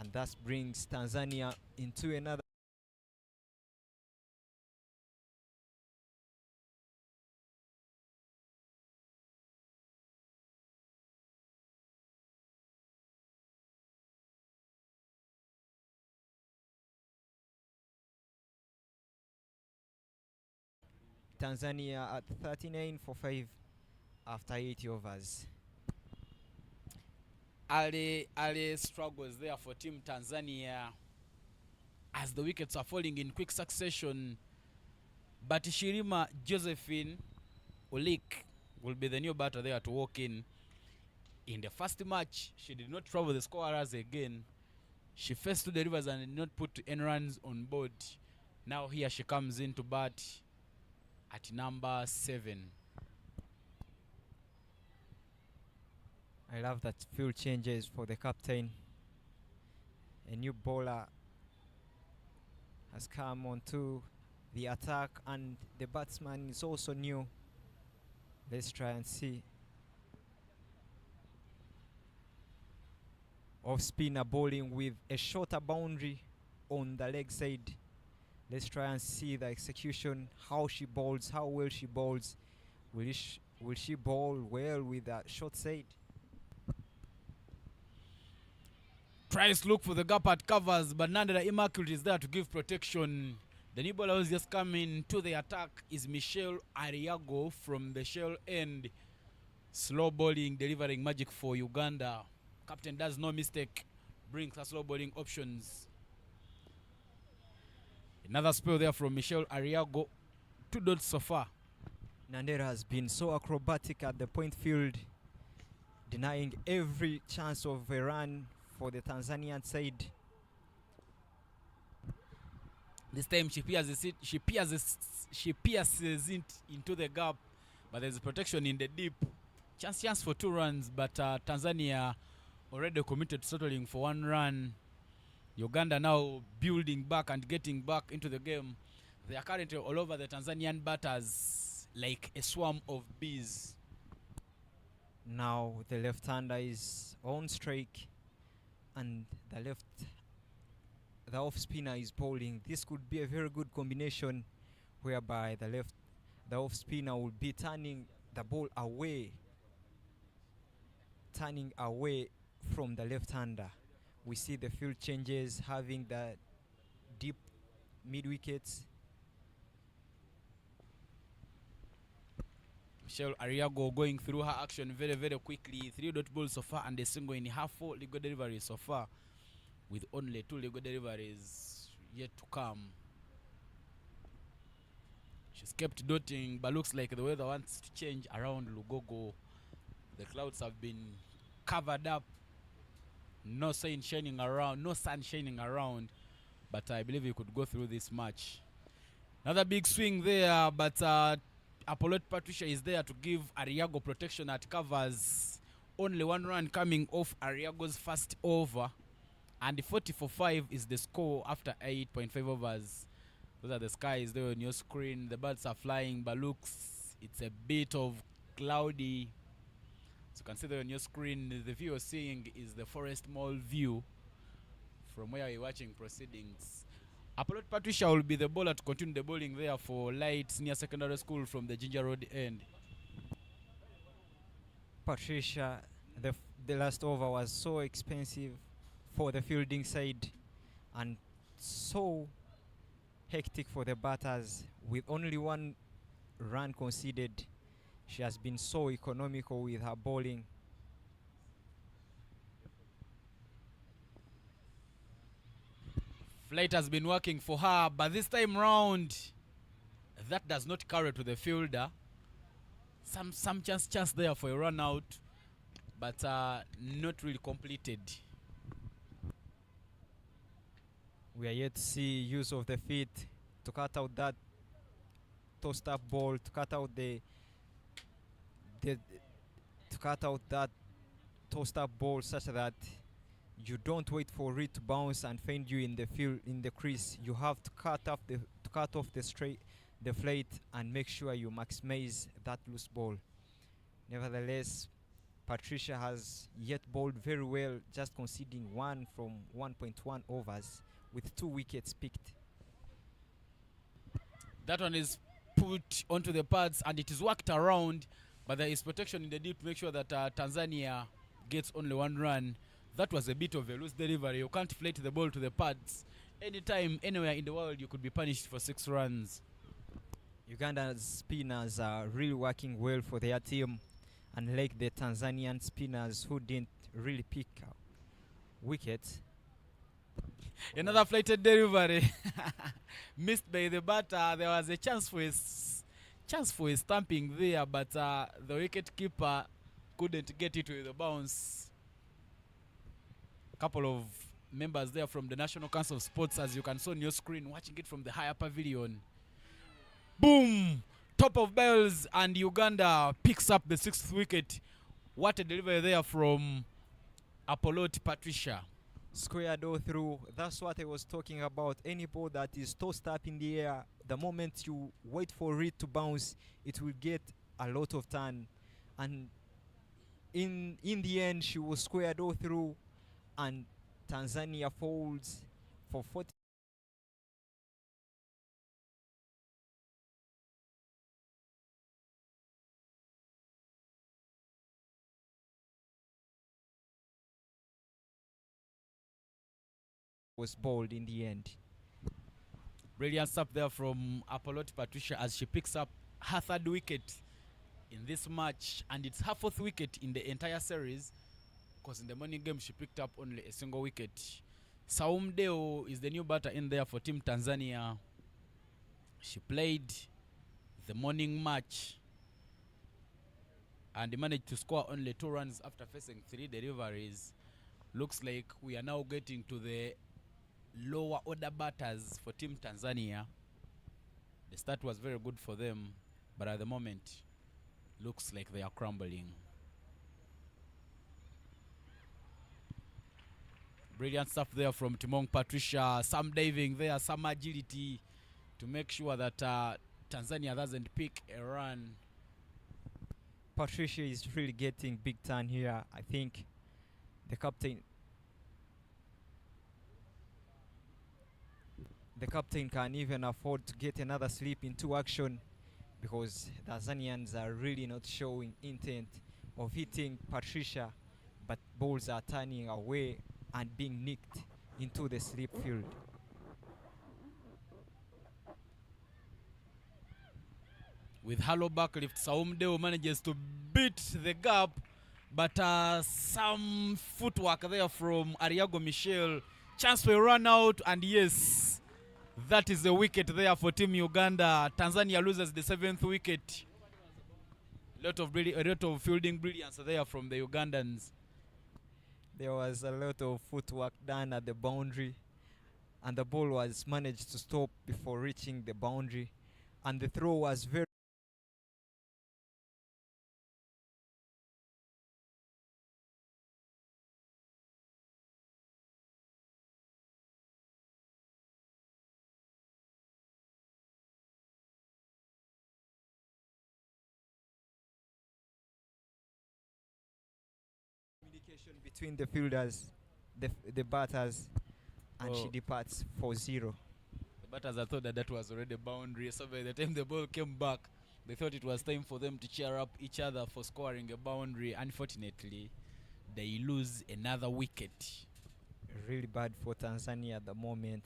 and that brings Tanzania into another. Tanzania at 39 for 5 after 80 overs. early struggles there for Team Tanzania as the wickets are falling in quick succession. But Shirima Josephine Ulik will be the new batter there to walk in. In the first match, she did not travel the scorers again. She faced 2 delivers and did not put any runs on board. Now here she comes in to bat at number 7. I love that field changes for the captain. A new bowler has come onto the attack and the batsman is also new. Let's try and see. Off spinner bowling with a shorter boundary on the leg side. Let's try and see the execution, how she bowls, how well she bowls. Will she bowl well with the short side? Tries to look for the gap at covers, but Nandera Immaculate is there to give protection. The new bowler who's just coming to the attack is Michelle Ariago from the shell end. Slow bowling, delivering magic for Uganda. Captain does no mistake, brings her slow bowling options. Another spell there from Michelle Ariago. 2 dots so far. Nandera has been so acrobatic at the point field, denying every chance of a run for the Tanzanian side. This time she pierces it into the gap, but there's protection in the deep. Chance for 2 runs, but Tanzania already committed to settling for 1 run. Uganda now building back and getting back into the game. They are currently all over the Tanzanian batters like a swarm of bees. Now the left-hander is on strike, and the off spinner is bowling. This could be a very good combination, whereby the off spinner will be turning the ball away, from the left-hander. We see the field changes, having the deep mid wickets. Michelle Ariago going through her action very, very quickly. 3 dot balls so far and a single in her 4 legal deliveries so far, with only 2 legal deliveries yet to come. She's kept dotting, but looks like the weather wants to change around Lugogo. The clouds have been covered up. No sun shining around, but I believe we could go through this match. Another big swing there, but Apollo Patricia is there to give Ariago protection at covers. Only 1 run coming off Ariago's first over, and 40-for-5 is the score after 8.5 overs. Those are the skies there on your screen. The birds are flying, but looks it's a bit of cloudy. So you can see there on your screen, the view you're seeing is the Forest Mall view from where you're watching proceedings. Apollo Patricia will be the bowler to continue the bowling there for Light Senior Secondary School from the Ginger Road end. Patricia, the last over was so expensive for the fielding side and so hectic for the batters. With only 1 run conceded, she has been so economical with her bowling. Flight has been working for her, but this time round, that does not carry to the fielder. Some chance there for a run out, but not really completed. We are yet to see use of the feet to cut out that tossed up ball, to cut out that tossed up ball, such that you don't wait for it to bounce and find you in the field, in the crease. You have to cut off the flight and make sure you maximize that loose ball. Nevertheless, Patricia has yet bowled very well, just conceding 1 from 1.1 overs with 2 wickets picked. That one is put onto the pads and it is worked around, but there is protection in the deep to make sure that Tanzania gets only 1 run. That was a bit of a loose delivery. You can't flight the ball to the pads. Anytime, anywhere in the world, you could be punished for 6 runs. Uganda's spinners are really working well for their team, unlike the Tanzanian spinners who didn't really pick wickets. Another flighted delivery missed by the batter. There was a chance for a stamping there, but the wicket keeper couldn't get it with the bounce. Couple of members there from the National Council of Sports, as you can see on your screen, watching it from the higher pavilion. Boom! Top of bells, and Uganda picks up the 6th wicket. What a delivery there from Apollo Patricia. Squared all through. That's what I was talking about. Any ball that is tossed up in the air, the moment you wait for it to bounce, it will get a lot of turn. And in the end, she was squared all through, and Tanzania folds for 40. was bowled in the end. Brilliant stuff there from Apollote Patricia as she picks up her 3rd wicket in this match, and it's her 4th wicket in the entire series, because in the morning game she picked up only a single wicket. Saum Deo is the new batter in there for Team Tanzania. She played the morning match and managed to score only 2 runs after facing 3 deliveries. Looks like we are now getting to the lower order batters for Team Tanzania. The start was very good for them, but at the moment looks like they are crumbling. Brilliant stuff there from Timong Patricia. Some diving there, some agility to make sure that Tanzania doesn't pick a run. Patricia is really getting big turn here. I think the captain can even afford to get another slip into action, because Tanzanians are really not showing intent of hitting Patricia, but balls are turning away and being nicked into the slip field. With hollow backlift, Saum Deo manages to beat the gap, but some footwork there from Ariago Michel. Chance for a run out, and yes, that is a wicket there for Team Uganda. Tanzania loses the 7th wicket. A lot of fielding brilliance there from the Ugandans. There was a lot of footwork done at the boundary, and the ball was managed to stop before reaching the boundary, and the throw was very communication between the fielders, the batters, and she departs for 0. The batters thought that was already a boundary, so by the time the ball came back, they thought it was time for them to cheer up each other for scoring a boundary. Unfortunately, they lose another wicket. Really bad for Tanzania at the moment,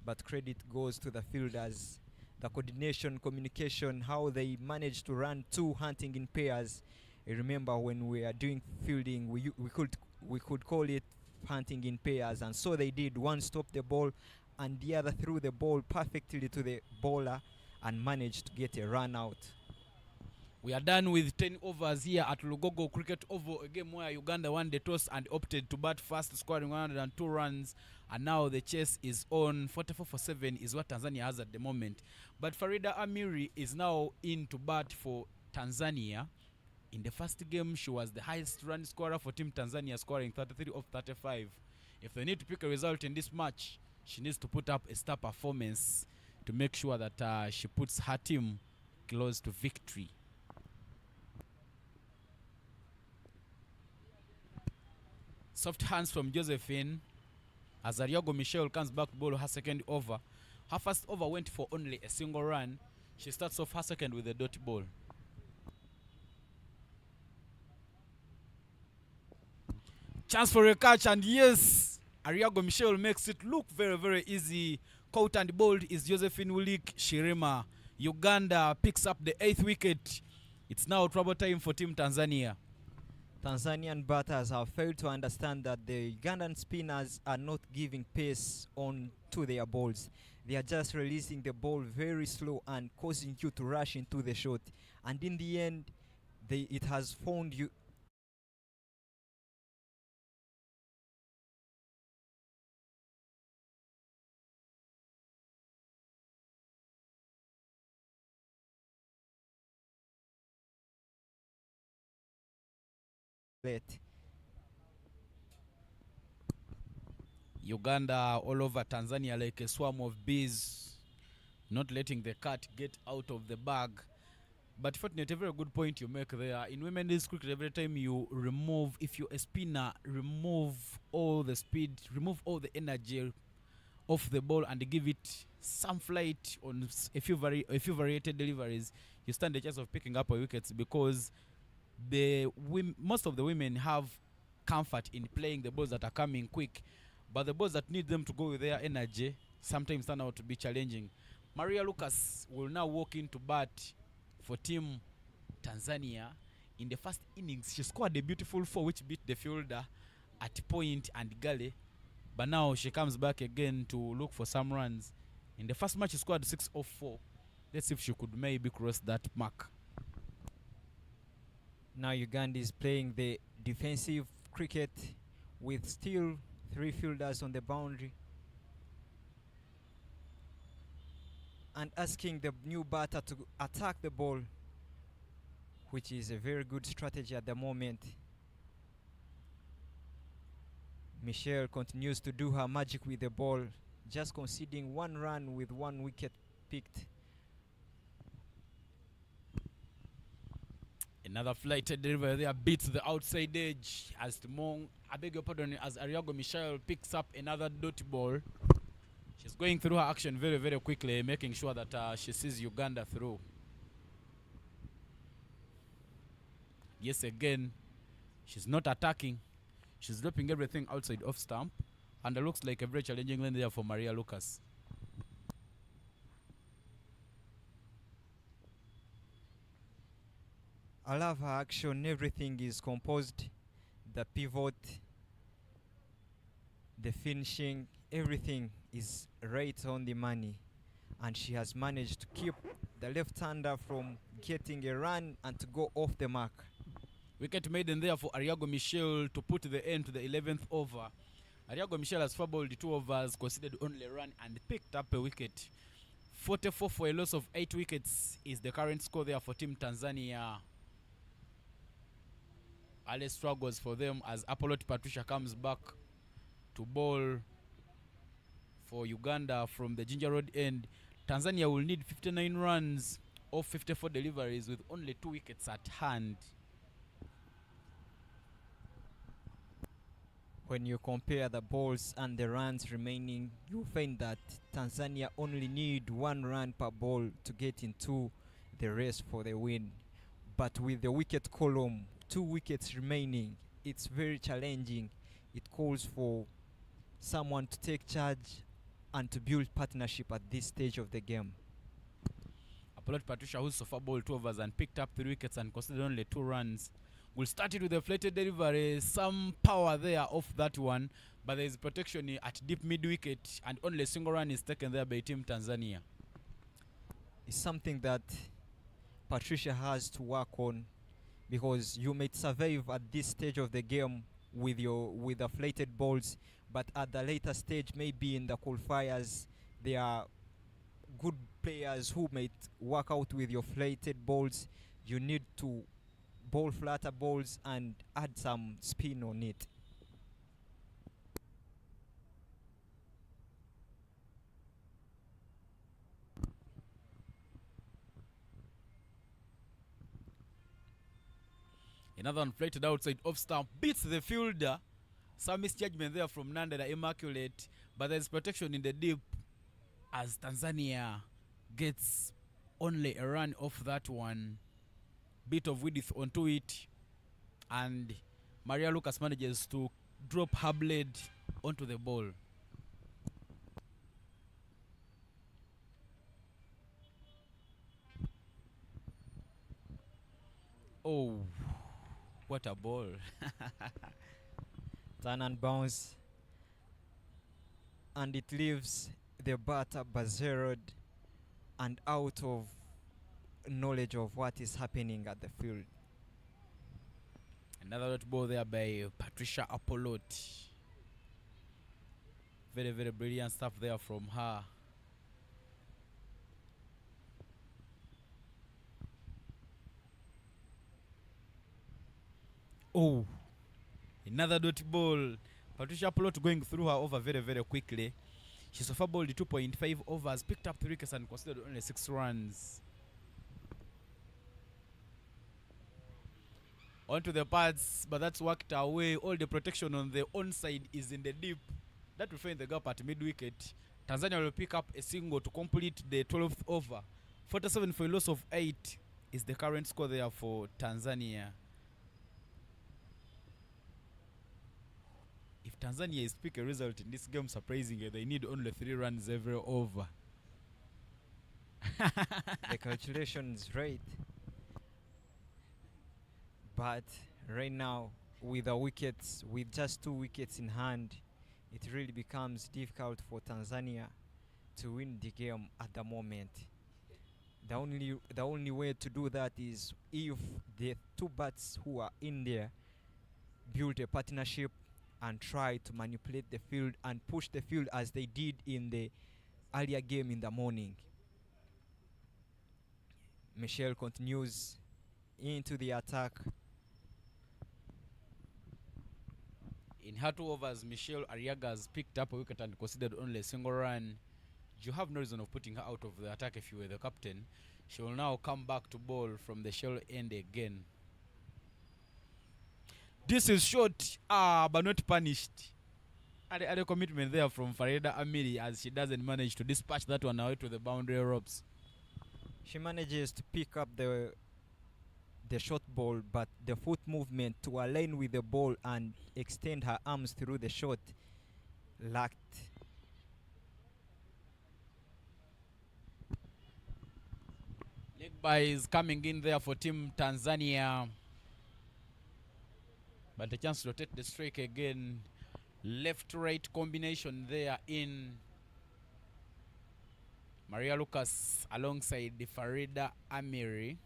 but credit goes to the fielders. The coordination, communication, how they managed to run 2 hunting in pairs. I remember when we are doing fielding, we could call it hunting in pairs, and so they did. One stopped the ball and the other threw the ball perfectly to the bowler and managed to get a run out. We are done with 10 overs here at Lugogo Cricket Oval, a game where Uganda won the toss and opted to bat first, scoring 102 runs. And now the chase is on. 44 for 7 is what Tanzania has at the moment. But Farida Amiri is now in to bat for Tanzania. In the first game, she was the highest run scorer for Team Tanzania, scoring 33 of 35. If they need to pick a result in this match, she needs to put up a star performance to make sure that she puts her team close to victory. Soft hands from Josephine as Ariago Michel comes back to bowl her second over. Her first over went for only a single run. She starts off her second with a dot ball. Chance for a catch, and yes, Ariago Michel makes it look very, very easy. Caught and bowled is Josephine Wulik Shirima. Uganda picks up the 8th wicket. It's now trouble time for Team Tanzania. Tanzanian batters have failed to understand that the Ugandan spinners are not giving pace on to their balls. They are just releasing the ball very slow and causing you to rush into the shot. And in the end, it has found you. Uganda all over Tanzania like a swarm of bees, not letting the cat get out of the bag. But fortunately, a very good point you make there. In women's cricket, every time you remove, if you're a spinner, remove all the speed, remove all the energy off the ball and give it some flight on a few variated deliveries, you stand a chance of picking up a wickets, because most of the women have comfort in playing the balls that are coming quick. but the balls that need them to go with their energy sometimes turn out to be challenging. Maria Lucas will now walk into bat for Team Tanzania. In the first innings, she scored a beautiful 4 which beat the fielder at point and gully, but now she comes back again to look for some runs. In the first match, she scored 6 of 4. Let's see if she could maybe cross that mark. Now Uganda is playing the defensive cricket with still 3 fielders on the boundary and asking the new batter to attack the ball, which is a very good strategy at the moment. Michelle continues to do her magic with the ball, just conceding 1 run with 1 wicket picked. Another flighted delivery there beats the outside edge as as Ariago Michelle picks up another dot ball. She's going through her action very, very quickly, making sure that she sees Uganda through. Yes, again, she's not attacking. She's dropping everything outside off stump, and it looks like a very challenging lane there for Maria Lucas. I love her action. Everything is composed. The pivot, the finishing, everything is right on the money. And she has managed to keep the left-hander from getting a run and to go off the mark. Wicket maiden there for Ariago Michelle to put the end to the 11th over. Ariago Michelle has fumbled 2 overs, conceded only a run, and picked up a wicket. 44 for a loss of 8 wickets is the current score there for Team Tanzania. Early struggles for them as Apollo Patricia comes back to bowl for Uganda from the Ginger Road end. Tanzania will need 59 runs off 54 deliveries with only 2 wickets at hand. When you compare the balls and the runs remaining, you find that Tanzania only need 1 run per ball to get into the race for the win. But with the wicket column, 2 wickets remaining, it's very challenging. It calls for someone to take charge and to build partnership at this stage of the game. Apollo Patricia, who so far bowled 2 overs and picked up 3 wickets and conceded only 2 runs, will start it with a flatted delivery. Some power there off that one, but there is protection at deep mid wicket, and only a single run is taken there by Team Tanzania. It's something that Patricia has to work on, because you may survive at this stage of the game with the flatted balls, but at the later stage, maybe in the qualifiers, there are good players who might work out with your flatted balls. You need to bowl flatter balls and add some spin on it. Another one flatted outside off stump, beats the fielder. Some misjudgment there from Nanda, the Immaculate, but there's protection in the deep as Tanzania gets only a run off that one. Bit of width onto it, and Maria Lucas manages to drop her blade onto the ball. Oh, what a ball. Turn and bounce, and it leaves the batter bazeroed and out of knowledge of what is happening at the field. Another dot ball there by Patricia Apollo. Very, very brilliant stuff there from her. Oh, another dot ball. Patricia Apollo going through her over very, very quickly. She so far bowled 2.5 overs, picked up 3 wickets and conceded only 6 runs. Onto the pads, but that's worked away. All the protection on the onside is in the deep. That will find the gap at mid-wicket. Tanzania will pick up a single to complete the 12th over. 47 for a loss of 8 is the current score there for Tanzania. If Tanzania is pick a result in this game, surprisingly, they need only 3 runs every over. The calculation is right. But right now, with just 2 wickets in hand, it really becomes difficult for Tanzania to win the game at the moment. The only way to do that is if the 2 bats who are in there build a partnership and try to manipulate the field and push the field as they did in the earlier game in the morning. Michelle continues into the attack. In her 2 overs, Michelle Ariaga has picked up a wicket and considered only a single run. You have no reason of putting her out of the attack if you were the captain. She will now come back to bowl from the shell end again. This is short, but not punished. A commitment there from Farida Amiri as she doesn't manage to dispatch that one away to the boundary ropes. She manages to pick up the short ball, but the foot movement to align with the ball and extend her arms through the shot lacked. Leg by is coming in there for Team Tanzania. But a chance to rotate the strike again. Left-right combination there in Maria Lucas alongside the Farida Amiri,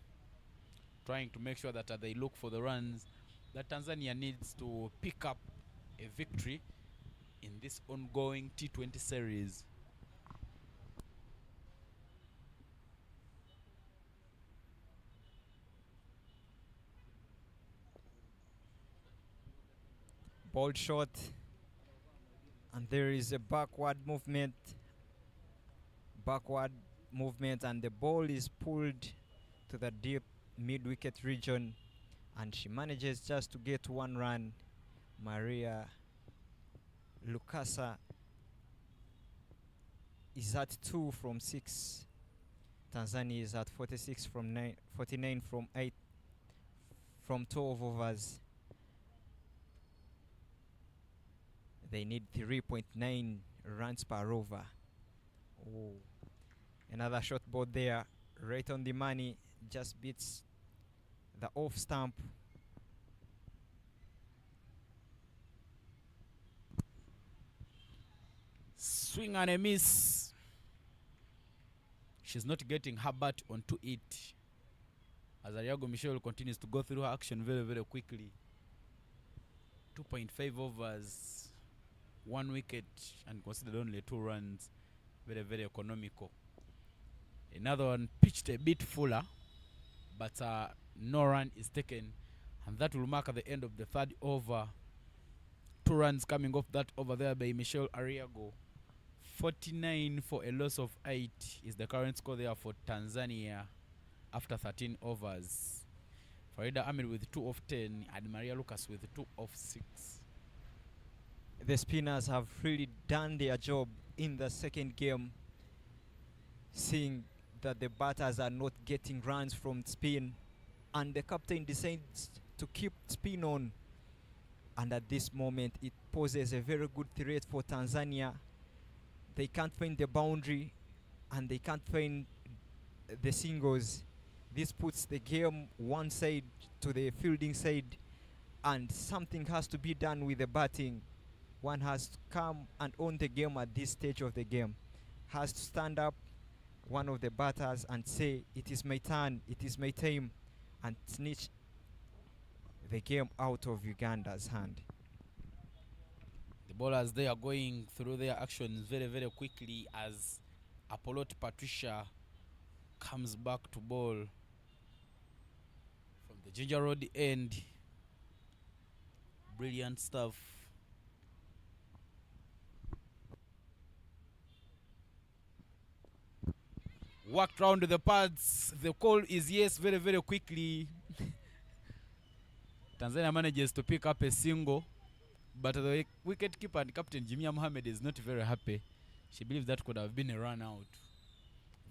trying to make sure that they look for the runs that Tanzania needs to pick up a victory in this ongoing T20 series. Ball shot, and there is a backward movement, and the ball is pulled to the deep mid-wicket region, and she manages just to get 1 run. Maria Lucasa is at 2 from 6. Tanzania is at 46 from 9, 49 from 8 from 12 overs. They need 3.9 runs per over. Oh, another short ball there, right on the money, just beats the off stump. Swing and a miss. She's not getting her bat onto it as Ariago Michelle continues to go through her action very, very quickly. 2.5 overs, 1 wicket, and considered only 2 runs. Very, very economical. Another one pitched a bit fuller, but no run is taken, and that will mark at the end of the 3rd over. 2 runs coming off that over there by Michelle Ariago. 49 for a loss of 8 is the current score there for Tanzania after 13 overs. Farida Amir with 2 of 10 and Maria Lucas with 2 of 6. The spinners have really done their job in the second game, seeing that the batters are not getting runs from spin, and the captain decides to keep spin on, and at this moment it poses a very good threat for Tanzania. They can't find the boundary and they can't find the singles. This puts the game one side to the fielding side, and something has to be done with the batting. One has to come and own the game at this stage of the game. Has to stand up, one of the batters, and say, it is my turn, it is my time, and snitch the game out of Uganda's hand. The bowlers, they are going through their actions very, very quickly as Apollo Patricia comes back to bowl from the Ginger Road end. Brilliant stuff. Worked round the pads. The call is yes, very, very quickly. Tanzania manages to pick up a single, but the wicketkeeper and captain Jimia Mohammed is not very happy. She believes that could have been a run out.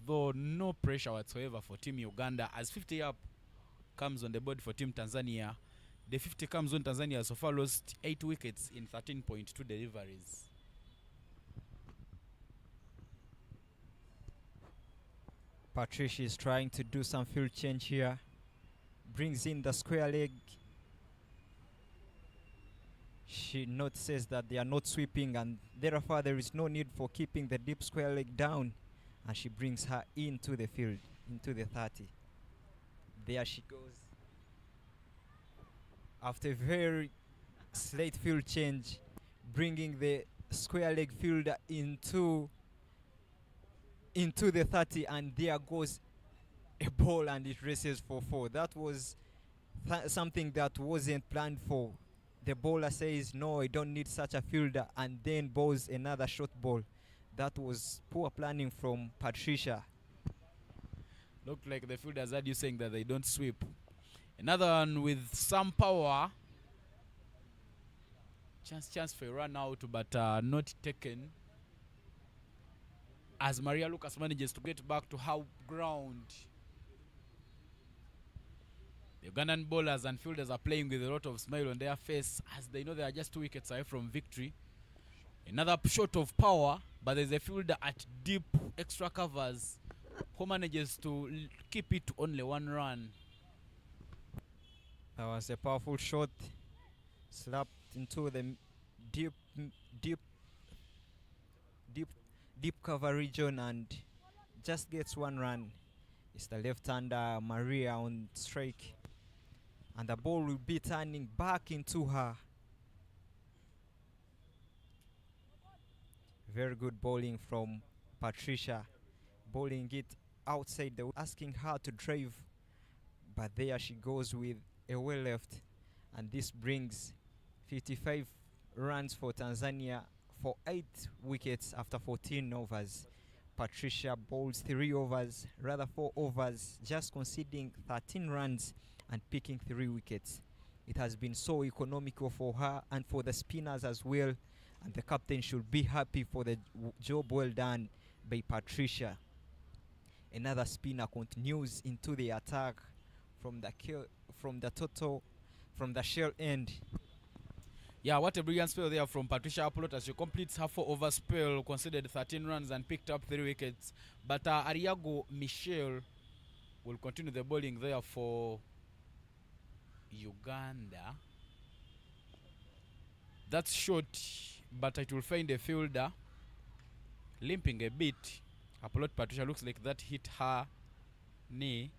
Though no pressure whatsoever for Team Uganda as 50 up comes on the board for Team Tanzania. the 50 comes when Tanzania has so far lost 8 wickets in 13.2 deliveries. Patricia is trying to do some field change here. Brings in the square leg. She notices that they are not sweeping, and therefore there is no need for keeping the deep square leg down. And she brings her into the field, into the 30. There she goes. After a very slight field change, bringing the square leg fielder into the 30, and there goes a ball, and it races for 4. That was something that wasn't planned for. The bowler says, no, I don't need such a fielder, and then bowls another short ball. That was poor planning from Patricia. Looked like the fielders had you saying that they don't sweep. Another one with some power. Chance for a run out, but not taken. As Maria Lucas manages to get back to her ground. The Ugandan bowlers and fielders are playing with a lot of smile on their face as they know they are just 2 wickets away from victory. Another shot of power, but there's a fielder at deep extra covers who manages to keep it to only 1 run. That was a powerful shot. Slapped into the deep cover region and just gets 1 run. It's the left-hander Maria on strike, and the ball will be turning back into her. Very good bowling from Patricia, bowling it outside the, asking her to drive, but there she goes with a well left, and this brings 55 runs for Tanzania for 8 wickets after 14 overs. Patricia bowls 4 overs, just conceding 13 runs and picking 3 wickets. It has been so economical for her and for the spinners as well, and the captain should be happy for the job well done by Patricia. Another spinner continues into the attack from the shell end. Yeah, what a brilliant spell there from Patricia Apolot as she completes her 4-over spell, conceded 13 runs and picked up 3 wickets. But Ariago Michelle will continue the bowling there for Uganda. That's short, but it will find a fielder limping a bit. Apolot Patricia looks like that hit her knee,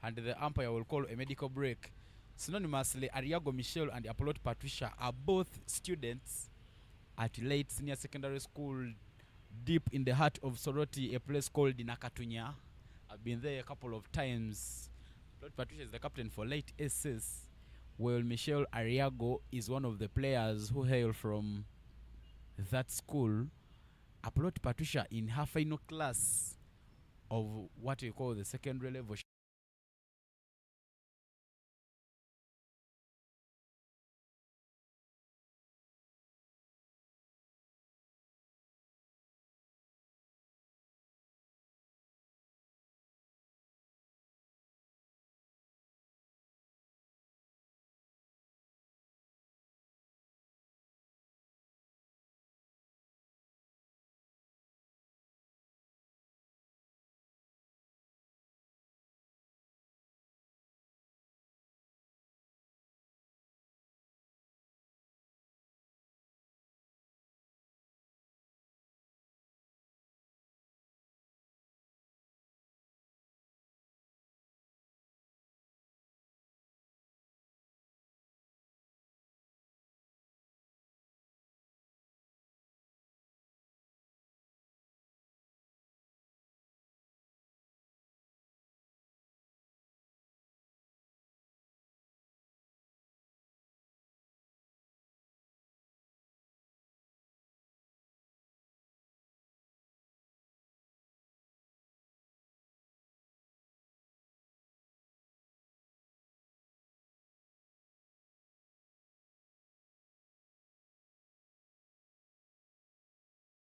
and the umpire will call a medical break. Synonymously, Ariago Michelle and Apolot Patricia are both students at late senior secondary school deep in the heart of Soroti, a place called Nakatunya. I've been there a couple of times. Apolot Patricia is the captain for late SS, while Michelle Ariago is one of the players who hail from that school. Apolot Patricia in her final class of what we call the secondary level.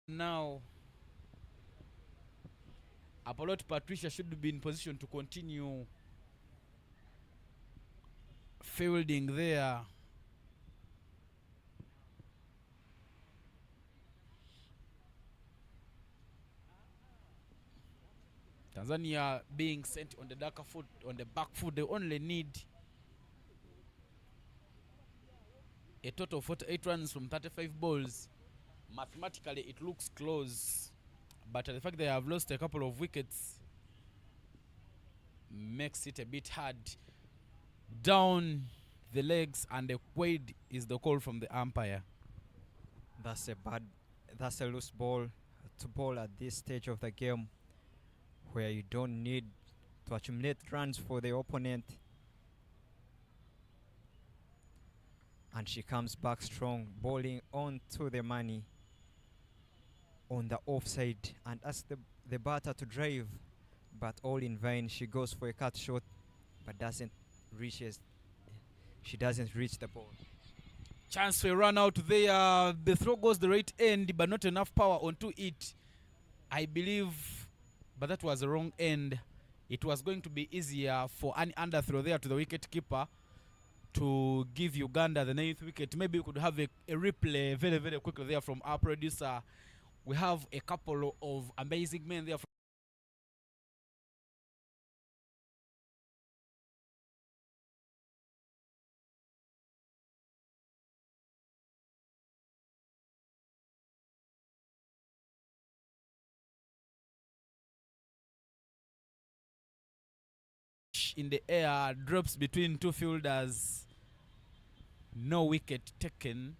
Now, Apolot Patricia should be in position to continue fielding there Tanzania being sent on the darker foot, on the back foot. They only need a total of 48 runs from 35 balls. Mathematically, it looks close, but the fact they have lost a couple of wickets makes it a bit hard. Down the legs, and the quaid is the call from the umpire. That's a loose ball to bowl at this stage of the game, where you don't need to accumulate runs for the opponent. And she comes back strong, bowling on to the money on the offside, and asks the batter to drive, but all in vain. She goes for a cut shot, but she doesn't reach the ball. Chance for a run out there. The throw goes the right end, but not enough power onto it, I believe. But that was the wrong end. It was going to be easier for an underthrow there to the wicket keeper to give Uganda the 9th wicket. Maybe we could have a replay very, very quickly there from our producer. We have a couple of amazing men there. In the air, drops between two fielders. No wicket taken.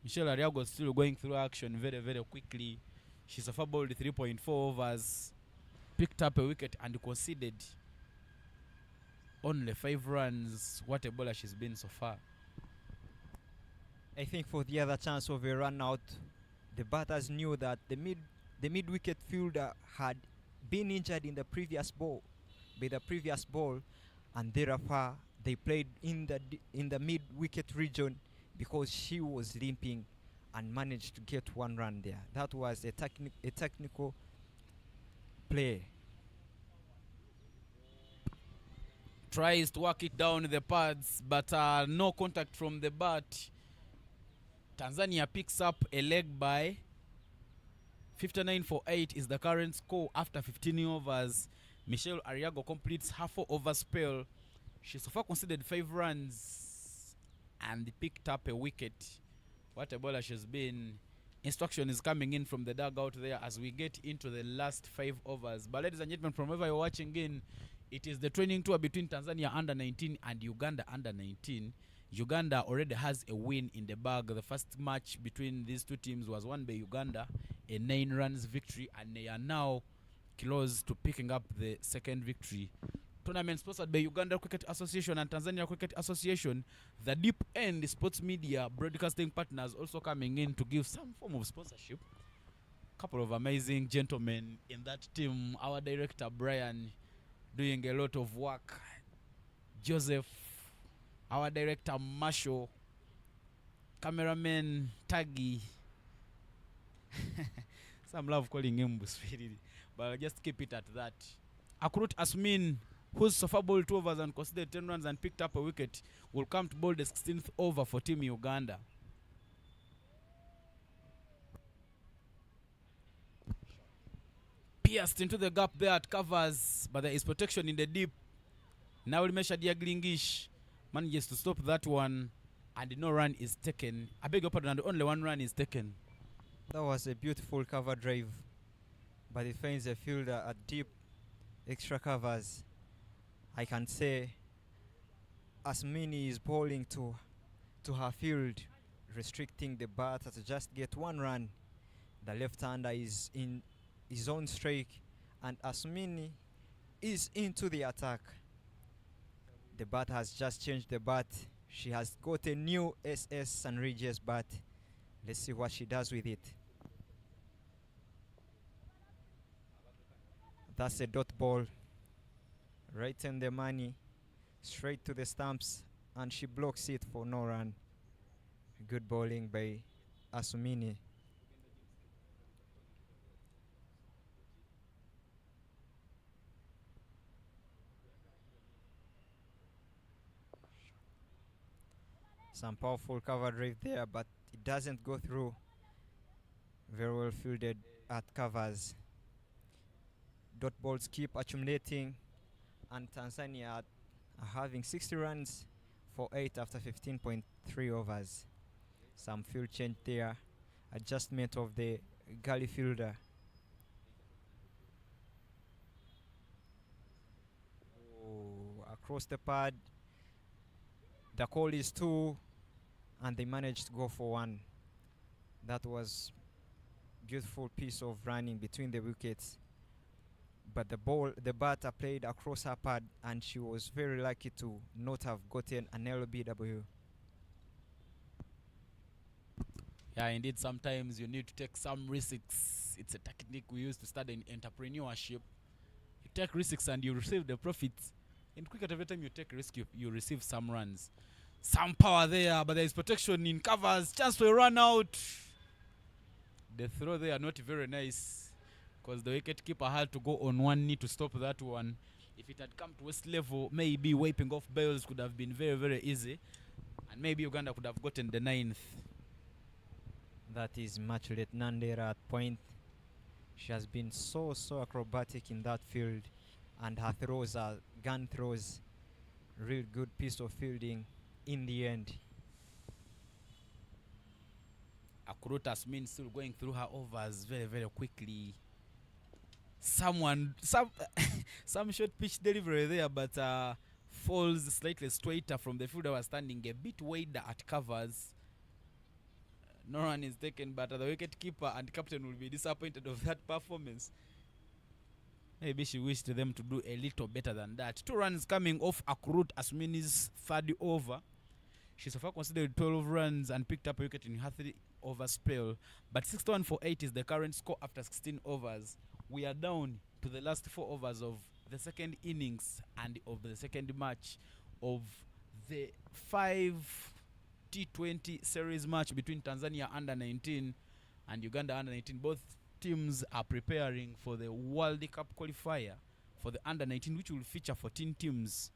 Michelle Ariago still going through action very, very quickly. She's a bowled 3.4 overs, picked up a wicket and conceded only 5 runs. What a bowler she's been so far. I think for the other chance of a run out, the batters knew that the mid wicket fielder had been injured in the previous ball, and therefore they played in the mid wicket region because she was limping, and managed to get 1 run there. That was a technical play. Tries to work it down the pads, but no contact from the bat. Tanzania picks up a leg by 59 for 8 is the current score after 15 overs. Michelle Ariago completes her 4-over spell. She so far conceded 5 runs and picked up a wicket. What a bowler she's been. Instruction is coming in from the dugout there as we get into the last 5 overs. But ladies and gentlemen, from wherever you're watching in, it is the training tour between Tanzania under 19 and Uganda under 19. Uganda already has a win in the bag. The first match between these two teams was won by Uganda, a 9 runs victory, and they are now close to picking up the second victory. Tournament sponsored by Uganda Cricket Association and Tanzania Cricket Association. The Deep End Sports Media broadcasting partners also coming in to give some form of sponsorship. Couple of amazing gentlemen in that team. Our director Brian doing a lot of work. Joseph, our director Marshall, cameraman Taggy. Some love calling him Busfiri, but I'll just keep it at that. Akurut Asmin, who's so far bowled 2 overs and considered 10 runs and picked up a wicket, will come to bowl the 16th over for Team Uganda. Pierced into the gap there at covers, but there is protection in the deep. Now Limesha Diaglingish manages to stop that one, and no run is taken. I beg your pardon, and only 1 run is taken. That was a beautiful cover drive, but it finds a fielder at deep extra covers. I can say Asmini is bowling to her field, restricting the batter to just get 1 run. The left-hander is in his own strike, and Asmini is into the attack. The bat has just changed the bat. She has got a new SS St. Regis bat. Let's see what she does with it. That's a dot ball. Right in the money. Straight to the stumps. And she blocks it for no run. Good bowling by Asumini. Some powerful cover drive there, but it doesn't go through. Very well fielded at covers. Dot balls keep accumulating, and Tanzania are having 60 runs for 8 after 15.3 overs. Some field change there, adjustment of the gully fielder. Oh, across the pad, the call is 2, and they managed to go for 1. That was beautiful piece of running between the wickets, but the batter played across her pad, and she was very lucky to not have gotten an LBW. Yeah, indeed, sometimes you need to take some risks. It's a technique we use to study in entrepreneurship. You take risks and you receive the profits. In cricket, every time you take a risk, you receive some runs. Some power there, but there is protection in covers. Chance for a run out. The throw there not very nice, because the wicket keeper had to go on one knee to stop that one. If it had come to West level, maybe wiping off bails could have been very, very easy, and maybe Uganda could have gotten the 9th. That is Machulet Nandera at point. She has been so acrobatic in that field, and her throws are gun throws. Real good piece of fielding in the end. Akurutas means still going through her overs very, very quickly. Some short pitch delivery there, but falls slightly straighter from the fielder was standing a bit wider at covers. No run is taken, but the wicket keeper and captain will be disappointed of that performance. Maybe she wished them to do a little better than that. 2 runs coming off Akurut Asmini's 3rd over. She so far considered 12 runs and picked up a wicket in her 3-over spell. But 61 for 8 is the current score after 16 overs. We are down to the last 4 overs of the second innings and of the second match of the 5 T20 series match between Tanzania under 19 and Uganda under 19. Both teams are preparing for the World Cup qualifier for the under 19, which will feature 14 teams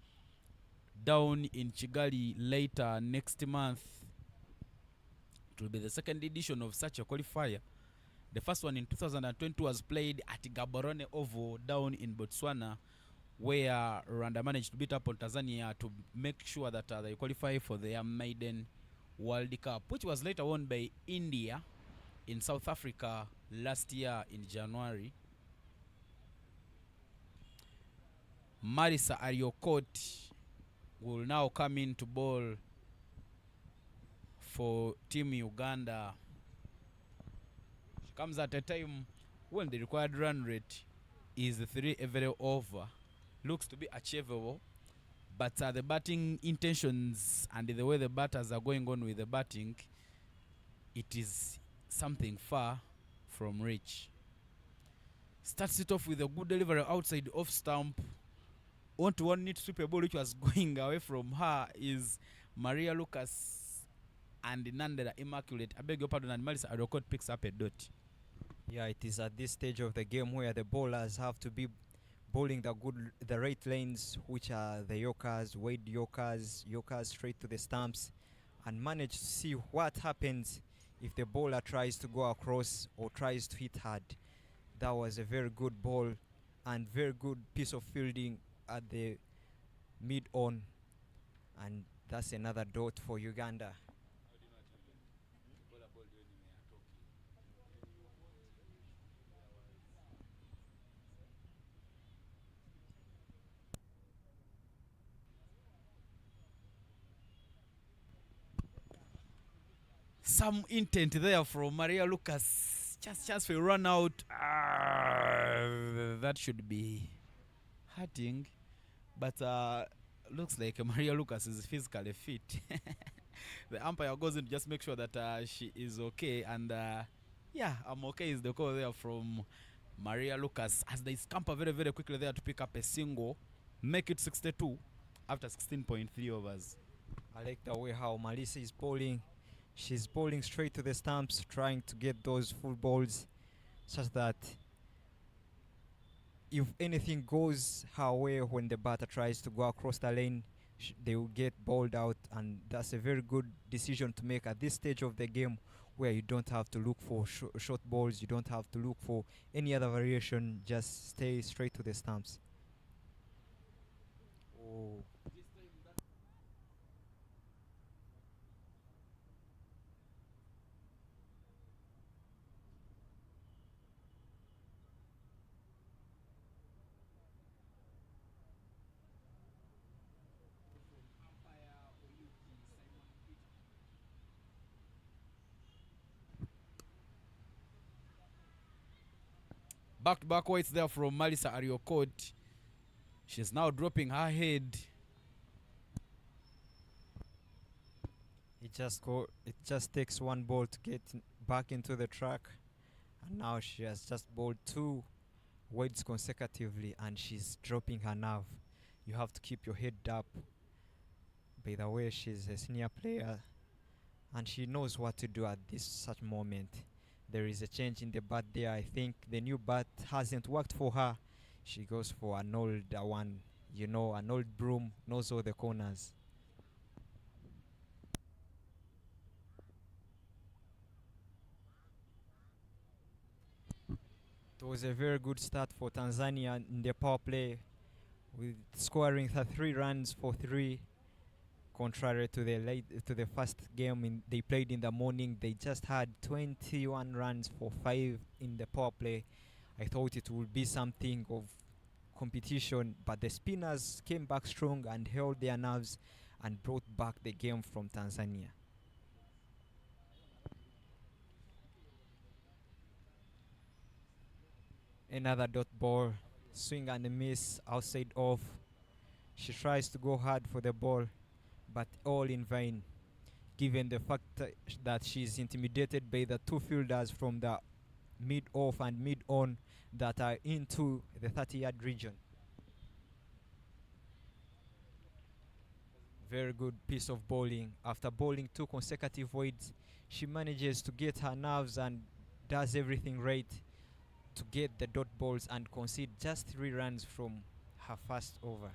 down in Kigali later next month. It will be the second edition of such a qualifier. The first one in 2020 was played at Gaborone Oval down in Botswana, where Rwanda managed to beat up on Tanzania to make sure that they qualify for their maiden World Cup, which was later won by India in South Africa last year in January. Marisa Ariokot will now come in to bowl for Team Uganda. She comes at a time when the required run rate is 3 every over. Looks to be achievable, but the batting intentions and the way the batters are going on with the batting, it is something far from reach. Starts it off with a good delivery outside off stump. Onto one neat sweep ball which was going away from her is Maria Lucas and Nandera Immaculate. I beg your pardon, and Marisa Adokot picks up a dot. Yeah, it is at this stage of the game where the bowlers have to be bowling the right lanes, which are the Yorkers, wide Yorkers straight to the stumps, and manage to see what happens if the bowler tries to go across or tries to hit hard. That was a very good ball and very good piece of fielding at the mid-on, and that's another dot for Uganda. Some intent there from Maria Lucas. Just chance for a run out. That should be hurting, but looks like Maria Lucas is physically fit. The umpire goes in to just make sure that she is okay, and yeah, I'm okay is the call there from Maria Lucas as they scamper very, very quickly there to pick up a single, make it 62 after 16.3 overs. I like the way how Melissa is bowling. She's bowling straight to the stumps, trying to get those full balls such that if anything goes her way when the batter tries to go across the lane, they will get bowled out, and that's a very good decision to make at this stage of the game where you don't have to look for short balls, you don't have to look for any other variation, just stay straight to the stumps. Oh, Back-to-back whites there from Marisa Ariokot. She's now dropping her head. it just takes one ball to get back into the track, and now she has just bowled 2 wides consecutively, and she's dropping her nerve. You have to keep your head up. By the way, she's a senior player, and she knows what to do at this such moment. There is a change in the bat there. I think the new bat hasn't worked for her. She goes for an older one. You know, an old broom knows all the corners. It was a very good start for Tanzania in the power play, with scoring 3 runs for 3. Contrary to the first game they played in the morning, they just had 21 runs for 5 in the power play. I thought it would be something of competition, but the spinners came back strong and held their nerves and brought back the game from Tanzania. Another dot ball, swing and a miss outside off. She tries to go hard for the ball, but all in vain, given the fact that she's intimidated by the 2 fielders from the mid-off and mid-on that are into the 30-yard region. Very good piece of bowling. After bowling 2 consecutive wides, she manages to get her nerves and does everything right to get the dot balls and concede just 3 runs from her first over.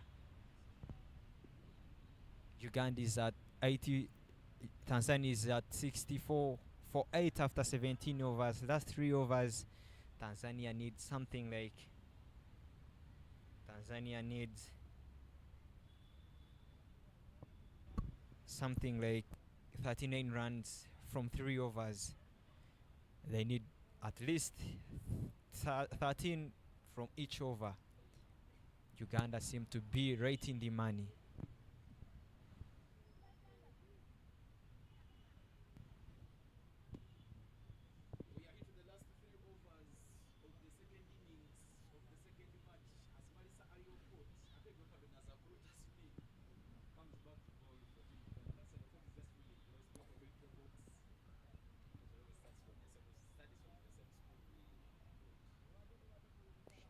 Uganda is at 80, Tanzania is at 64 for 8 after 17 overs. Last 3 overs, Tanzania needs something like 39 runs from 3 overs. They need at least 13 from each over. Uganda seem to be right in the money. We are into the last 3 overs of the second innings of the second match as Marisa Ariokot, I beg your pardon, as Abrota Smith comes back to ball for Team Uganda. That's the phone is just really close. Both of it box. Whatever starts from studies from the same school.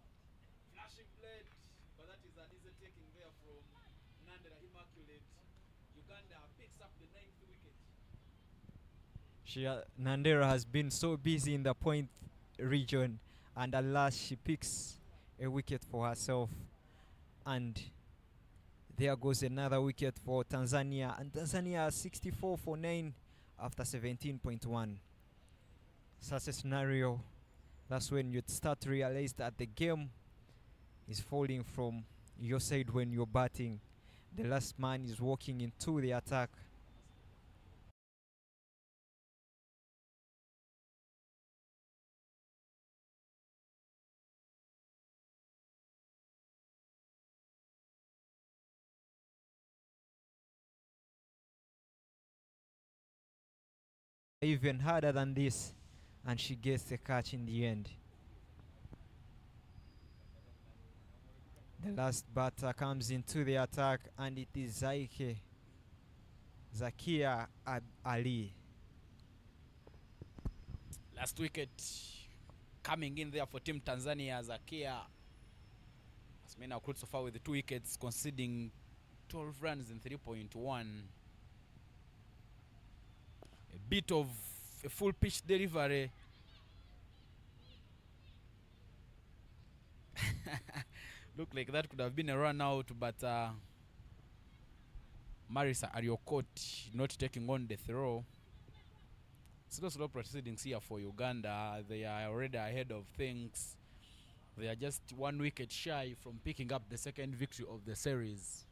Flashing blade, but that is an easy taking there from Nandera Immaculate. Uganda picks up the 9th wicket. Nandera has been so busy in the point region, and at last she picks a wicket for herself, and there goes another wicket for Tanzania, and Tanzania 64 for 9 after 17.1. Such a scenario, that's when you start to realize that the game is falling from your side when you're batting. The last man is walking into the attack. Even harder than this, and she gets the catch in the end. The last batter comes into the attack, and it is Zakia Ali. Last wicket coming in there for Team Tanzania. Zakia has been accrued so far with the 2 wickets, conceding 12 runs in 3.1. A bit of a full pitch delivery. Looked like that could have been a run out, but Marisa Ariokot not taking on the throw. slow proceedings here for Uganda. They are already ahead of things. They are just 1 wicket shy from picking up the second victory of the series.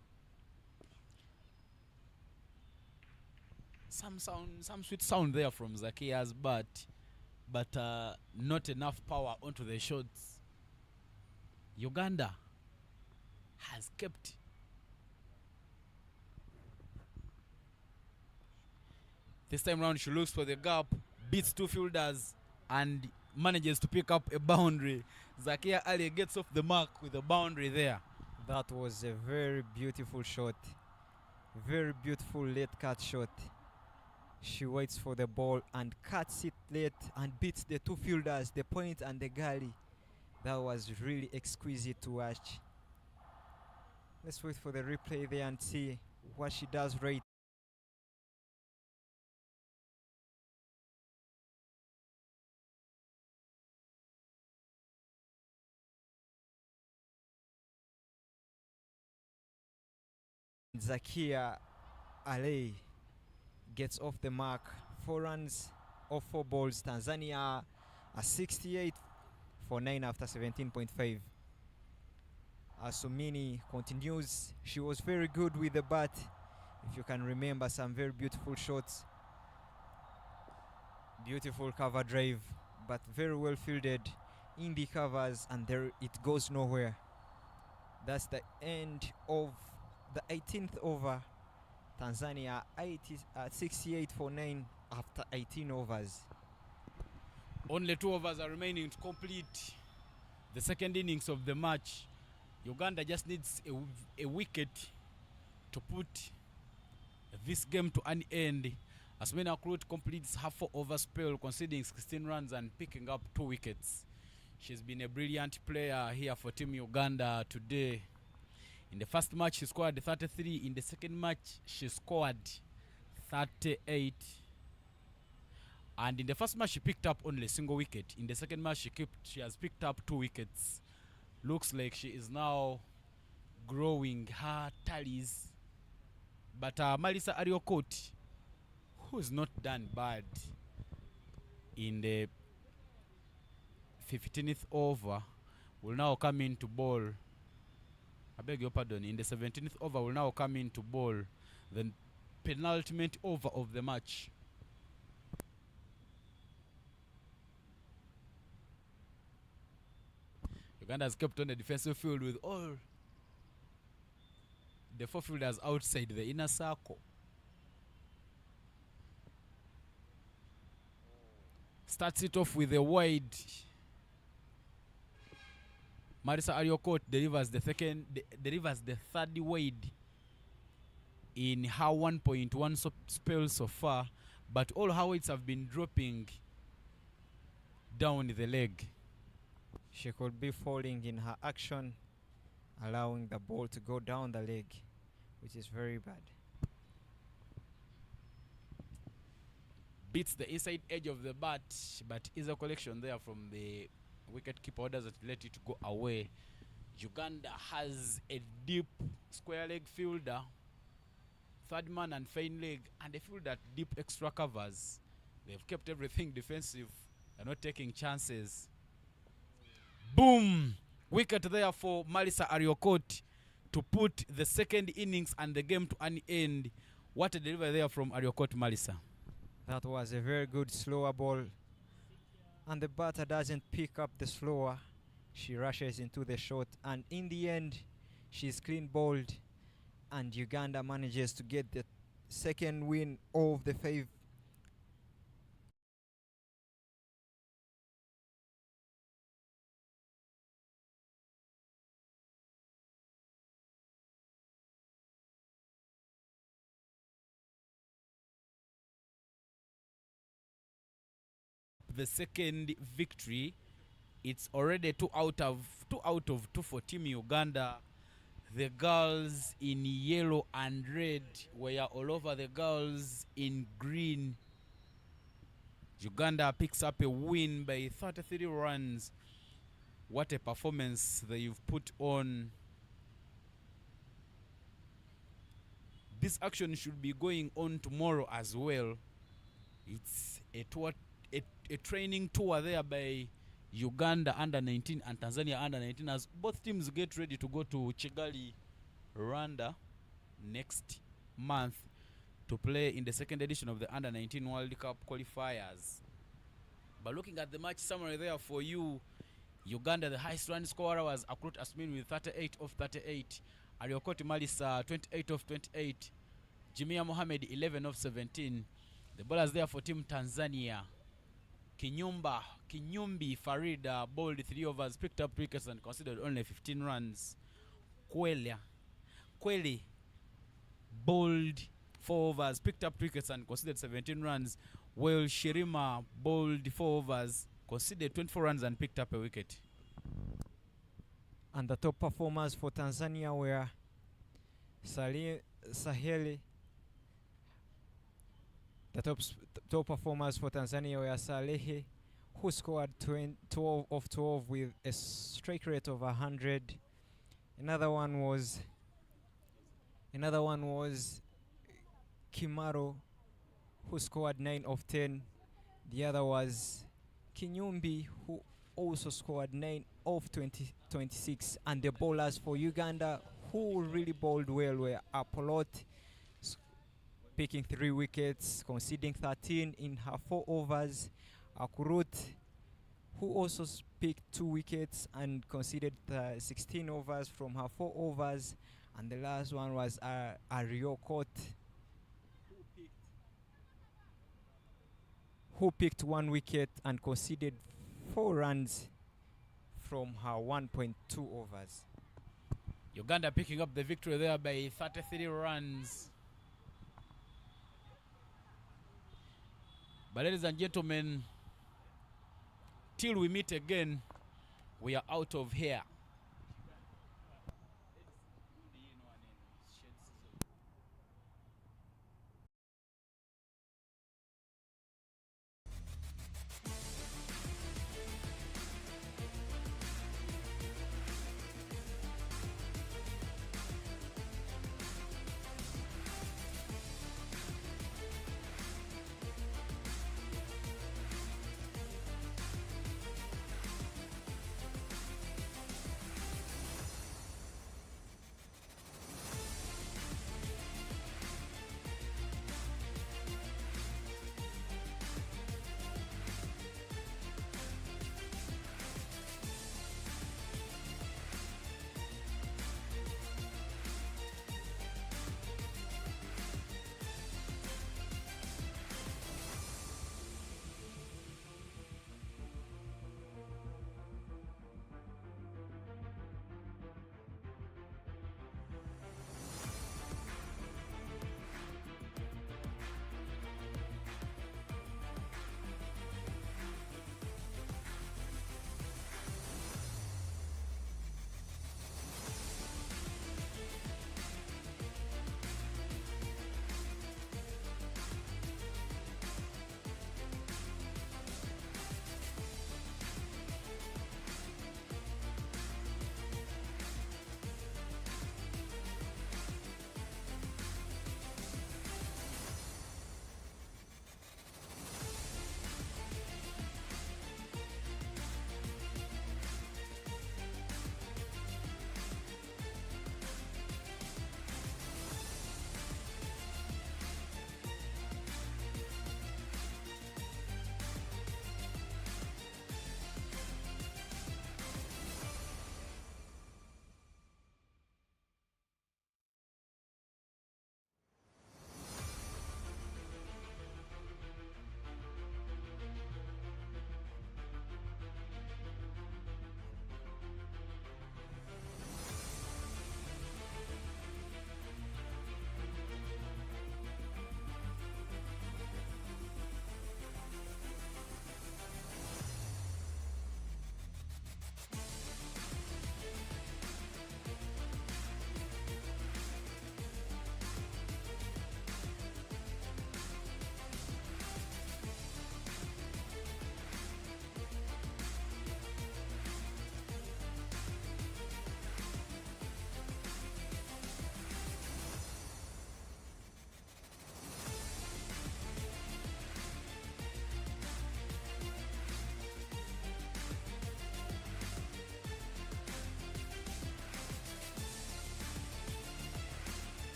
Some sweet sound there from Zakia's bat, but not enough power onto the shots. Uganda has kept this time round. She looks for the gap, beats two fielders, and manages to pick up a boundary. Zakia Ali gets off the mark with a boundary there. That was a very beautiful shot. Very beautiful late cut shot. She waits for the ball and cuts it late and beats the two fielders, the point and the gully. That was really exquisite to watch. Let's wait for the replay there and see what she does right. Zakia Ali gets off the mark. 4 runs off 4 balls. Tanzania are 68 for 9 after 17.5. Asumini continues. She was very good with the bat. If you can remember, some very beautiful shots. Beautiful cover drive, but very well fielded in the covers, and there it goes nowhere. That's the end of the 18th over. Tanzania 68 for 9 after 18 overs. Only 2 overs are remaining to complete the second innings of the match. Uganda just needs a wicket to put this game to an end. Asmina Krut completes her 4-over spell, conceding 16 runs and picking up 2 wickets. She's been a brilliant player here for Team Uganda today. In the first match, she scored 33. In the second match, she scored 38. And in the first match, she picked up only a single wicket. In the second match, she has picked up 2 wickets. Looks like she is now growing her tallies. But Malisa Ariokot, who's not done bad in the 15th over, will now come in to bowl. I beg your pardon. In the 17th over, will now come in to bowl the penultimate over of the match. Uganda has kept on the defensive field with all the 4 fielders outside the inner circle. Starts it off with a wide. Marisa Ariokot delivers the third wide in her 1.1 spell so far, but all her wides have been dropping down the leg. She could be falling in her action, allowing the ball to go down the leg, which is very bad. Beats the inside edge of the bat, but is a collection there from the wicket keeper, orders that let it go away. Uganda has a deep square leg fielder, third man and fine leg, and a fielder at deep extra covers. They've kept everything defensive. They're not taking chances. Boom! Wicket there for Malisa Ariokot to put the second innings and the game to an end. What a delivery there from Ariokot, Malisa. That was a very good slower ball, and the batter doesn't pick up the slower. She rushes into the shot, and in the end, she's clean bowled, and Uganda manages to get the second win of the 5. The second victory. It's already 2 out of 2 for Team Uganda. The girls in yellow and red were all over the girls in green. Uganda picks up a win by 33 runs. What a performance that you've put on. This action should be going on tomorrow as well. It's a training tour there by Uganda under 19 and Tanzania under 19 as both teams get ready to go to Kigali, Rwanda next month to play in the second edition of the under 19 World Cup qualifiers. But looking at the match summary there for you, Uganda, the highest run scorer was Akrut Asmin with 38 of 38. Ariokoti Malisa 28 of 28. Jimia Mohamed 11 of 17. The bowlers there for Team Tanzania. Kinyumbi Farid bowled 3 overs, picked up wickets and considered only 15 runs. Kweli bowled 4 overs, picked up wickets and considered 17 runs. While Shirima bowled 4 overs, considered 24 runs and picked up a wicket. And the top performers for Tanzania were Saheli. The top performers for Tanzania were Salehi, who scored 12 of 12 with a strike rate of 100. Another one was Kimaro, who scored 9 of 10. The other was Kinyumbi, who also scored 9 of 26. And the bowlers for Uganda, who really bowled well, were Apolot, picking 3 wickets, conceding 13 in her 4 overs. Akurut, who also picked 2 wickets and conceded 16 overs from her 4 overs. And the last one was Ariokot, who picked 1 wicket and conceded 4 runs from her 1.2 overs. Uganda picking up the victory there by 33 runs. But ladies and gentlemen, till we meet again, we are out of here.